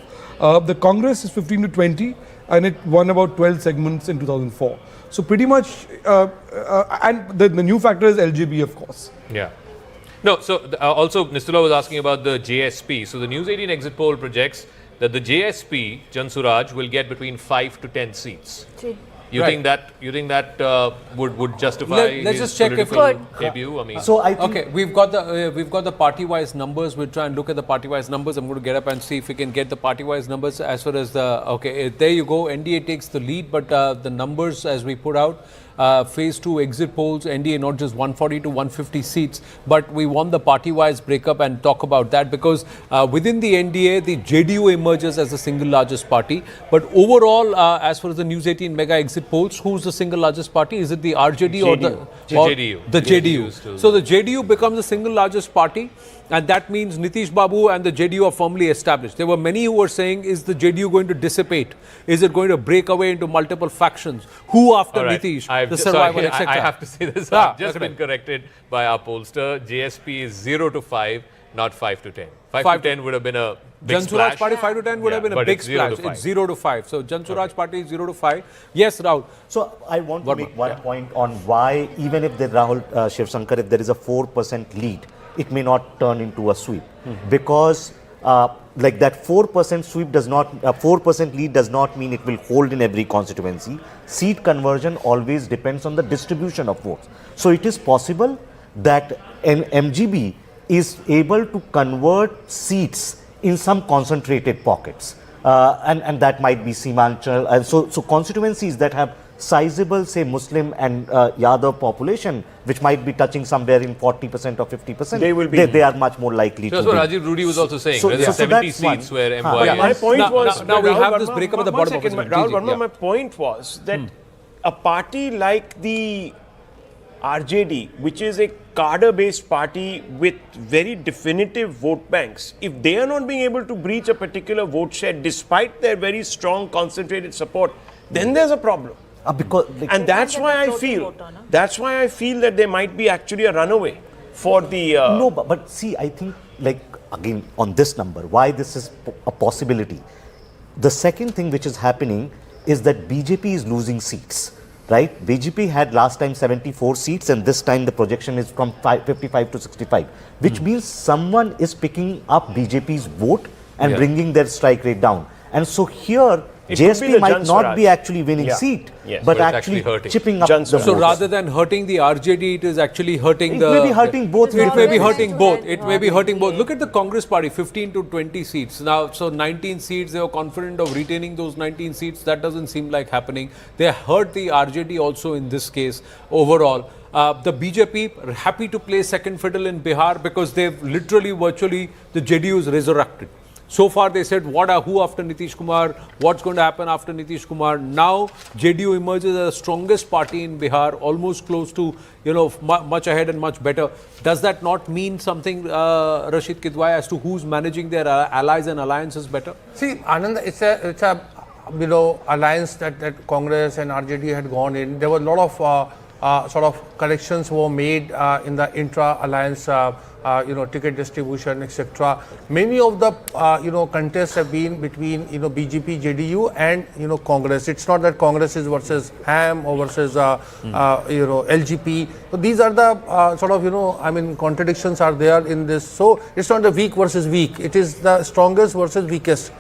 S6: The Congress is 15 to 20 and it won about 12 segments in 2004. So pretty much, and the new factor is LJB, of course.
S2: Yeah. No, so also Nistula was asking about the JSP. So the News 18 exit poll projects that the JSP, Jan Suraj, will get between 5 to 10 seats. You think that would justify
S1: let's just check if
S2: debut? I mean,
S14: so I think
S1: okay, we've got the party-wise numbers. We'll try and look at the party-wise numbers. I'm going to get up and see if we can get the party-wise numbers as far as the there you go. NDA takes the lead, but the numbers as we put out. Phase 2 exit polls, NDA not just 140 to 150 seats, but we want the party-wise breakup and talk about that because within the NDA, the JDU emerges as the single largest party. But overall, as far as the News 18 mega exit polls, who's the single largest party? Is it the RJD or the
S2: JDU?
S1: The JDU. So the JDU becomes the single largest party. And that means Nitish Babu and the JDU are firmly established. There were many who were saying, is the JDU going to dissipate? Is it going to break away into multiple factions? Who after Nitish? The survival, etc.
S2: I have to say this. I've just been corrected by our pollster. JSP is 0 to 5, not 5 to 10. 5 to 10 would have been a big
S1: Jan Suraj
S2: splash.
S1: Party 5 to 10 would have been a big splash. It's 0 to 5. So Jan Suraj Party is 0 to 5. Yes, Rahul.
S8: So I want to make one point on why, even if the Rahul Shiv Shankar, if there is a 4% lead, it may not turn into a sweep because like that 4% sweep does not, 4% lead does not mean it will hold in every constituency. Seat conversion always depends on the distribution of votes. So it is possible that an MGB is able to convert seats in some concentrated pockets. And that might be Simanchal. So constituencies that have sizable, say, Muslim and Yadav population, which might be touching somewhere in 40% or 50%, they are much more likely to be.
S2: That's what Rajiv Rudy was also saying. There are 70 seats where MY
S4: my point was...
S1: Now we have this breakup at the bottom of it.
S4: Rahul Verma, my point was that a party like the RJD, which is a cadre-based party with very definitive vote banks, if they are not being able to breach a particular vote share despite their very strong concentrated support, then there's a problem. And that's why I feel that there might be actually a runaway for the...
S8: No, but see, I think, like, again, on this number, why this is a possibility. The second thing which is happening is that BJP is losing seats, right? BJP had last time 74 seats and this time the projection is from 55 to 65, which means someone is picking up BJP's vote and bringing their strike rate down. And so here, JSP might not be actually winning seat, but actually chipping up the votes.
S1: So rather than hurting the RJD, it is actually hurting
S8: It may be hurting both.
S1: It may be hurting both. It may be hurting both. Look at the Congress party, 15 to 20 seats. Now, so 19 seats, they were confident of retaining those 19 seats. That doesn't seem like happening. They hurt the RJD also in this case overall. The BJP are happy to play second fiddle in Bihar because they've literally, virtually, the JDU is resurrected. So far they said, who after Nitish Kumar, what's going to happen after Nitish Kumar. Now JDU emerges as the strongest party in Bihar, almost close to, much ahead and much better. Does that not mean something, Rashid Kidwai, as to who's managing their allies and alliances better?
S7: See, Anand, it's a alliance that Congress and RJD had gone in. There were a lot of sort of corrections were made in the intra-alliance ticket distribution, etc. Many of the contests have been between BJP, JDU, and Congress. It's not that Congress is versus HAM or versus LGP. So these are the sort of contradictions are there in this. So it's not the weak versus weak. It is the strongest versus weakest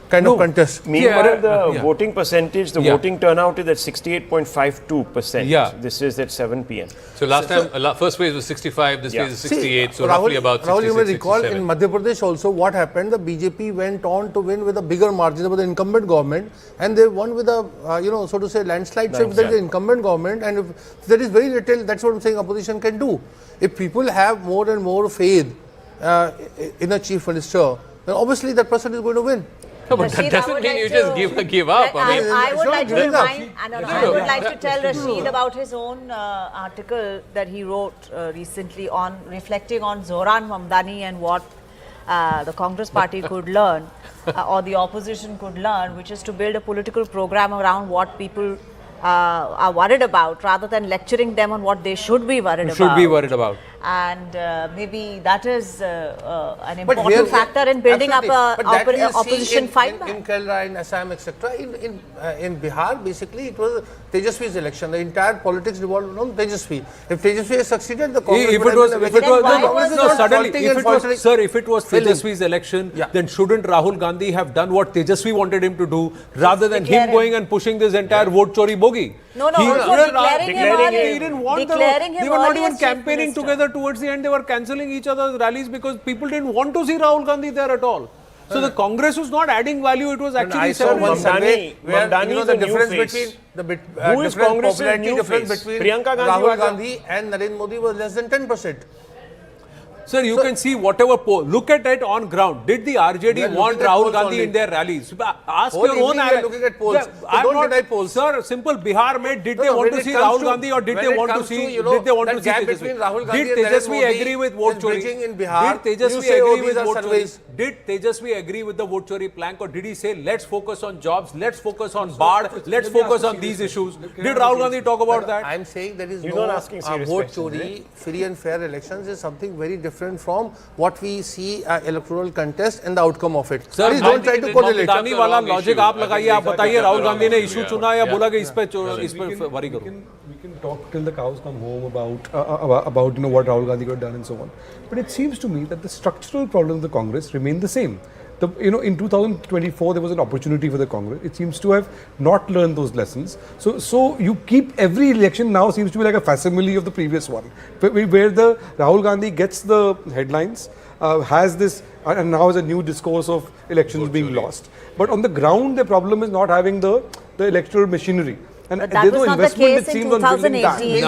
S7: kind of contest.
S4: Meanwhile, the voting percentage, the voting turnout is at 68.52%.
S1: Yeah.
S4: This is at 7 p.m.
S2: So last time, first phase was 65, this phase is 68, so roughly about 66,
S7: Rahul, you may recall
S2: 67.
S7: in Madhya Pradesh also what happened, the BJP went on to win with a bigger margin with the incumbent government, and they won with a, so to say, landslide shift with the incumbent government, and if there is very little, that's what I'm saying, opposition can do. If people have more and more faith in a chief minister, then obviously that person is going to win.
S2: No, but that doesn't mean you just give up.
S5: I would like to remind, I would like to tell Rashid about his own article that he wrote recently on reflecting on Zohran Mamdani and what the Congress party could learn or the opposition could learn, which is to build a political program around what people are worried about rather than lecturing them on what they should be worried about. And maybe that is an important factor in building up an opposition fight.
S7: In Kerala, in Assam, etc. In Bihar, basically, it was Tejashwi's election. The entire politics revolved around Tejashwi. If Tejashwi has succeeded, the Congress
S1: if it was Tejashwi's election, then shouldn't Rahul Gandhi have done what Tejashwi wanted him to do rather than him going and pushing this entire vote chori bogie?
S5: No,
S1: he didn't want they were not even campaigning together towards the end. They were cancelling each other's rallies because people didn't want to see Rahul Gandhi there at all. So the Congress was not adding value, it was actually
S7: Mamdani, the difference between Rahul Gandhi and Narendra Modi was less than 10%.
S1: Sir, you can see whatever poll. Look at it on ground. Did the RJD want Rahul Gandhi in their rallies? Ask your own.
S7: Looking at polls. Don't deny polls.
S1: Sir, simple Bihar made. Did they want to see Rahul Gandhi or did they want to see? Did they want to see Tejashwi? Did Tejashwi agree with vote chori? Did Tejashwi agree with vote chori? Did Tejashwi agree with the vote chori plank, or did he say let's focus on jobs, let's focus on BARD, let's focus on these issues? Did Rahul Gandhi talk about that?
S7: I'm saying there is no vote chori. Free and fair elections is something very different from what we see electoral contest and the outcome of it.
S1: Sir, don't try to correlate. Mamdani वाला logic आप लगाइए, आप बताइए राहुल गांधी ने issue चुना या बोला कि इस पे worry करो.
S6: We can talk till the cows come home about what Rahul Gandhi could have done and so on. But it seems to me that the structural problems of the Congress remain the same. In 2024 there was an opportunity for the Congress. It seems to have not learned those lessons. So you keep every election now seems to be like a facsimile of the previous one, where the Rahul Gandhi gets the headlines, has this, and now is a new discourse of elections being lost. But on the ground, the problem is not having the electoral machinery. And
S5: that was not the case in 2018.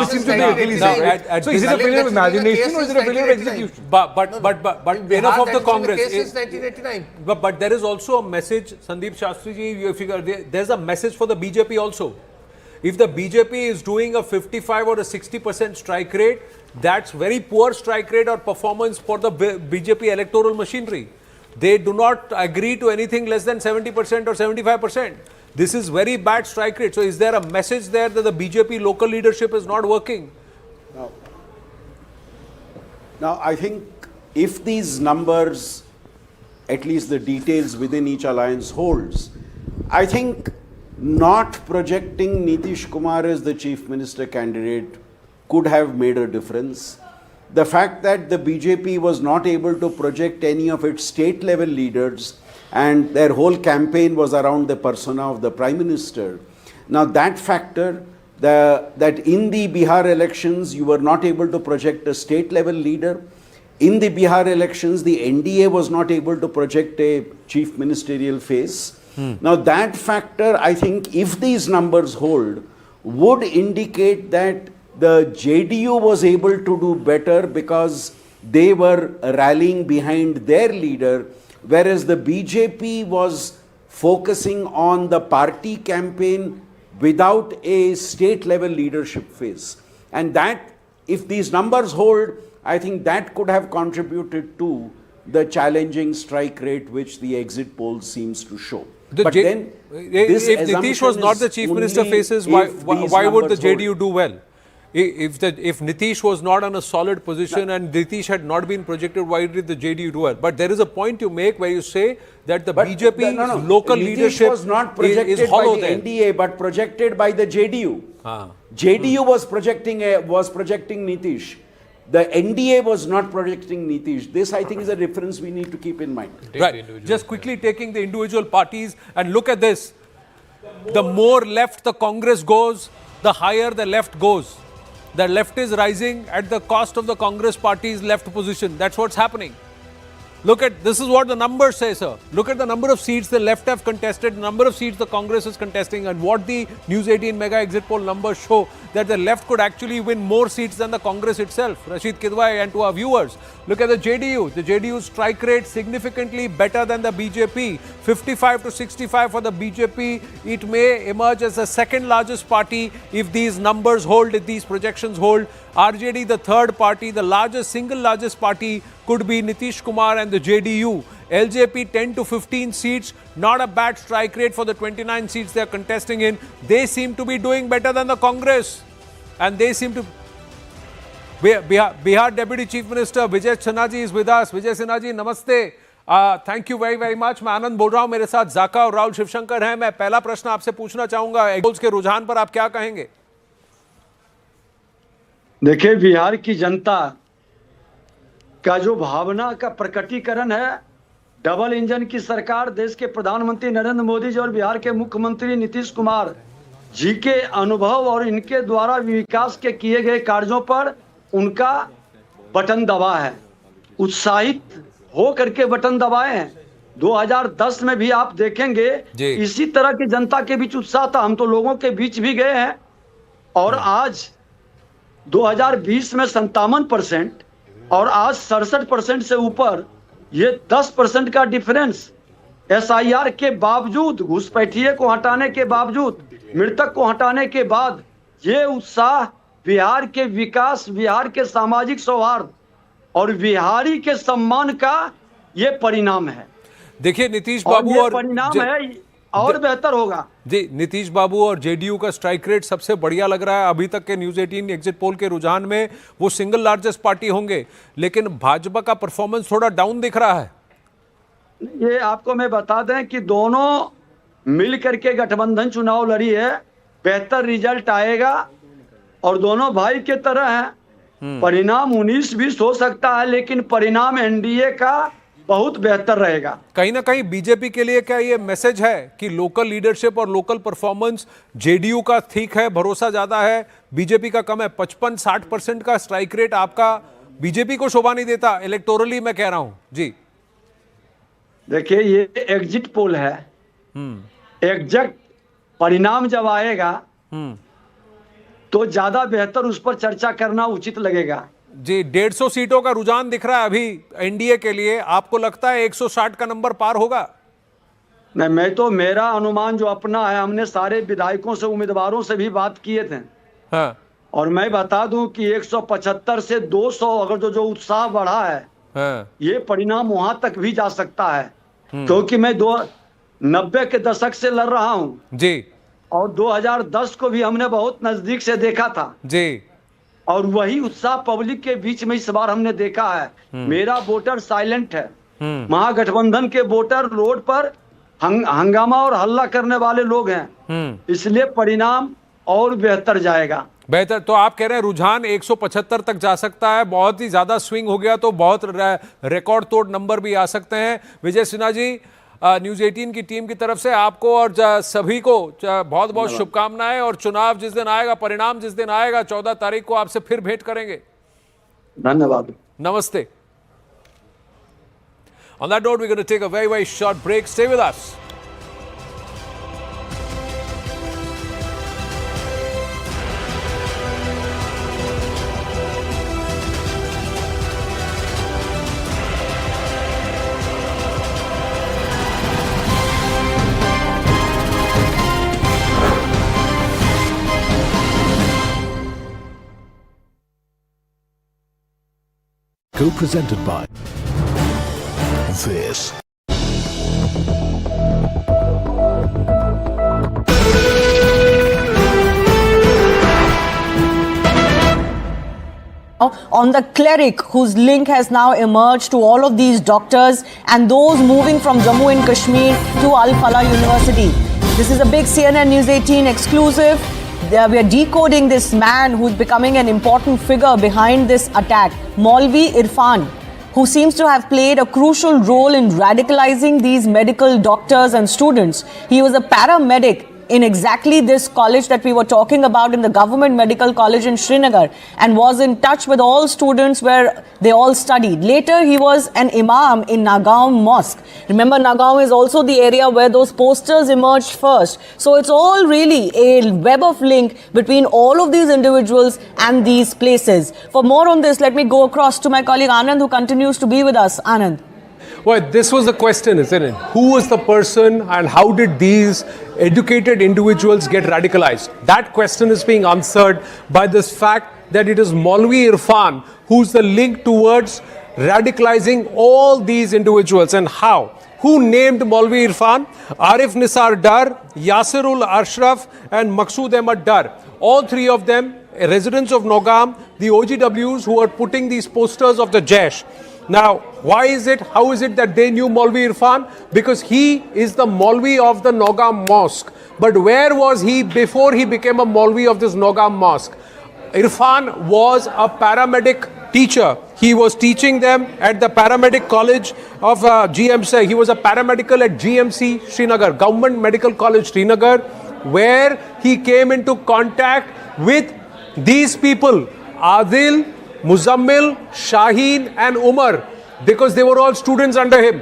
S6: So is it a failure of imagination or is it a failure of execution?
S1: But enough of the Congress.
S7: Since 1989.
S1: But there is also a message, Sandeep Shastri ji, there's a message for the BJP also. If the BJP is doing a 55 or a 60% strike rate, that's very poor strike rate or performance for the BJP electoral machinery. They do not agree to anything less than 70% or 75%. This is very bad strike rate. So is there a message there that the BJP local leadership is not working?
S11: Now I think if these numbers, at least the details within each alliance holds, I think not projecting Nitish Kumar as the chief minister candidate could have made a difference. the fact that the BJP was not able to project any of its state level leaders and their whole campaign was around the persona of the Prime Minister. Now that factor, that in the Bihar elections you were not able to project a state level leader. In the Bihar elections, the NDA was not able to project a chief ministerial face. Now that factor, I think, if these numbers hold, would indicate that the JDU was able to do better because they were rallying behind their leader, whereas the BJP was focusing on the party campaign without a state level leadership phase. And that, if these numbers hold, I think that could have contributed to the challenging strike rate which the exit poll seems to show.
S1: But then, if Nitish was not the chief minister faces, why would the JDU do well? If Nitish was not on a solid position and Nitish had not been projected, why did the JDU do well? But there is a point you make where you say that the BJP local leadership
S11: was not projected
S1: is hollow
S11: by the
S1: there.
S11: NDA, but projected by the JDU. JDU was projecting Nitish. The NDA was not projecting Nitish. This, I think, is a difference we need to keep in mind.
S1: Right. Just quickly taking the individual parties and look at this. The more left the Congress goes, the higher the left goes. The left is rising at the cost of the Congress party's left position. That's what's happening. Look at, this is what the numbers say, sir. Look at the number of seats the left have contested, the number of seats the Congress is contesting, and what the News 18 mega exit poll numbers show, that the left could actually win more seats than the Congress itself. Rashid Kidwai, and to our viewers, look at the JDU. The JDU strike rate significantly better than the BJP. 55 to 65 for the BJP. It may emerge as the second largest party if these numbers hold, if these projections hold. RJD, the third party, the largest, single largest party, could be Nitish Kumar and the JDU. LJP 10 to 15 seats, not a bad strike rate for the 29 seats they are contesting in. They seem to be doing better than the Congress. And they seem to... Bihar Deputy Chief Minister Vijay Sinha ji is with us. Vijay Sinha ji, namaste. Thank you very, very much. मैं आनंद बोल रहा हूँ, मेरे साथ जाका और राहुल शिवशंकर हैं. मैं पहला प्रश्न आपसे पूछना चाहूँगा, एग्जिट के रुझान पर आप क्या कहेंगे?
S17: देखिए, बिहार की जनता का जो भावना का प्रकटीकरण है, डबल इंजन की सरकार, देश के प्रधानमंत्री नरेंद्र मोदी जी और बिहार के मुख्यमंत्री नीतीश कुमार जी के अनुभव और इनके द्वारा विकास के किए गए कार्यों पर उनका बटन दबा है, उत्साहित हो करके बटन दबाए हैं। 2010 में भी आप देखेंगे इसी तरह की जनता के बीच उत्साह था, हम तो लोगों के बीच भी गए हैं। और आज 2020 में 57% और आज 67% से ऊपर, ये 10% का डिफरेंस SIR के बावजूद, घुसपैठिए को हटाने के बावजूद, मृतक को हटाने के बाद, ये उत्साह बिहार के विकास, बिहार के सामाजिक सौहार्द और बिहारी के सम्मान का ये परिणाम है।
S1: देखिए, नीतीश बाबू और
S17: परिणाम है और बेहतर होगा।
S1: जी, नीतीश बाबू और जेडीयू का स्ट्राइक रेट सबसे बढ़िया लग रहा है अभी तक के न्यूज 18 एग्जिट पोल के रुझान में। वो सिंगल लार्जेस्ट पार्टी होंगे, लेकिन भाजपा का परफॉर्मेंस थोड़ा डाउन दिख रहा है।
S17: ये आपको मैं बता दें कि दोनों मिल करके गठबंधन चुनाव लड़ी है, बेहतर रिजल्ट आएगा और दोनों भाई के तरह हैं। परिणाम 19-20 हो सकता है, लेकिन परिणाम एनडीए का बहुत बेहतर रहेगा।
S1: कहीं ना कहीं बीजेपी के लिए क्या ये मैसेज है कि लोकल लीडरशिप और लोकल परफॉर्मेंस जेडीयू का ठीक है, भरोसा ज्यादा है, बीजेपी का कम है? 55-60% का स्ट्राइक रेट आपका बीजेपी को शोभा नहीं देता, इलेक्टोरली मैं कह रहा हूं। जी
S17: देखिए, ये एग्जिट पोल है, एग्जैक्ट परिणाम जब आएगा तो ज्यादा बेहतर उस पर चर्चा करना उचित लगेगा।
S1: जी, 150 सीटों का रुझान दिख रहा है अभी एनडीए के लिए। आपको लगता है 160 का नंबर पार होगा?
S17: नहीं, मैं तो, मेरा अनुमान जो अपना है, हमने सारे विधायकों से, उम्मीदवारों से भी बात किए थे।
S1: हाँ।
S17: और मैं बता दूं कि 175 से 200 अगर जो उत्साह बढ़ा है, हाँ, ये परिणाम वहां तक भी जा सकता है, क्योंकि मैं 90 के दशक से लड़ रहा हूं
S1: जी,
S17: और 2010 को भी हमने बहुत नजदीक से देखा था
S1: जी,
S17: और वही उत्साह पब्लिक के बीच में इस बार हमने देखा है। मेरा वोटर साइलेंट है, महागठबंधन के वोटर रोड पर हंगामा और हल्ला करने वाले लोग हैं, इसलिए परिणाम और बेहतर जाएगा।
S1: बेहतर। तो आप कह रहे हैं रुझान 175 तक जा सकता है, बहुत ही ज्यादा स्विंग हो गया तो बहुत रिकॉर्ड तोड़ नंबर भी आ सकते हैं। विजय सिन्हा जी, न्यूज 18 की टीम की तरफ से आपको और सभी को बहुत बहुत शुभकामनाएं, और चुनाव जिस दिन आएगा, परिणाम जिस दिन आएगा 14 तारीख को, आपसे फिर भेंट करेंगे।
S18: धन्यवाद,
S1: नमस्ते। On that note, we're going to take a very, very short break. Stay with us.
S19: Co-presented by this.
S12: On the cleric whose link has now emerged to all of these doctors and those moving from Jammu and Kashmir to Al-Falah University. This is a big CNN News 18 exclusive. We are decoding this man who's becoming an important figure behind this attack, Maulvi Irfan, who seems to have played a crucial role in radicalizing these medical doctors and students. He was a paramedic in exactly this college that we were talking about, in the government medical college in Srinagar, and was in touch with all students where they all studied. Later, he was an imam in Nagaon Mosque. Remember, Nagaon is also the area where those posters emerged first. So it's all really a web of link between all of these individuals and these places. For more on this, let me go across to my colleague Anand, who continues to be with us. Anand.
S1: Well, this was the question, isn't it? Who was the person and how did these educated individuals get radicalized? That question is being answered by this fact that it is Maulvi Irfan who's the link towards radicalizing all these individuals. And how? Who named Maulvi Irfan? Arif Nisar Dar, Yasirul Ashraf and Maqsood Ahmad Dar. All three of them residents of Nogam, the OGWs who are putting these posters of the Jaish. Now, why is it, how is it that they knew Maulvi Irfan? Because he is the Maulvi of the Nogam Mosque. But where was he before he became a Maulvi of this Nogam Mosque? Irfan was a paramedic teacher. He was teaching them at the paramedic college of GMC. He was a paramedical at GMC Srinagar, Government Medical College Srinagar, where he came into contact with these people, Adil, Muzammil, Shaheen and Umar, because they were all students under him.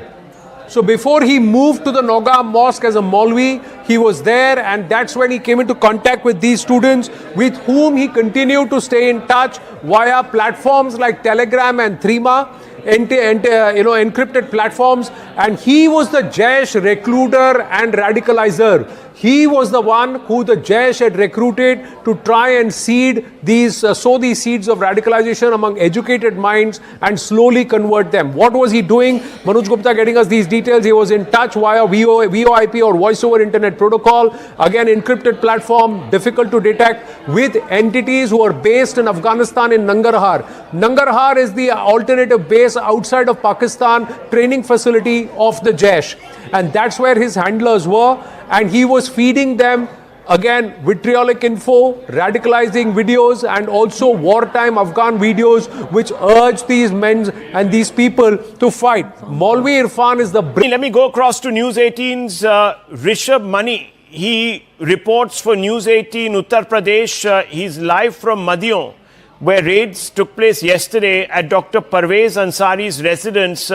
S1: So before he moved to the Nogam Mosque as a Maulvi, he was there, and that's when he came into contact with these students, with whom he continued to stay in touch via platforms like Telegram and Threema, encrypted platforms. And he was the Jaish recruiter and radicalizer. He was the one who the Jaish had recruited to try and seed these, sow these seeds of radicalization among educated minds and slowly convert them. What was he doing? Manoj Gupta getting us these details. He was in touch via VoIP or Voice over Internet Protocol. Again, encrypted platform, difficult to detect, with entities who are based in Afghanistan in Nangarhar. Nangarhar is the alternative base outside of Pakistan, training facility of the Jaish. And that's where his handlers were. And he was feeding them, again, vitriolic info, radicalizing videos, and also wartime Afghan videos which urge these men and these people to fight. Maulvi Irfan is the...
S4: Let me go across to News 18's Rishabh Mani. He reports for News 18 Uttar Pradesh. He's live from Madion, where raids took place yesterday at Dr. Parvez Ansari's residence.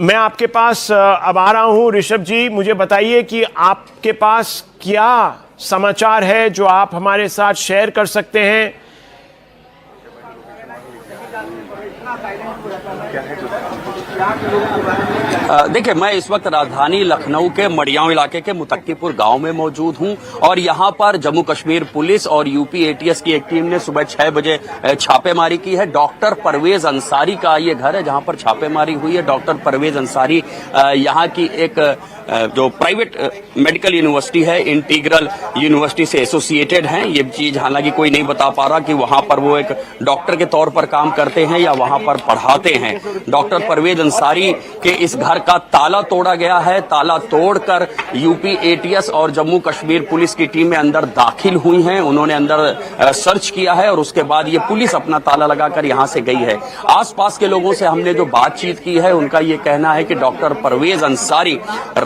S4: मैं आपके पास अब आ रहा हूं ऋषभ जी, मुझे बताइए कि आपके पास क्या समाचार है जो आप हमारे साथ शेयर कर सकते हैं।
S20: देखिए, मैं इस वक्त राजधानी लखनऊ के मडियाओं इलाके के मुतक्कीपुर गांव में मौजूद हूं और यहां पर जम्मू कश्मीर पुलिस और यूपी एटीएस की एक टीम ने सुबह 6 बजे छापेमारी की है। डॉक्टर परवेज अंसारी का ये घर है जहां पर छापेमारी हुई है। डॉक्टर परवेज अंसारी यहां की एक जो प्राइवेट मेडिकल यूनिवर्सिटी है, इंटीग्रल यूनिवर्सिटी से एसोसिएटेड हैं। ये चीज हालांकि कोई नहीं बता पा रहा कि वहां पर वो एक डॉक्टर के तौर पर काम करते हैं या वहां पर पढ़ाते हैं। डॉक्टर परवेज अंसारी के इस घर का ताला तोड़ा गया है। ताला तोड़कर यूपी एटीएस और जम्मू कश्मीर पुलिस की टीमें अंदर दाखिल हुई हैं। उन्होंने अंदर सर्च किया है और उसके बाद ये पुलिस अपना ताला लगाकर यहां से गई है। आसपास के लोगों से हमने जो बातचीत की है उनका ये कहना है कि डॉक्टर परवेज अंसारी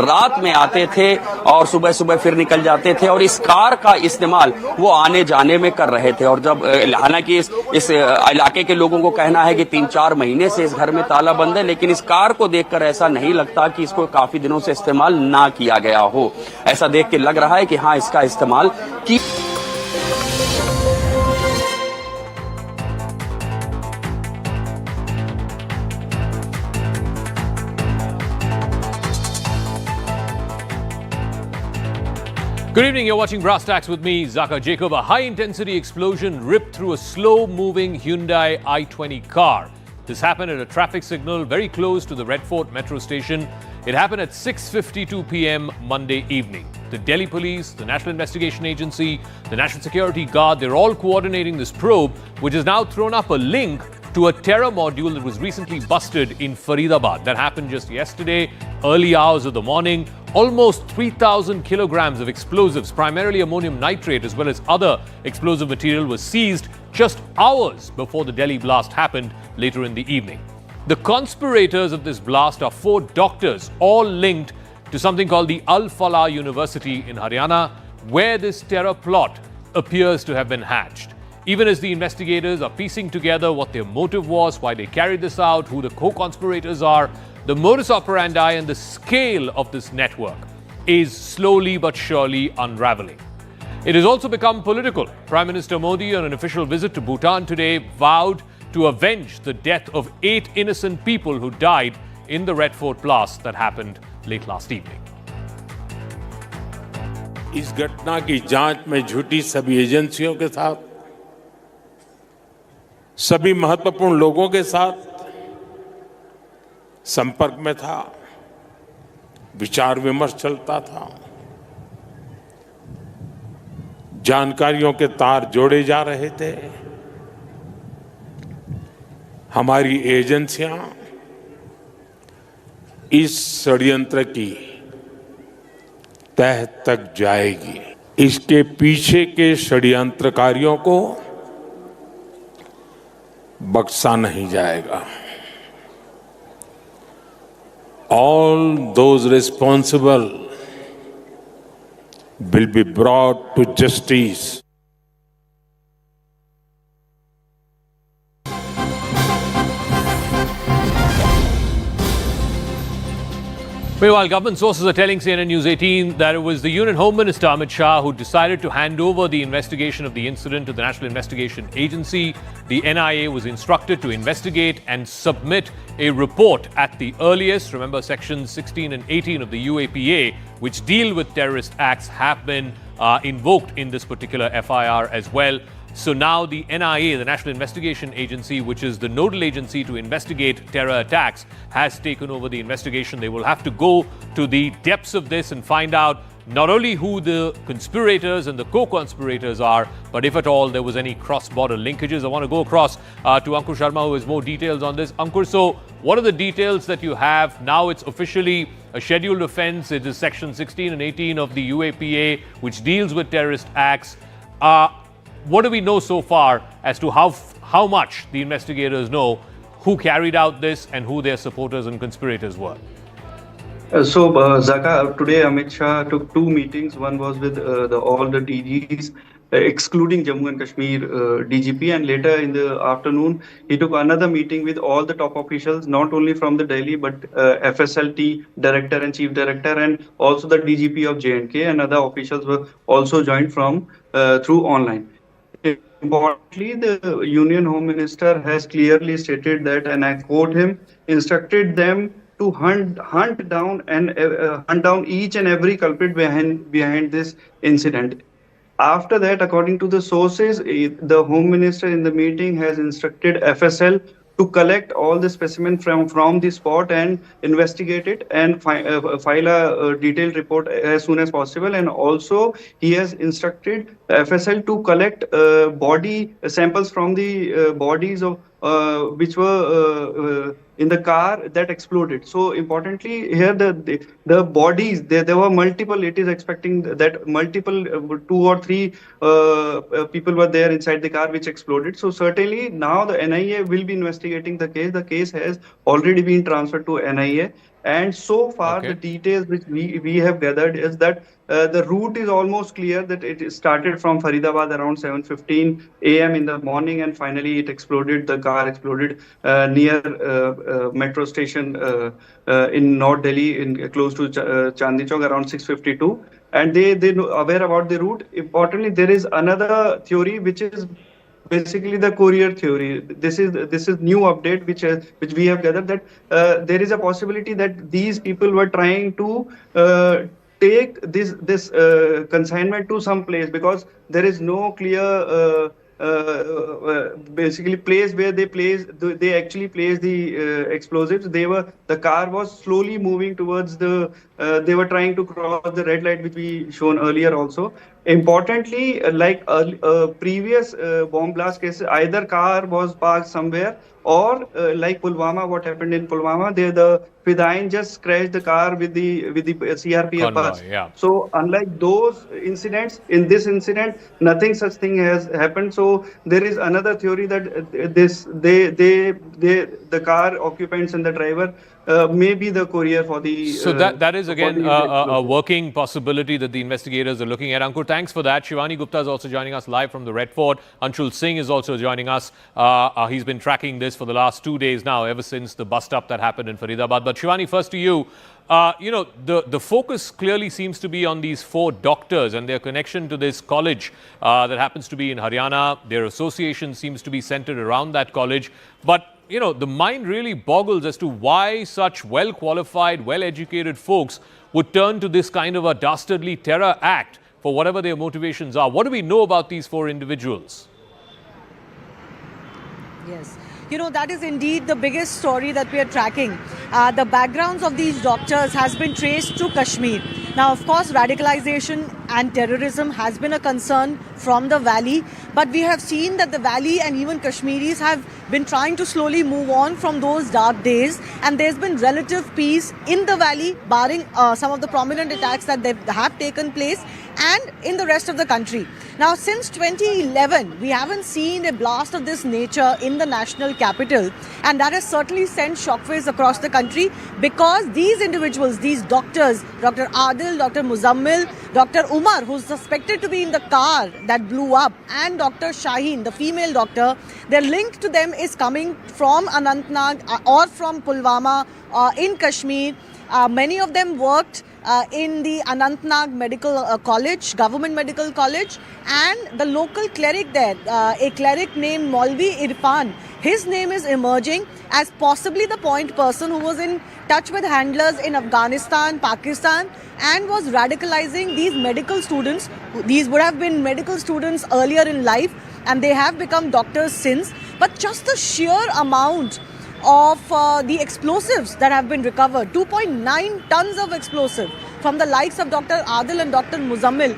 S20: रात में आते थे और सुबह सुबह फिर निकल जाते थे और इस कार का इस्तेमाल वो आने जाने में कर रहे थे। और जब हालांकि इस इलाके के लोगों को कहना है कि 3-4 महीने से इस घर में ताला बंद है, लेकिन इस कार को देखकर ऐसा नहीं लगता कि इसको काफी दिनों से इस्तेमाल ना किया गया हो। ऐसा देख के लग रहा है कि हाँ, इसका इस्तेमाल की।
S2: Good evening, you're watching Brass Tacks with me, Zaka Jacob. A high-intensity explosion ripped through a slow-moving Hyundai i20 car. This happened at a traffic signal very close to the Red Fort metro station. It happened at 6:52 p.m. Monday evening. The Delhi Police, the National Investigation Agency, the National Security Guard, they're all coordinating this probe, which has now thrown up a link to a terror module that was recently busted in Faridabad. That happened just yesterday, early hours of the morning. Almost 3,000 kilograms of explosives, primarily ammonium nitrate as well as other explosive material, was seized just hours before the Delhi blast happened later in the evening. The conspirators of this blast are 4 doctors, all linked to something called the Al-Falah University in Haryana, where this terror plot appears to have been hatched. Even as the investigators are piecing together what their motive was, why they carried this out, who the co-conspirators are, the modus operandi and the scale of this network is slowly but surely unraveling. It has also become political. Prime Minister Modi, on an official visit to Bhutan today, vowed to avenge the death of 8 innocent people who died in the Red Fort blast that happened late last evening.
S21: इस घटना की जांच में जुटी सभी एजेंसियों के साथ, सभी महत्वपूर्ण लोगों के साथ संपर्क में था, विचार विमर्श चलता था, जानकारियों के तार जोड़े जा रहे थे। हमारी एजेंसियां इस षड्यंत्र की तह तक जाएगी। इसके पीछे के षड्यंत्रकारियों को बख्शा नहीं जाएगा। All those responsible will be brought to justice.
S2: Meanwhile, government sources are telling CNN News 18 that it was the Union Home Minister Amit Shah who decided to hand over the investigation of the incident to the National Investigation Agency. The NIA was instructed to investigate and submit a report at the earliest. Remember, sections 16 and 18 of the UAPA, which deal with terrorist acts, have been invoked in this particular FIR as well. So now the NIA, the National Investigation Agency, which is the nodal agency to investigate terror attacks, has taken over the investigation. They will have to go to the depths of this and find out not only who the conspirators and the co-conspirators are, but if at all there was any cross-border linkages. I want to go across to Ankur Sharma, who has more details on this. Ankur, so what are the details that you have? Now it's officially a scheduled offence. It is section 16 and 18 of the UAPA, which deals with terrorist acts. What do we know so far as to how much the investigators know who carried out this and who their supporters and conspirators were?
S22: Zaka, today Amit Shah took 2 meetings. One was with all the DGs, excluding Jammu and Kashmir DGP, and later in the afternoon he took another meeting with all the top officials, not only from the Delhi but FSLT director and chief director, and also the DGP of J&K, and other officials were also joined from through online. Importantly, the Union Home Minister has clearly stated that, and I quote him, instructed them to hunt down each and every culprit behind this incident. After that, according to the sources, the Home Minister in the meeting has instructed FSL to collect all the specimens from the spot and investigate it and file a detailed report as soon as possible. And also, he has instructed FSL to collect body samples from the bodies of which were in the car that exploded. So importantly here, the bodies, there were multiple. It is expecting that multiple 2 or 3 people were there inside the car which exploded. So certainly now the NIA will be investigating the case. The case has already been transferred to NIA. And so far, the details which we have gathered is that the route is almost clear, that it started from Faridabad around 7:15 a.m. in the morning, and finally it exploded. The car exploded near metro station in North Delhi, close to Chandni Chowk, around 6:52. And they know, aware about the route. Importantly, there is another theory which is basically the courier theory. This is new update which we have gathered, that there is a possibility that these people were trying to take this consignment to some place, because there is no clear basically place where they actually place the explosives. The car was slowly moving towards they were trying to cross the red light, which we shown earlier also. Importantly, like previous bomb blast cases, either car was parked somewhere, or like Pulwama, what happened in Pulwama, the Fidain just crashed the car with the CRPF bus.
S2: Yeah.
S22: So unlike those incidents, in this incident, nothing such thing has happened. So there is another theory that the car occupants and the driver may be the courier for the.
S2: So that is again a working possibility that the investigators are looking at. Ankur, thanks for that. Shivani Gupta is also joining us live from the Red Fort. Anshul Singh is also joining us. He's been tracking this for the last 2 days now, ever since the bust-up that happened in Faridabad. But Shivani, first to you. The focus clearly seems to be on these 4 doctors and their connection to this college that happens to be in Haryana. Their association seems to be centered around that college. But the mind really boggles as to why such well-qualified, well-educated folks would turn to this kind of a dastardly terror act for whatever their motivations are. What do we know about these 4 individuals?
S12: Yes. That is indeed the biggest story that we are tracking. The backgrounds of these doctors has been traced to Kashmir. Now, of course, radicalization and terrorism has been a concern from the valley, but we have seen that the valley and even Kashmiris have been trying to slowly move on from those dark days, and there's been relative peace in the valley, barring some of the prominent attacks that have taken place, and in the rest of the country. Now, since 2011, we haven't seen a blast of this nature in the national capital, and that has certainly sent shockwaves across the country, because these individuals, these doctors, Dr. Adil, Dr. Muzammil, Dr. Umar, who's suspected to be in the car that blew up, and Dr. Shaheen, the female doctor, their link to them is coming from Anantnag or from Pulwama in Kashmir. Many of them worked in the Anantnag Medical College, Government Medical College, and the local cleric there, a cleric named Maulvi Irfan, his name is emerging as possibly the point person who was in touch with handlers in Afghanistan, Pakistan, and was radicalizing these medical students. These would have been medical students earlier in life, and they have become doctors since. But just the sheer amount of the explosives that have been recovered, 2.9 tons of explosive from the likes of Dr. Adil and Dr. Muzammil,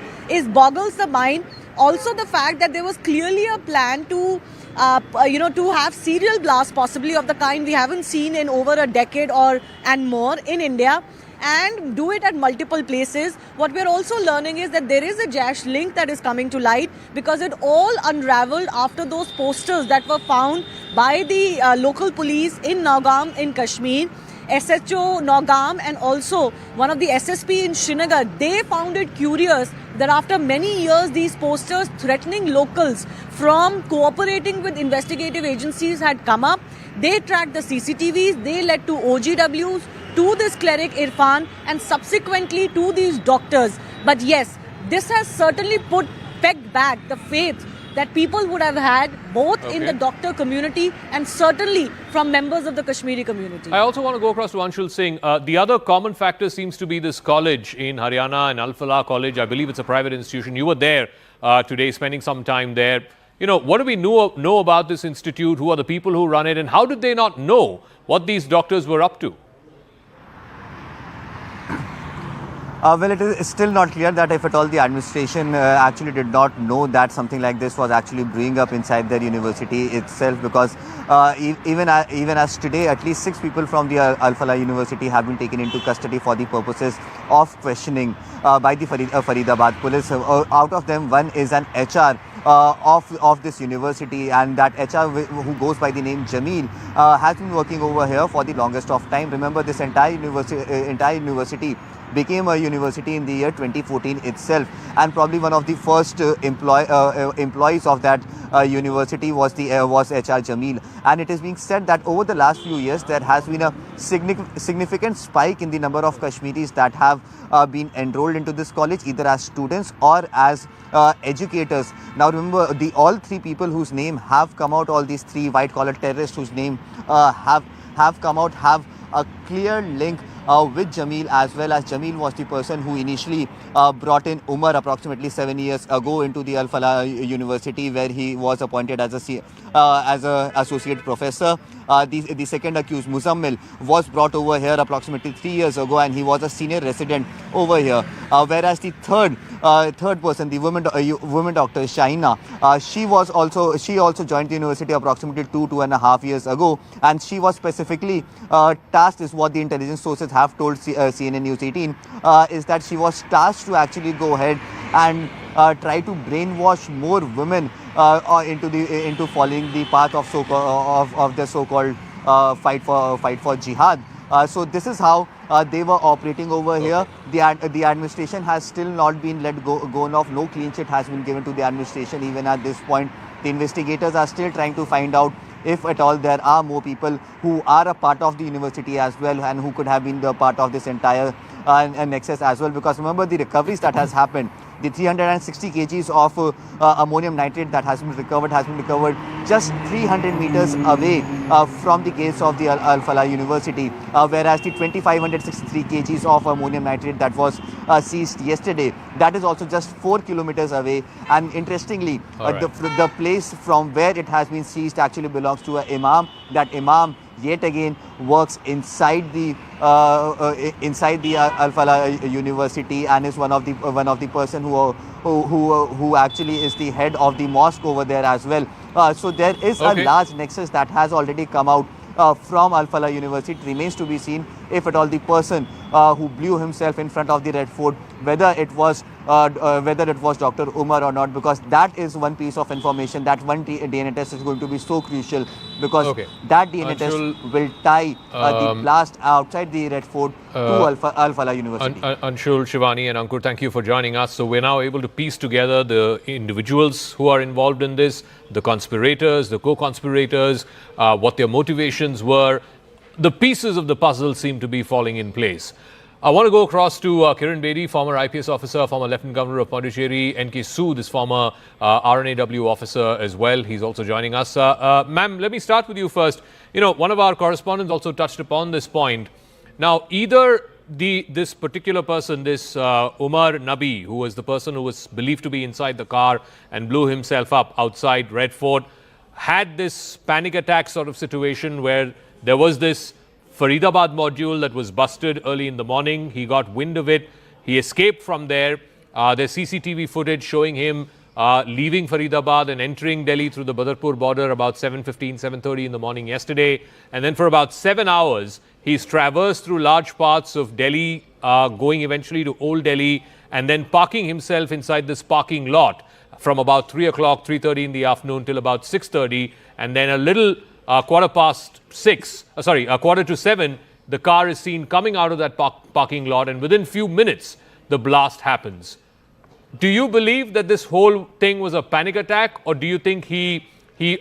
S12: boggles the mind. Also the fact that there was clearly a plan to have serial blasts, possibly of the kind we haven't seen in over a decade and more in India, and do it at multiple places. What we're also learning is that there is a Jaish link that is coming to light, because it all unraveled after those posters that were found by the local police in Naugam in Kashmir. SHO Naugam and also one of the SSP in Srinagar, they found it curious that after many years these posters threatening locals from cooperating with investigative agencies had come up. They tracked the CCTVs, they led to OGWs, to this cleric Irfan, and subsequently to these doctors. But yes, this has certainly pegged back the faith that people would have had both in the doctor community and certainly from members of the Kashmiri community.
S2: I also want to go across to Anshul Singh. The other common factor seems to be this college in Haryana, and Al Falah College. I believe it's a private institution. You were there today, spending some time there. What do we know about this institute? Who are the people who run it? And how did they not know what these doctors were up to?
S14: Well, it is still not clear that if at all the administration actually did not know that something like this was actually brewing up inside their university itself, because even as today, at least 6 people from the Al-Falah University have been taken into custody for the purposes of questioning by the Faridabad police. Out of them, one is an HR of this university, and that HR who goes by the name Jamil has been working over here for the longest of time. Remember, this entire university became a university in the year 2014 itself, and probably one of the first employees of that university was HR Jamil. And it is being said that over the last few years there has been a significant spike in the number of Kashmiris that have been enrolled into this college, either as students or as educators. Now remember, all 3 people whose name have come out, all these 3 white collar terrorists whose name have come out, have a clear link with Jamil, as well as Jamil was the person who initially brought in Umar approximately 7 years ago into the Al-Falah University, where he was appointed as a associate professor. The second accused, Muzammil, was brought over here approximately 3 years ago, and he was a senior resident over here. Whereas the third person, the woman doctor Shaina, she also joined the university approximately 2.5 years ago, and she was specifically tasked, is what the intelligence sources have told CNN News 18, is that she was tasked to actually go ahead and try to brainwash more women into following the path of the so-called fight for jihad. So this is how they were operating over here. The administration has still not been let go of. No clean sheet has been given to the administration even at this point. The investigators are still trying to find out if at all there are more people who are a part of the university as well, and who could have been the part of this entire nexus as well. Because remember, the recoveries that has happened, the 360 kgs of ammonium nitrate that has been recovered just 300 meters away from the gates of the Al-Falah University, whereas the 2563 kgs of ammonium nitrate that was seized yesterday, that is also just 4 kilometers away. And interestingly, the place from where it has been seized actually belongs to an imam. That imam yet again works inside the Al-Falah University, and is one of the person who actually is the head of the mosque over there as well. So there is a large nexus that has already come out from Al-Falah University. It remains to be seen if at all the person who blew himself in front of the Red Fort, whether it was Dr. Umar or not, because that is one piece of information. That one DNA test is going to be so crucial, because that DNA test will tie the blast outside the Red Fort to Al-Falah University.
S2: Anshul, Shivani and Ankur, thank you for joining us. So we're now able to piece together the individuals who are involved in this, the conspirators, the co-conspirators, what their motivations were. The pieces of the puzzle seem to be falling in place. I want to go across to Kiran Bedi, former IPS officer, former Lieutenant Governor of Pondicherry. N.K. Sood is former RNAW officer as well. He's also joining us. Ma'am, let me start with you first. You know, one of our correspondents also touched upon this point. Now, either this particular person, this Umar Nabi, who was the person who was believed to be inside the car and blew himself up outside Red Fort, had this panic attack sort of situation where there was this Faridabad module that was busted early in the morning. He got wind of it. He escaped from there. There's CCTV footage showing him leaving Faridabad and entering Delhi through the Badarpur border about 7:15, 7:30 in the morning yesterday. And then for about 7 hours, he's traversed through large parts of Delhi, going eventually to Old Delhi, and then parking himself inside this parking lot from about 3 o'clock, 3:30 in the afternoon till about 6:30. And then a little quarter to 7, the car is seen coming out of that parking lot, and within few minutes, the blast happens. Do you believe that this whole thing was a panic attack, or do you think he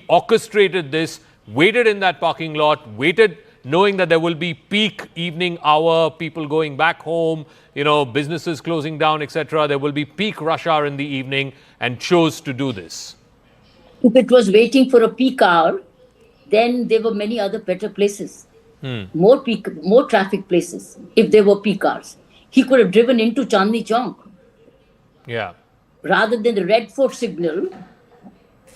S2: orchestrated this, waited in that parking lot, waited knowing that there will be peak evening hour, people going back home, you know, businesses closing down, etc. There will be peak rush hour in the evening, and chose to do this?
S3: If it was waiting for a peak hour, then there were many other better places, more traffic places. If there were peak hours, he could have driven into Chandni Chowk.
S2: Yeah.
S3: Rather than the Red Fort signal,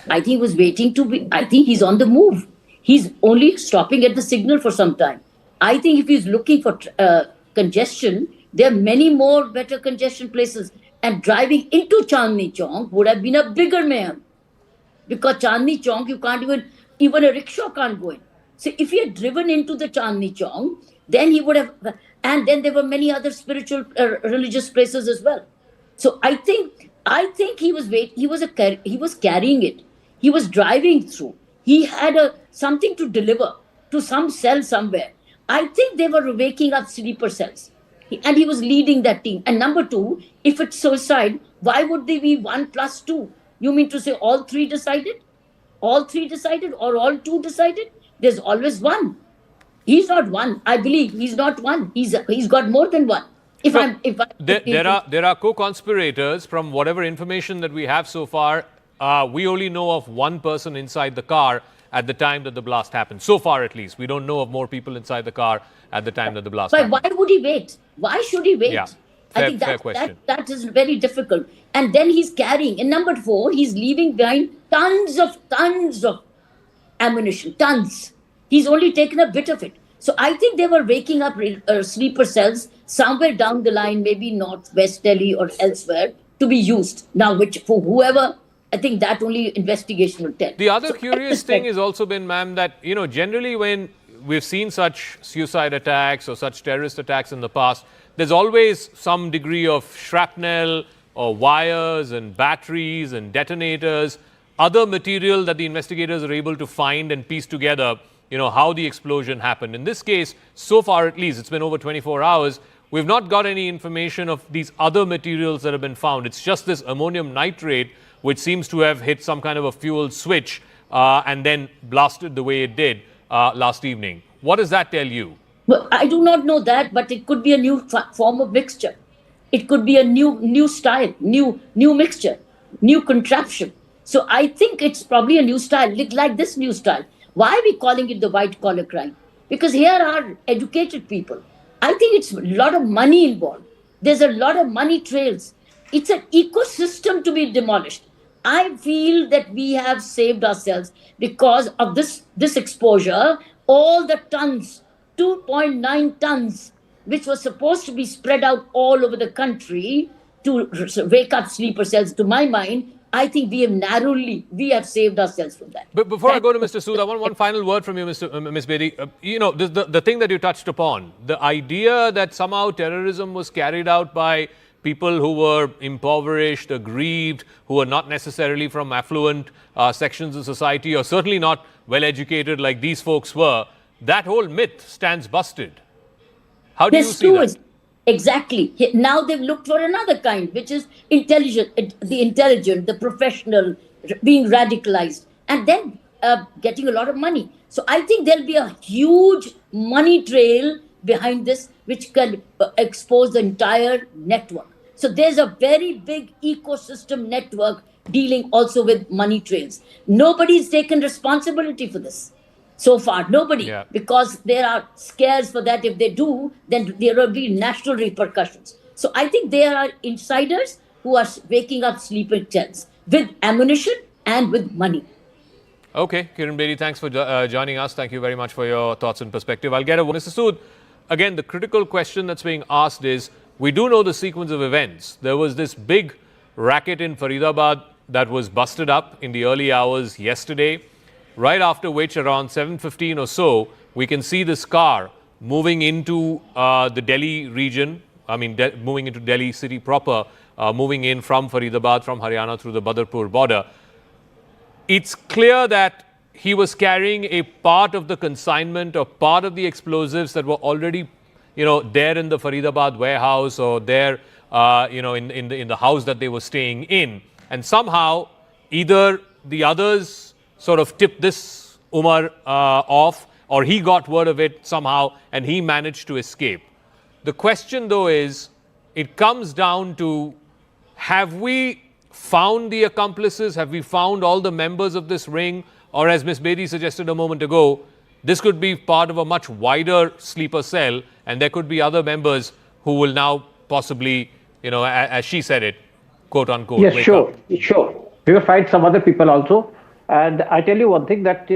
S3: I think he was waiting I think he's on the move. He's only stopping at the signal for some time. I think if he's looking for congestion There are many more better congestion places. And driving into Chandni Chowk would have been a bigger mayhem. Because Chandni Chowk, you can't even a rickshaw can't go in. So if he had driven into the Chandni Chowk, then he would have, and then there were many other spiritual, religious places as well. So I think he was carrying it. He was driving through. He had something to deliver to some cell somewhere. I think they were waking up sleeper cells. And he was leading that team. And number two, if it's suicide, why would they be 1 + 2? You mean to say all three decided? All three decided or all two decided? There's always one. He's not one. I believe he's not one. He's got more than one.
S2: There are co-conspirators. From whatever information that we have so far, we only know of one person inside the car at the time that the blast happened. So far, at least. We don't know of more people inside the car at the time that the blast happened.
S3: Why would he wait? Why should he wait?
S2: Yeah.
S3: I think
S2: fair question.
S3: That is very difficult. And then he's carrying, in number 4, he's leaving behind tons of ammunition, tons. He's only taken a bit of it. So I think they were waking up sleeper cells somewhere down the line, maybe Northwest Delhi or elsewhere, to be used. Now, which for whoever, I think that only investigation will tell.
S2: The other curious thing has also been, ma'am, that, generally when we've seen such suicide attacks or such terrorist attacks in the past, there's always some degree of shrapnel or wires and batteries and detonators, other material that the investigators are able to find and piece together, how the explosion happened. In this case, so far at least, it's been over 24 hours, we've not got any information of these other materials that have been found. It's just this ammonium nitrate, which seems to have hit some kind of a fuel switch and then blasted the way it did last evening. What does that tell you?
S3: Well, I do not know that, but it could be a new form of mixture. It could be a new style, new mixture, new contraption. So I think it's probably a new style, like this new style. Why are we calling it the white collar crime? Because here are educated people. I think it's a lot of money involved. There's a lot of money trails. It's an ecosystem to be demolished. I feel that we have saved ourselves because of this exposure. All the tons, 2.9 tons, which was supposed to be spread out all over the country to wake up sleeper cells, to my mind, I think we have saved ourselves from that.
S2: But before I go to Mr. Sood, I want one final word from you, Ms. Bedi. The thing that you touched upon, the idea that somehow terrorism was carried out by people who were impoverished, aggrieved, who were not necessarily from affluent sections of society, or certainly not well-educated like these folks were, that whole myth stands busted. How do you see that?
S3: Exactly. Now they've looked for another kind, which is the intelligent, the professional, being radicalized, and then getting a lot of money. So I think there'll be a huge money trail behind this, which can expose the entire network. So there's a very big ecosystem network dealing also with money trails. Nobody's taken responsibility for this so far. Nobody, because there are scares for that. If they do, then there will be national repercussions. So I think there are insiders who are waking up sleeping cells with ammunition and with money.
S2: Okay, Kiran Bedi, thanks for joining us. Thank you very much for your thoughts and perspective. I'll get over. Mr. Sood, again, the critical question that's being asked is, we do know the sequence of events. There was this big racket in Faridabad that was busted up in the early hours yesterday, right after which around 7:15 or so, we can see this car moving into the Delhi region, moving into Delhi city proper, moving in from Faridabad, from Haryana through the Badarpur border. It's clear that he was carrying a part of the consignment or part of the explosives that were already, there in the Faridabad warehouse or there, in the house that they were staying in. And somehow, either the others sort of tipped this Umar off, or he got word of it somehow and he managed to escape. The question, though, is, it comes down to, have we found the accomplices? Have we found all the members of this ring? Or as Ms. Bedi suggested a moment ago, this could be part of a much wider sleeper cell, and there could be other members who will now possibly, as she said it, quote unquote.
S9: Yes, sure. We will find some other people also. And I tell you one thing, that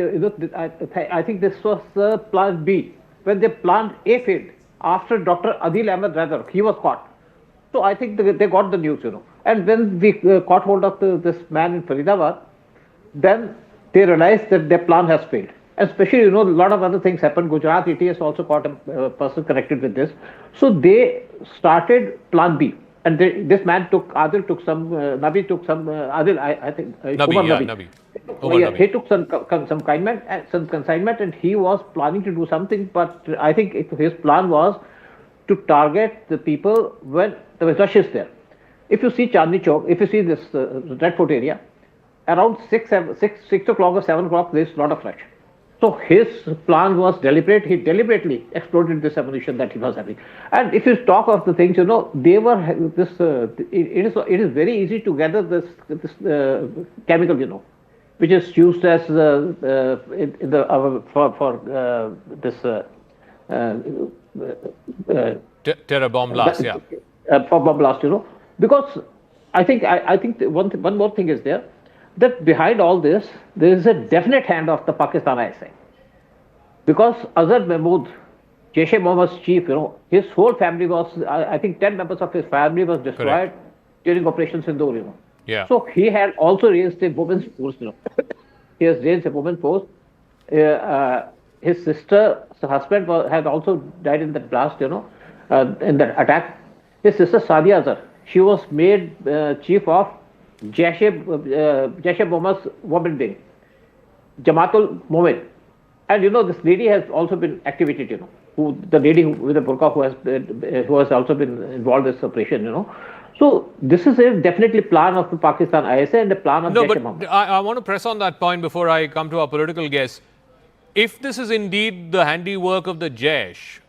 S9: I think this was plan B. When the plan A failed, after Dr. Adil Ahmed Radar, he was caught. So I think they got the news, And when we caught hold of this man in Faridabad, then they realized that their plan has failed. Especially, a lot of other things happened. Gujarat ETS also caught a person connected with this. So they started plan B. And this man Adil took some, Nabi took some, Adil, I think,
S2: Nabi.
S9: He took some consignment and he was planning to do something, but I think his plan was to target the people when there was rushes there. If you see Chandni Chowk, if you see this Red Fort area, around 6 o'clock or 7 o'clock, there is a lot of rush. So his plan was deliberate. He deliberately exploded this ammunition that he was having. And if you talk of the things, they were this. It is very easy to gather this chemical, which is used as
S2: terror bomb blast, yeah.
S9: For bomb blast, because I think one more thing is there, that behind all this, there is a definite hand of the Pakistan ISI. Because Azhar Mahmood, Jaish-e-Mohammed's chief, his whole family was, I think 10 members of his family was destroyed during Operation Sindoor,
S2: Yeah.
S9: So he had also raised a women's force, He has raised a women's force. His sister's husband had also died in that blast, in that attack. His sister Sadia Azhar, she was made chief of Jaish-e-Mohammed's women wing, Jamaatul Momin. And this lady has also been activated, the lady with the burqa who has also been involved in this operation, So this is a definitely plan of the Pakistan ISI and a plan of
S2: Jaish-e-Mohammed. I want to press on that point before I come to our political guests. If this is indeed the handiwork of the Jaish,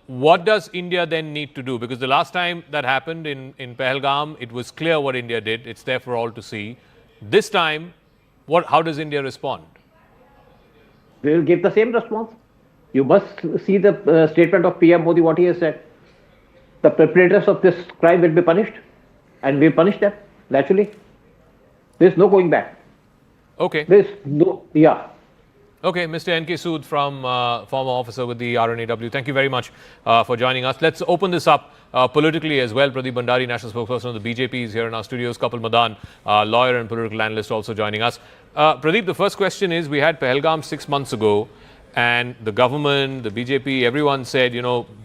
S2: what does India then need to do? Because the last time that happened in Pahalgam, it was clear what India did. It's there for all to see. This time, how does India respond?
S9: They will give the same response. You must see the statement of PM Modi, what he has said. The perpetrators of this crime will be punished, and we punish them, naturally. There is no going back.
S2: Okay.
S9: There is no, yeah.
S2: Okay, Mr. N.K. Sood from former officer with the RNAW. Thank you very much for joining us. Let's open this up politically as well. Pradeep Bhandari, national spokesperson of the BJP, is here in our studios. Kapil Madan, lawyer and political analyst, also joining us. Pradeep, the first question is, we had Pahalgam 6 months ago, and the government, the BJP, everyone said,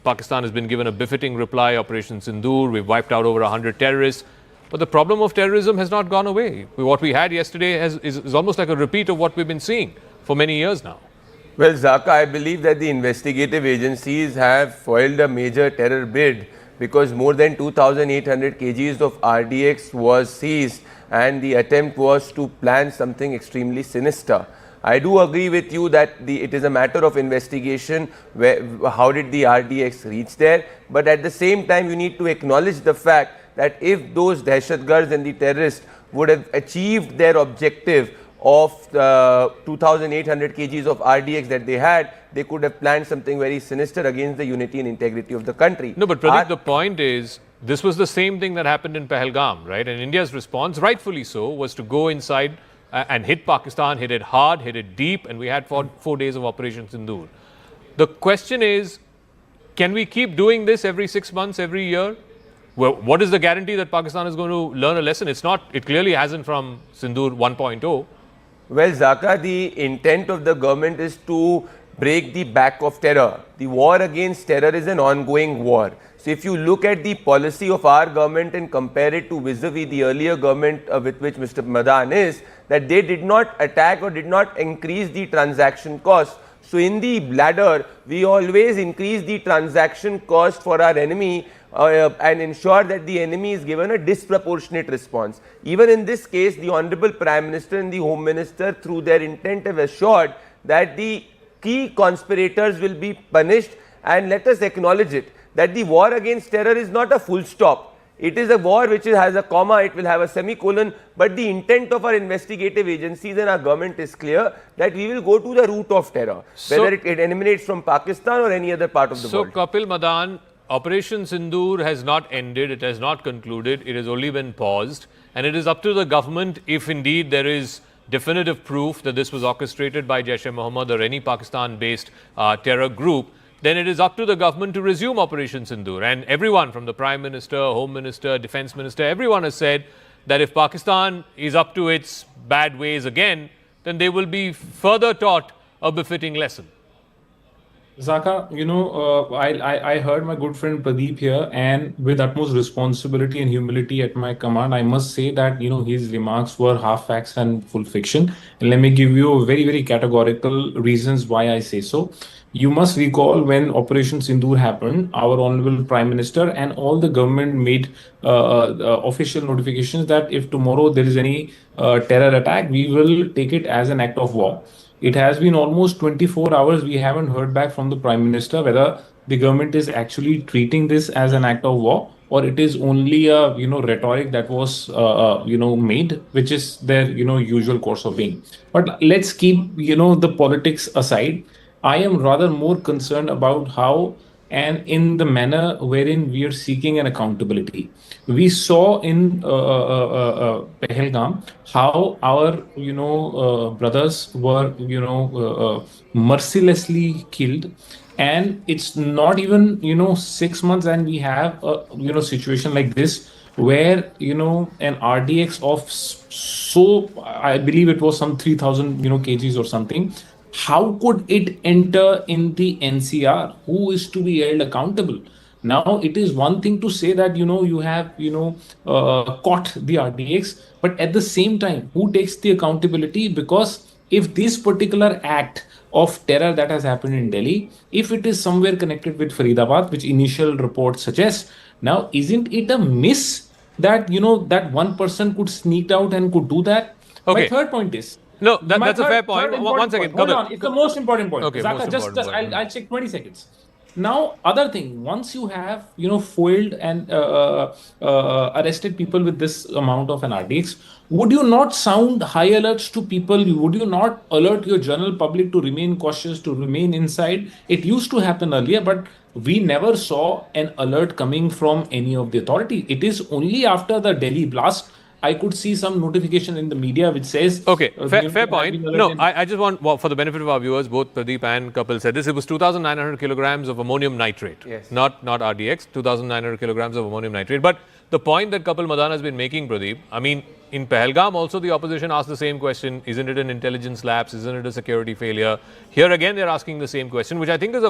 S2: Pakistan has been given a befitting reply, Operation Sindoor, we've wiped out over 100 terrorists. But the problem of terrorism has not gone away. What we had yesterday is almost like a repeat of what we've been seeing for many years now.
S10: Well, Zaka, I believe that the investigative agencies have foiled a major terror bid, because more than 2,800 kgs of RDX was seized, and the attempt was to plan something extremely sinister. I do agree with you that it is a matter of investigation, how did the RDX reach there, but at the same time you need to acknowledge the fact that if those Dahshatgards and the terrorists would have achieved their objective of 2,800 kgs of RDX that they had, they could have planned something very sinister against the unity and integrity of the country.
S2: No, but Pradeep, the point is, this was the same thing that happened in Pahalgam, right? And India's response, rightfully so, was to go inside and hit Pakistan, hit it hard, hit it deep, and we had 4 days of Operation Sindoor. The question is, can we keep doing this every 6 months, every year? Well, what is the guarantee that Pakistan is going to learn a lesson? It clearly hasn't from Sindoor 1.0.
S10: Well, Zaka, the intent of the government is to break the back of terror. The war against terror is an ongoing war. So if you look at the policy of our government and compare it to vis-a-vis the earlier government with which Mr. Madan is, that they did not attack or did not increase the transaction cost. So in the ladder, we always increase the transaction cost for our enemy and ensure that the enemy is given a disproportionate response. Even in this case, the Honorable Prime Minister and the Home Minister, through their intent, have assured that the key conspirators will be punished, and let us acknowledge it, that the war against terror is not a full stop. It is a war which has a comma, it will have a semicolon, but the intent of our investigative agencies and our government is clear that we will go to the root of terror, whether it emanates from Pakistan or any other part of the world.
S2: So, Kapil Madan, Operation Sindoor has not ended, it has not concluded, it has only been paused, and it is up to the government, if indeed there is definitive proof that this was orchestrated by Jaish-e-Mohammed or any Pakistan-based terror group, then it is up to the government to resume Operation Sindoor. And everyone from the Prime Minister, Home Minister, Defence Minister, everyone has said that if Pakistan is up to its bad ways again, then they will be further taught a befitting lesson.
S13: Zaka, I heard my good friend Pradeep here, and with utmost responsibility and humility at my command, I must say that, his remarks were half facts and full fiction. And let me give you very, very categorical reasons why I say so. You must recall when Operation Sindoor happened, our Honorable Prime Minister and all the government made official notifications that if tomorrow there is any terror attack, we will take it as an act of war. It has been almost 24 hours. We haven't heard back from the Prime Minister whether the government is actually treating this as an act of war or it is only a rhetoric that was made, which is their usual course of being. But let's keep the politics aside. I am rather more concerned about how and in the manner wherein we are seeking an accountability. We saw in Pahalgam how our brothers were mercilessly killed, and it's not even 6 months and we have a situation like this where an RDX of I believe it was some 3,000 kgs or something. How could it enter in the NCR? Who is to be held accountable? Now, it is one thing to say that, you have, caught the RDX, but at the same time, who takes the accountability? Because if this particular act of terror that has happened in Delhi, if it is somewhere connected with Faridabad, which initial reports suggest, now, isn't it a miss that, that one person could sneak out and could do that?
S2: Okay.
S13: My third point is,
S2: no, that's a fair point. One second.
S13: Hold on. It's the most important point.
S2: Okay,
S13: Zaka, I'll take 20 seconds. Now, other thing, once you have, foiled and arrested people with this amount of an RDX, would you not sound high alerts to people? Would you not alert your general public to remain cautious, to remain inside? It used to happen earlier, but we never saw an alert coming from any of the authority. It is only after the Delhi blast I could see some notification in the media which says...
S2: Okay, fair point. No, I just want, for the benefit of our viewers, both Pradeep and Kapil said this, it was 2,900 kilograms of ammonium nitrate. Yes. Not RDX, 2,900 kilograms of ammonium nitrate. But the point that Kapil Madan has been making, Pradeep, I mean, in Pahalgam also the opposition asked the same question, isn't it an intelligence lapse, isn't it a security failure? Here again they're asking the same question, which I think is a